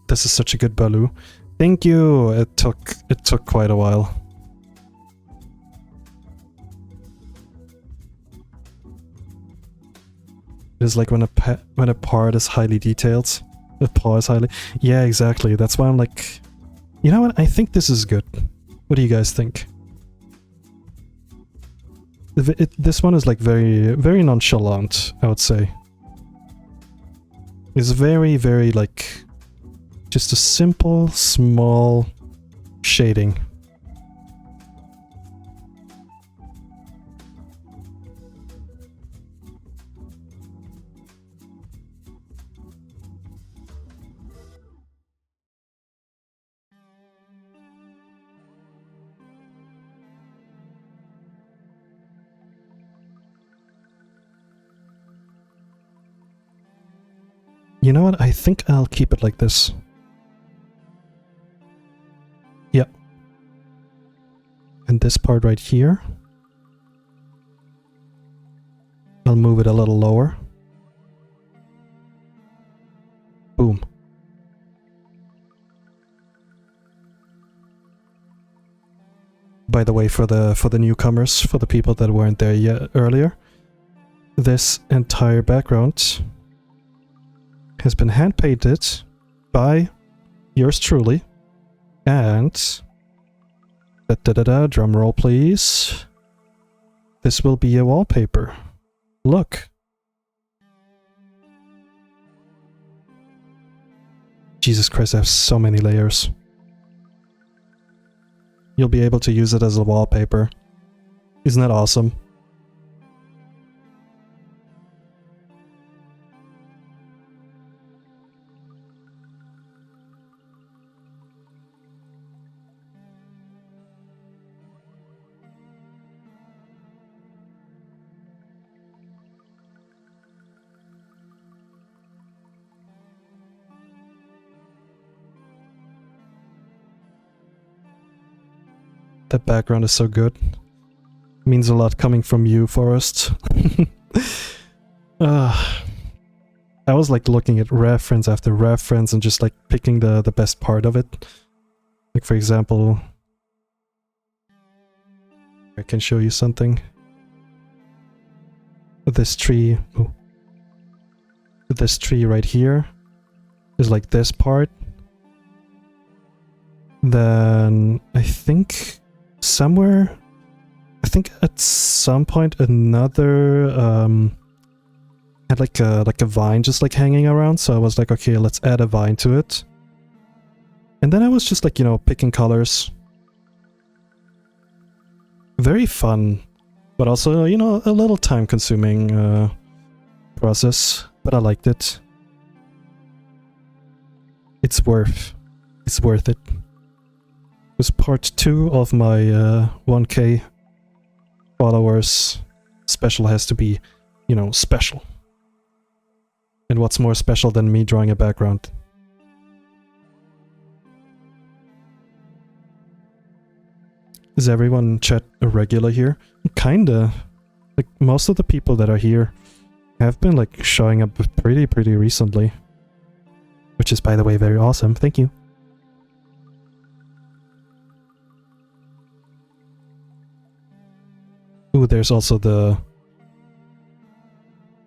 This is such a good Baloo. Thank you. It took quite a while. It's like when a part is highly detailed. The paw is highly... Yeah, exactly. That's why I'm like... You know what? I think this is good. What do you guys think? This one is like very, very nonchalant, I would say. It's very, very like... Just a simple, small shading. You know what? I think I'll keep it like this. Yep. And this part right here, I'll move it a little lower. Boom. By the way, for the newcomers, for the people that weren't there yet earlier, this entire background has been hand painted by yours truly, and drum roll please. This will be a wallpaper. Look. Jesus Christ, I have so many layers. You'll be able to use it as a wallpaper. Isn't that awesome? That background is so good. Means a lot coming from you, Forrest. I was like looking at reference after reference and just like picking the best part of it. Like for example, I can show you something. This tree, oh. This tree right here is like this part. Then I think somewhere, I think at some point another had like a vine just like hanging around, so I was like, okay, let's add a vine to it. And then I was just like, you know, picking colors. Very fun, but also, you know, a little time-consuming process, but I liked it. It's worth it. It was part 2 of my 1K followers. Special has to be, you know, special. And what's more special than me drawing a background? Is everyone chat a regular here? Kinda. Like, most of the people that are here have been, like, showing up pretty recently. Which is, by the way, very awesome. Thank you. Ooh, there's also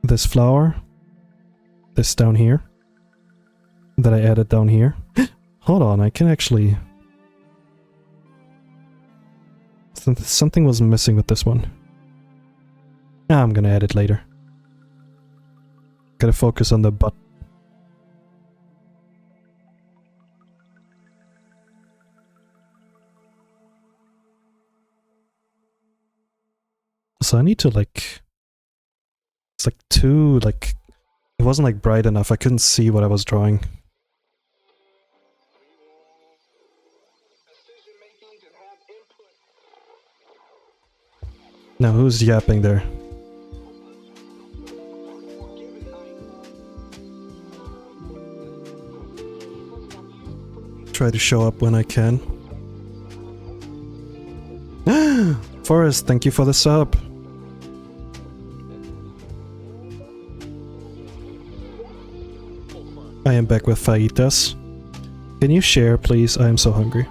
this flower. This down here. That I added down here. Hold on, I can actually... Something was missing with this one. I'm gonna add it later. Gotta focus on the butt. So I need to like... It's like too, like... It wasn't like bright enough, I couldn't see what I was drawing. Now who's yapping there? Try to show up when I can. Forrest, thank you for the sub. I am back with fajitas. Can you share, please? I am so hungry.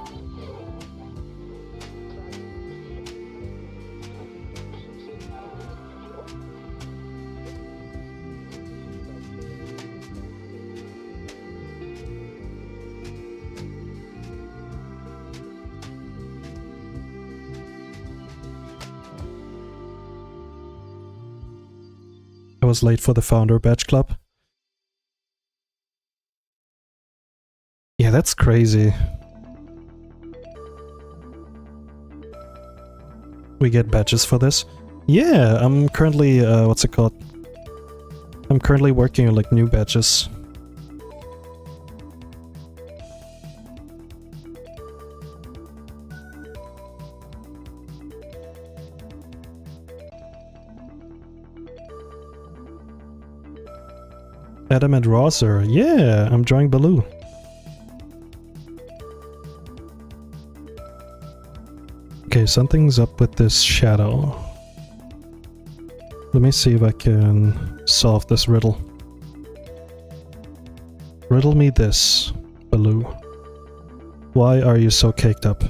I was late for the founder badge club. Yeah, that's crazy. We get badges for this? Yeah, I'm currently, what's it called? I'm currently working on like new badges. Adam and Rosser, yeah, I'm drawing Baloo. Okay, something's up with this shadow. Let me see if I can solve this riddle. Riddle me this, Baloo. Why are you so caked up?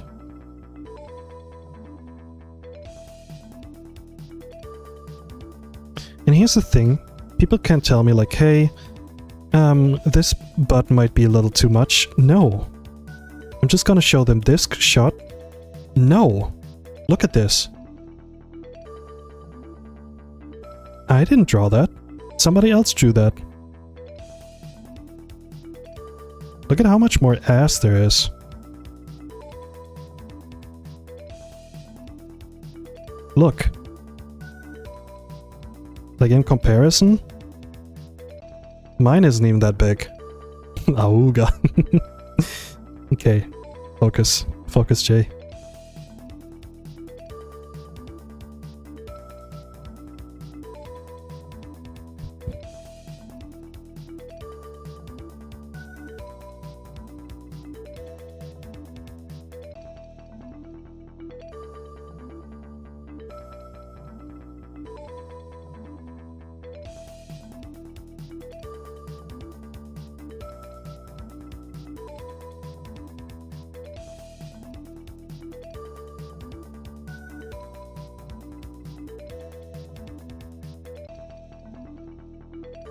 And here's the thing. People can't tell me like, hey, this butt might be a little too much. No. I'm just gonna show them this shot. No. Look at this. I didn't draw that. Somebody else drew that. Look at how much more ass there is. Look. Like in comparison, mine isn't even that big. Auga. Okay. Focus. Focus, Jay.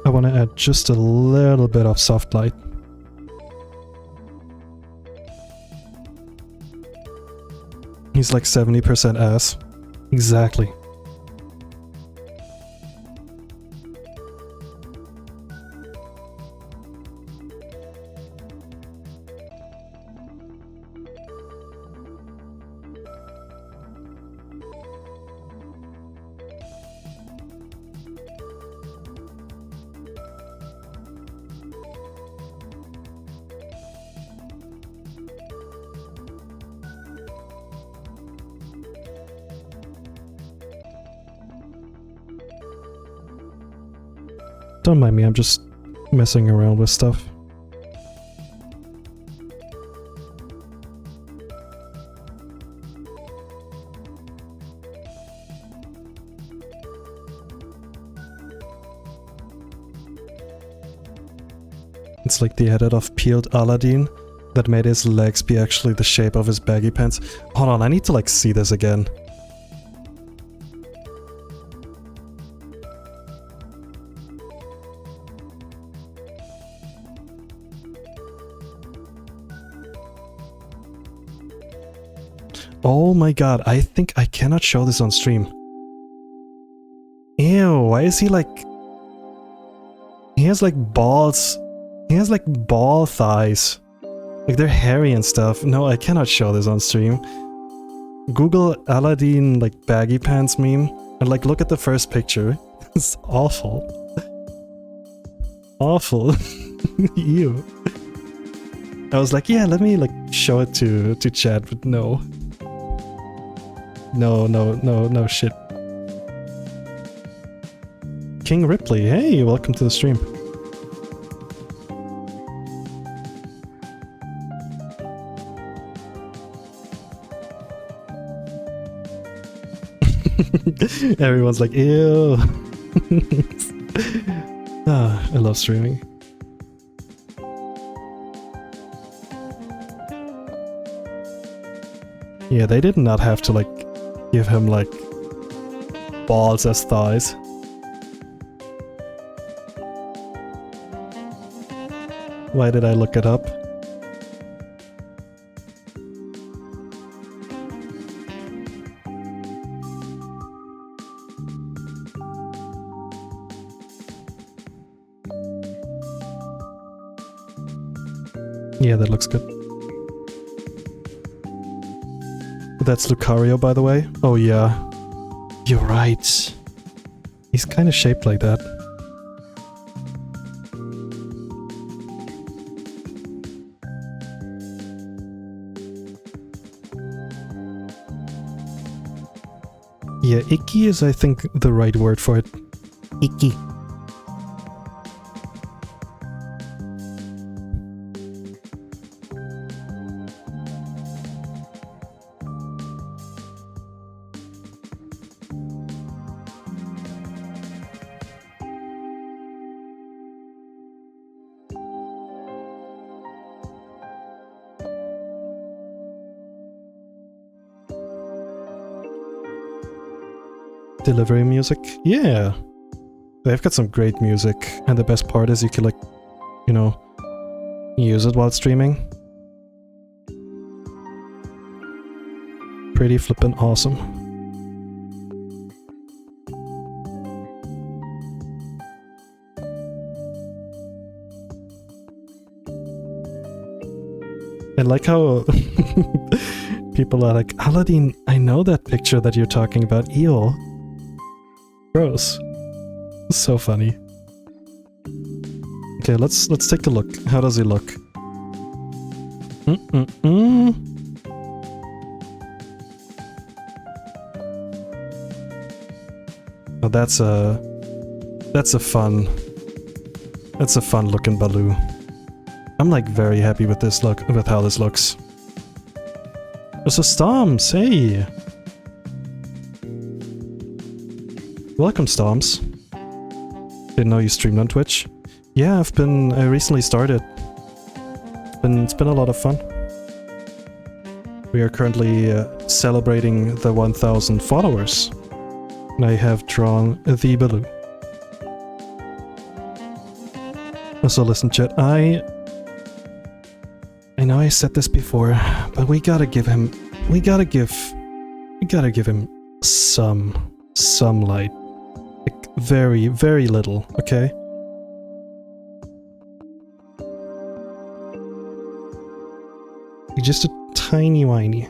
I want to add just a little bit of soft light. He's like 70% ass. Exactly. Don't mind me, I'm just messing around with stuff. It's like the edit of peeled Aladdin that made his legs be actually the shape of his baggy pants. Hold on, I need to like see this again. Oh my god, I think I cannot show this on stream. Ew, why is he like... He has like balls. He has like ball thighs. Like they're hairy and stuff. No, I cannot show this on stream. Google Aladdin like baggy pants meme and like look at the first picture. It's awful. Awful. Ew. I was like, yeah, let me like show it to chat, but no. No shit. King Ripley, hey, welcome to the stream. Everyone's like, ew. Ah, I love streaming. Yeah, they did not have to like give him like balls as thighs. Why did I look it up? Yeah, that looks good. That's Lucario, by the way. Oh yeah. You're right. He's kind of shaped like that. Yeah, icky is, I think, the right word for it. Icky. Delivery music? Yeah. They've got some great music, and the best part is you can like, you know, use it while streaming. Pretty flippin' awesome. I like how people are like, Aladdin, I know that picture that you're talking about, ew. Gross. So funny. Okay, let's take a look. How does he look? Oh, that's a fun looking Baloo. I'm like very happy with this look, with how this looks. There's a Storms, hey! Welcome, Storms. Didn't know you streamed on Twitch. Yeah, I recently started. It's been a lot of fun. We are currently celebrating the 1,000 followers. And I have drawn the Baloo. So listen, chat, I know I said this before, but we gotta give him some light. Like very, very little, okay? Just a tiny whiny.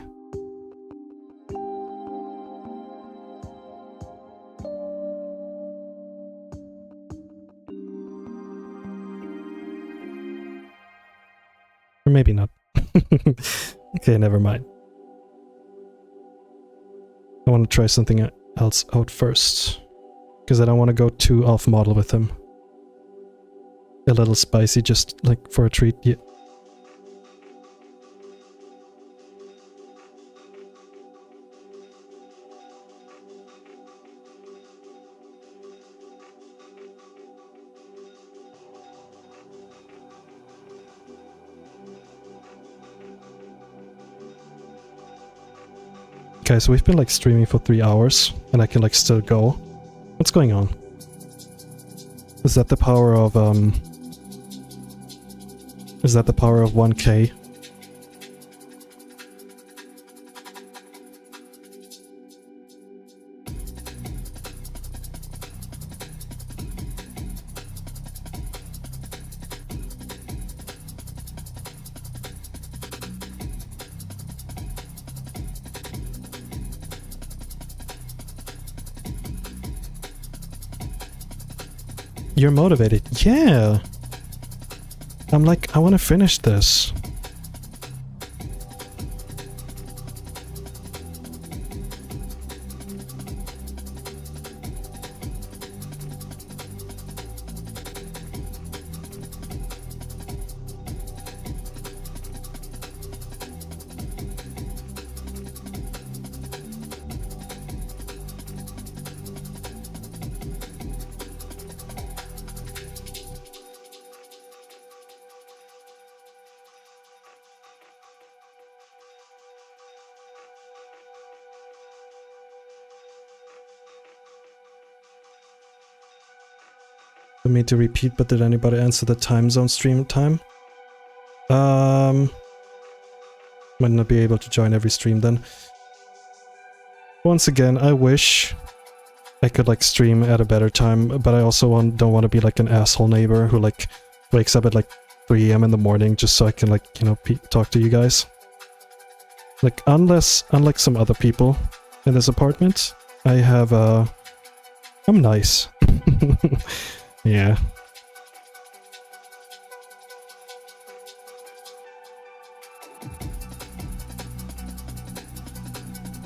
Or maybe not. Okay, never mind. I want to try something else out first. Because I don't want to go too off model with him. a little spicy, just like for a treat. Yeah. Okay, so we've been like streaming for 3 hours and I can like still go. What's going on? Is that the power of Is that the power of 1K? You're motivated. Yeah. I'm like, I want to finish this. For me to repeat, but did anybody answer the time zone stream time? Might not be able to join every stream then. Once again, I wish I could like stream at a better time, but I also don't want to be like an asshole neighbor who like wakes up at like 3 AM in the morning just so I can like, you know, talk to you guys. Like, unlike some other people in this apartment, I have I'm nice. Yeah.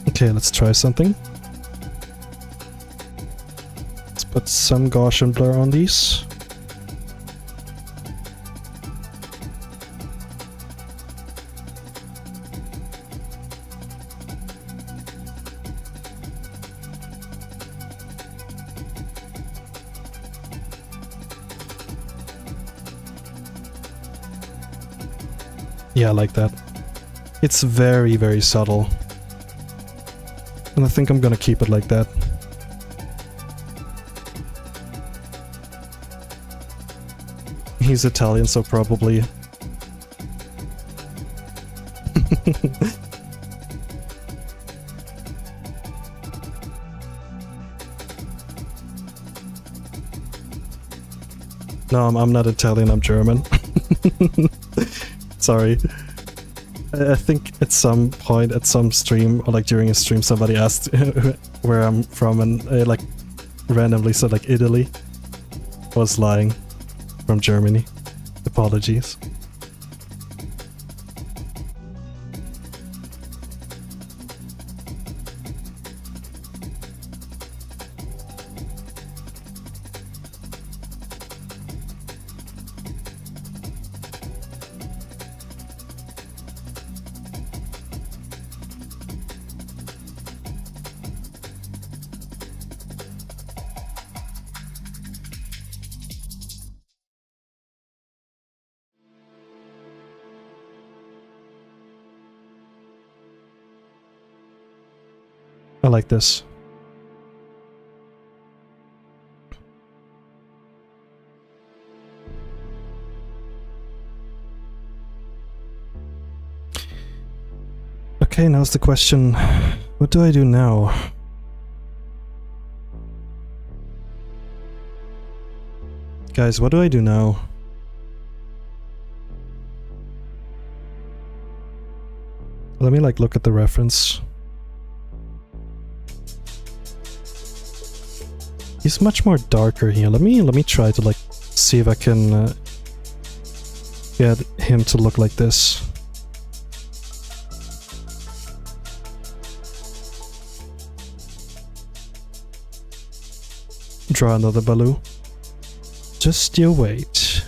Okay, let's try something. Let's put some Gaussian blur on these. Yeah, I like that. It's very, very subtle. And I think I'm gonna keep it like that. He's Italian, so probably. No, I'm not Italian, I'm German. Sorry. I think at some point, at some stream, or like during a stream, somebody asked where I'm from, and I like randomly said like Italy. I was lying. From Germany. Apologies. I like this. Okay, now's the question. What do I do now? Guys, what do I do now? Let me like look at the reference. He's much more darker here. Let me try to like see if I can get him to look like this. Draw another Baloo. Just you wait.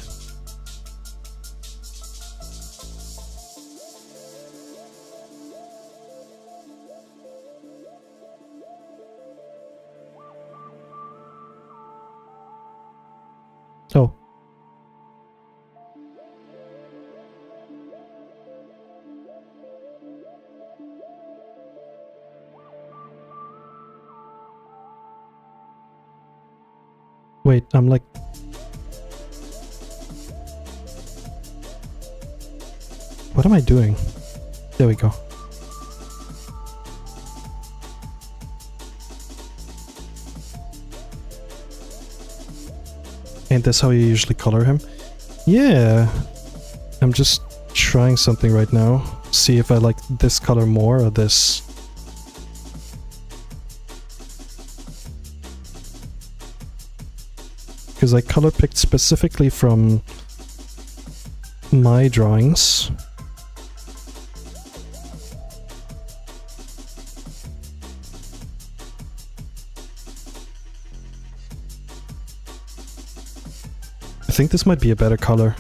Wait, I'm like... What am I doing? There we go. Ain't this how you usually color him? Yeah. I'm just trying something right now. See if I like this color more or this. Because I color picked specifically from my drawings. I think this might be a better color.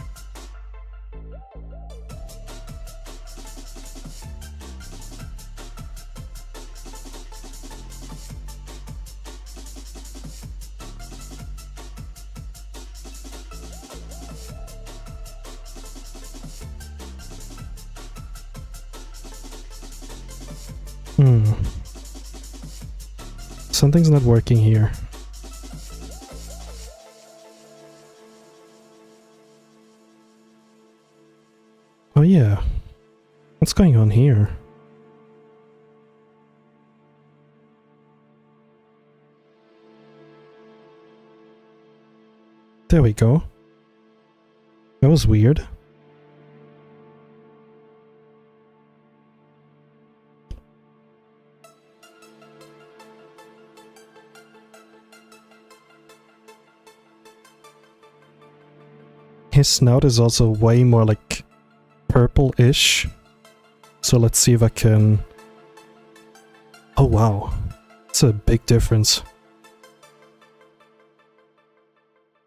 Something's not working here. Oh yeah. What's going on here? There we go. That was weird. His snout is also way more like purple-ish. So let's see if I can... Oh wow. It's a big difference.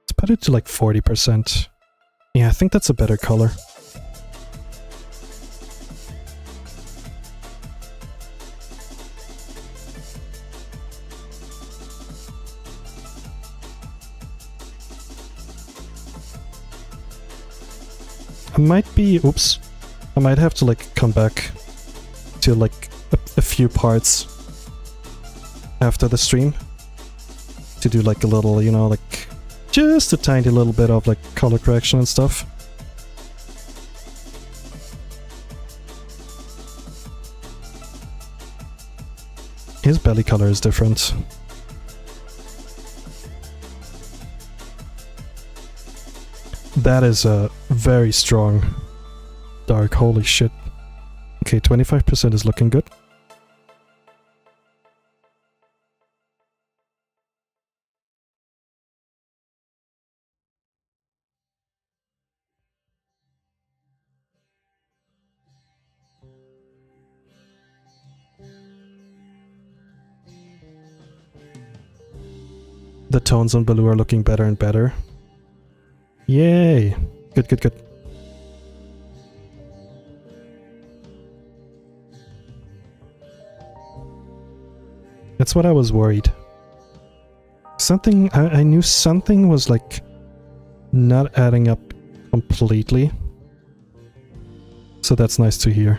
Let's put it to like 40%. Yeah, I think that's a better color. I might be... Oops. I might have to like come back to like a few parts after the stream to do like a little, you know, like just a tiny little bit of like color correction and stuff. His belly color is different. That is a very strong dark, holy shit. Okay, 25% is looking good. The tones on Baloo are looking better and better. Yay! Good, good, good. That's what I was worried. Something, I knew something was like not adding up completely. So that's nice to hear.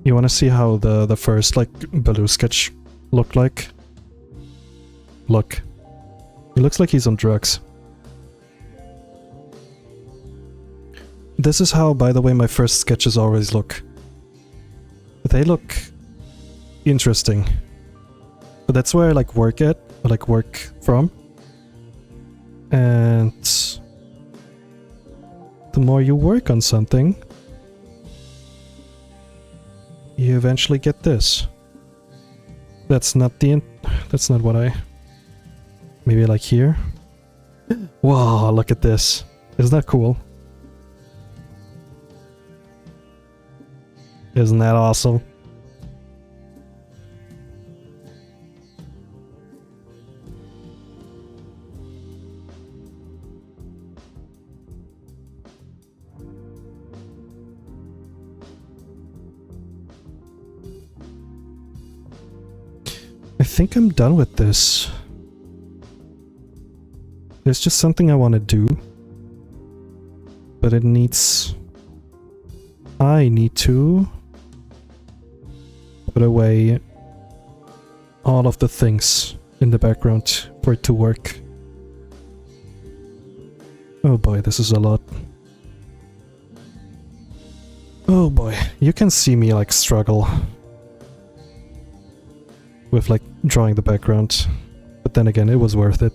You want to see how the first like Baloo sketch looked like? Look. He looks like he's on drugs. This is how, by the way, my first sketches always look. They look interesting. But that's where I like work at, or like work from. And the more you work on something, you eventually get this. That's not that's not what I... Maybe like here? Wow, look at this. Isn't that cool? Isn't that awesome? I think I'm done with this. There's just something I want to do. But it needs... I need to put away all of the things in the background for it to work. Oh boy, this is a lot. Oh boy, you can see me like struggle with like drawing the background. But then again, it was worth it.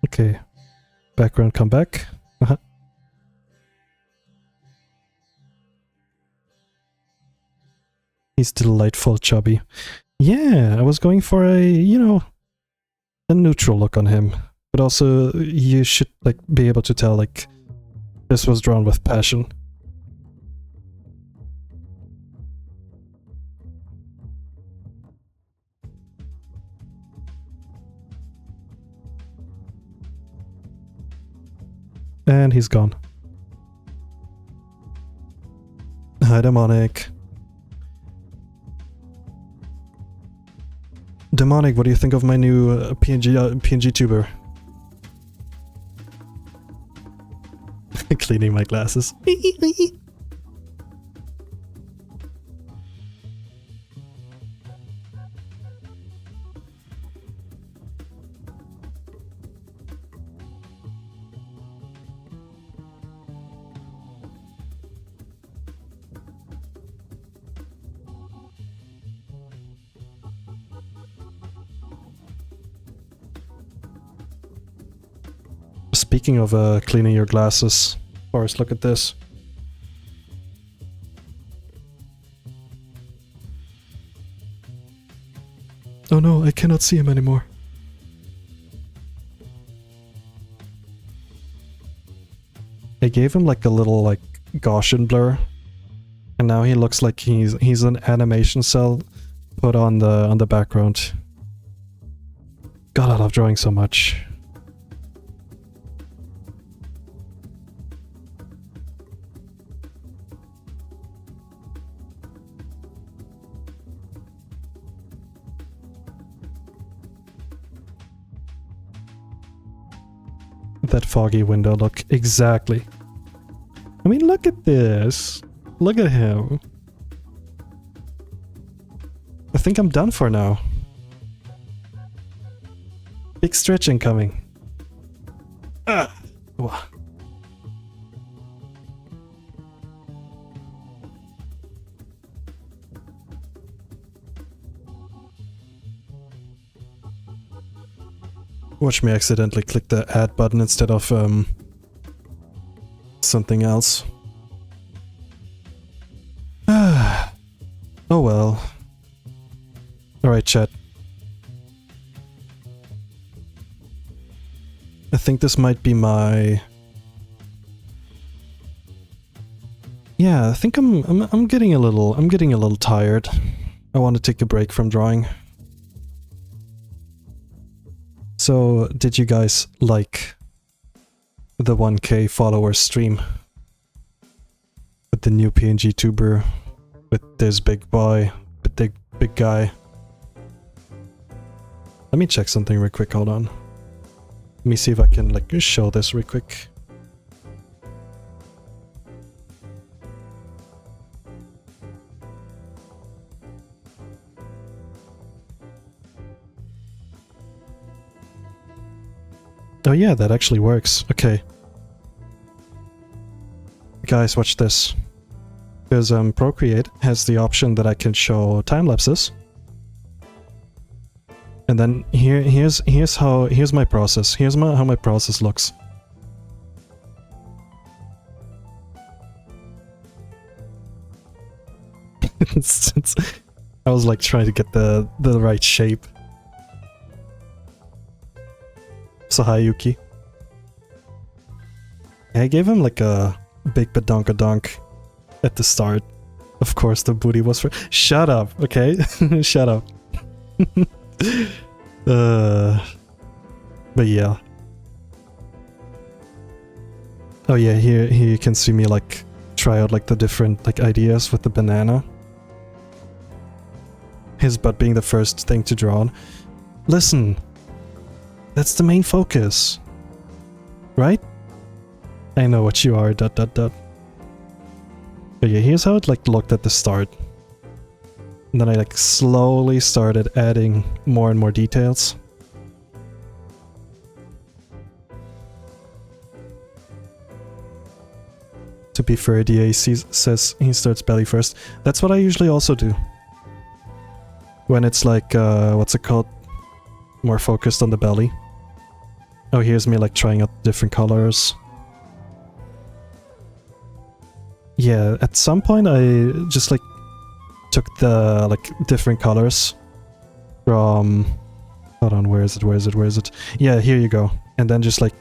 Okay, background come back. He's delightful, chubby. Yeah, I was going for a, you know, a neutral look on him. But also, you should like be able to tell like this was drawn with passion. And he's gone. Hi, Demonic. Demonic, what do you think of my new Pngtuber? Cleaning my glasses. Speaking of cleaning your glasses, Forrest, look at this. Oh no, I cannot see him anymore. I gave him like a little like Gaussian blur, and now he looks like he's an animation cell put on the background. God, I love drawing so much. That foggy window look, exactly. I mean, look at this. Look at him. I think I'm done for now. Big stretching coming. Ah. Wow. Watch me accidentally click the add button instead of something else. Oh well. Alright, chat. I think this might be my... Yeah, I think I'm getting a little tired. I want to take a break from drawing. So, did you guys like the 1K followers stream? With the new Pngtuber, with this big boy, with the big guy. Let me check something real quick, hold on. Let me see if I can like show this real quick. Oh yeah, that actually works. Okay. Guys, watch this. Because Procreate has the option that I can show time lapses. And then here's my process. Here's how my process looks. I was like trying to get the right shape. So hi, Yuki. I gave him like a big badonkadonk at the start. Of course the booty was for— Shut up, okay? Shut up. But yeah. Oh yeah, here you can see me like try out like the different like ideas with the banana. His butt being the first thing to draw on. Listen, that's the main focus, right? I know what you are, ... But yeah, here's how it like looked at the start. And then I like slowly started adding more and more details. To be fair, DA says he starts belly first. That's what I usually also do. When it's like, what's it called? More focused on the belly. Oh, here's me like trying out different colors. Yeah, at some point I just like took the like different colors from... Hold on, where is it? Yeah, here you go. And then just like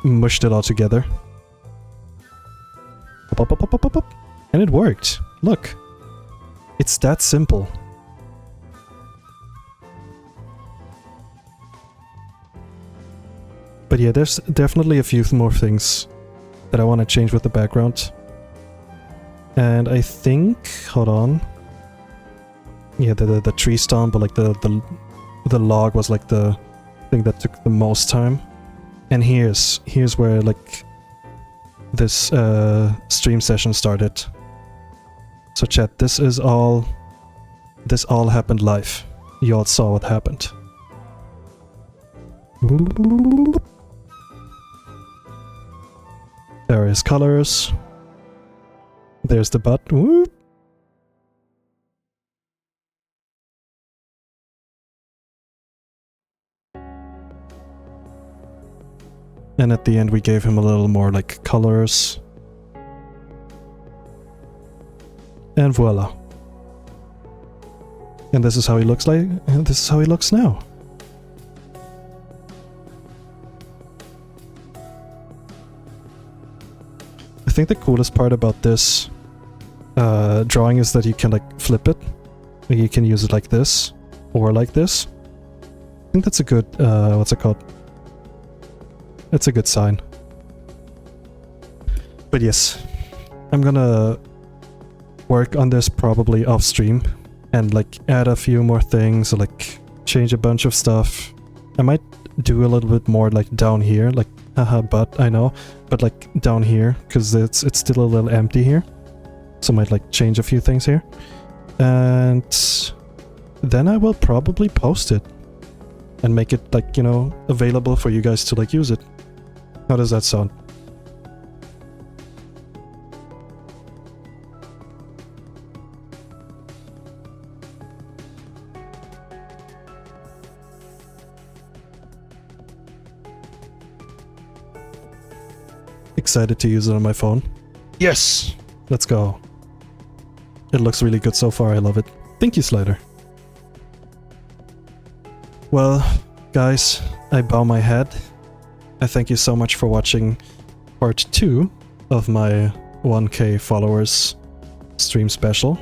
mushed it all together. Pop, pop, pop, pop, pop, pop. And it worked. Look. It's that simple. But yeah, there's definitely a few more things that I want to change with the background. And I think... Hold on. Yeah, the tree stump, but like the log was like the thing that took the most time. And here's where like this stream session started. So chat, this all happened live. You all saw what happened. Various colors. There's the butt. Whoop. And at the end we gave him a little more like colors. And voila. And this is how he looks like, and this is how he looks now. I think the coolest part about this drawing is that you can like flip it. You can use it like this, or like this. I think that's a good, what's it called? That's a good sign. But yes, I'm gonna work on this probably off stream and like add a few more things, or like change a bunch of stuff. I might do a little bit more like down here, like haha butt, I know, but like down here, because it's still a little empty here. So I might like change a few things here. And then I will probably post it and make it like, you know, available for you guys to like use it. How does that sound? Excited to use it on my phone. Yes! Let's go. It looks really good so far, I love it. Thank you, Slider. Well, guys, I bow my head. I thank you so much for watching part 2 of my 1K followers stream special.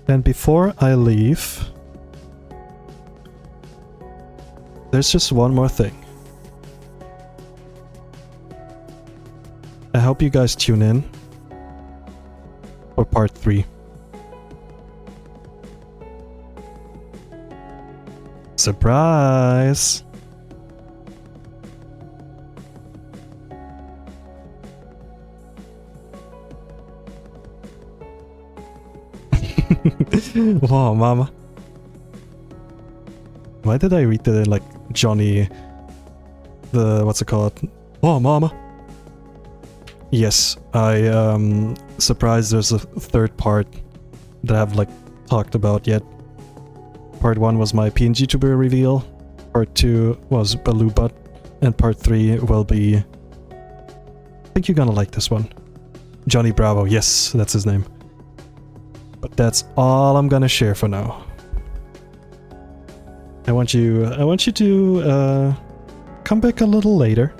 And before I leave, there's just one more thing. I hope you guys tune in for part 3. Surprise! Wow, mama. Why did I read that in like Johnny... what's it called? Oh, mama. Yes, I surprised there's a third part that I haven't like talked about yet. Part 1 was my Pngtuber reveal, part 2 was Baloo Butt, and part 3 will be... I think you're gonna like this one. Johnny Bravo, yes, that's his name. But that's all I'm gonna share for now. I want you to come back a little later.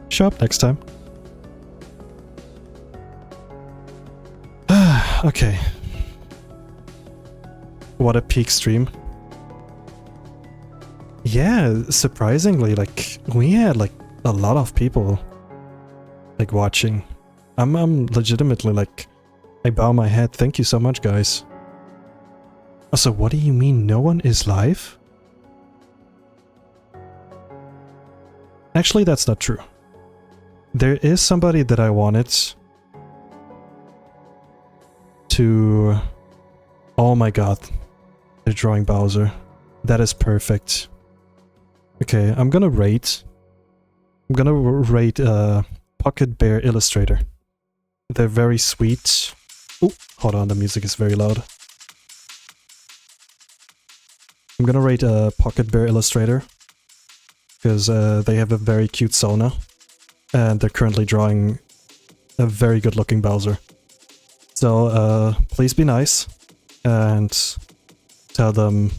Show up next time. Okay. What a peak stream. yeah, surprisingly, like, we had, like, a lot of people, like, watching. I'm legitimately, like, I bow my head. Thank you so much, guys. Also, what do you mean no one is live? Actually, that's not true. There is somebody that I wanted to... Oh my god. They're drawing Bowser. That is perfect. Okay, I'm gonna rate Pocket Bear Illustrator. They're very sweet. Oh, hold on, the music is very loud. I'm gonna rate Pocket Bear Illustrator because they have a very cute Sona, and they're currently drawing a very good looking Bowser. So please be nice and tell them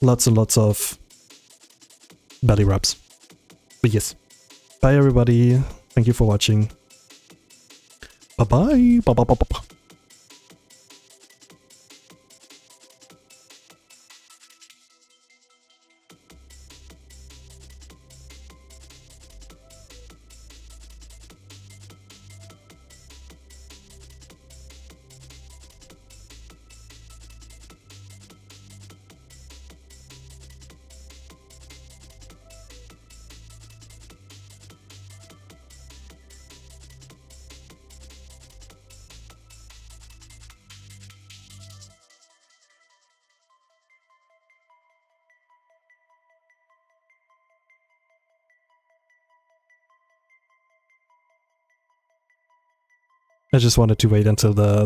lots and lots of belly rubs. But yes, bye everybody. Thank you for watching. Bye bye. Bye bye bye bye. I just wanted to wait until the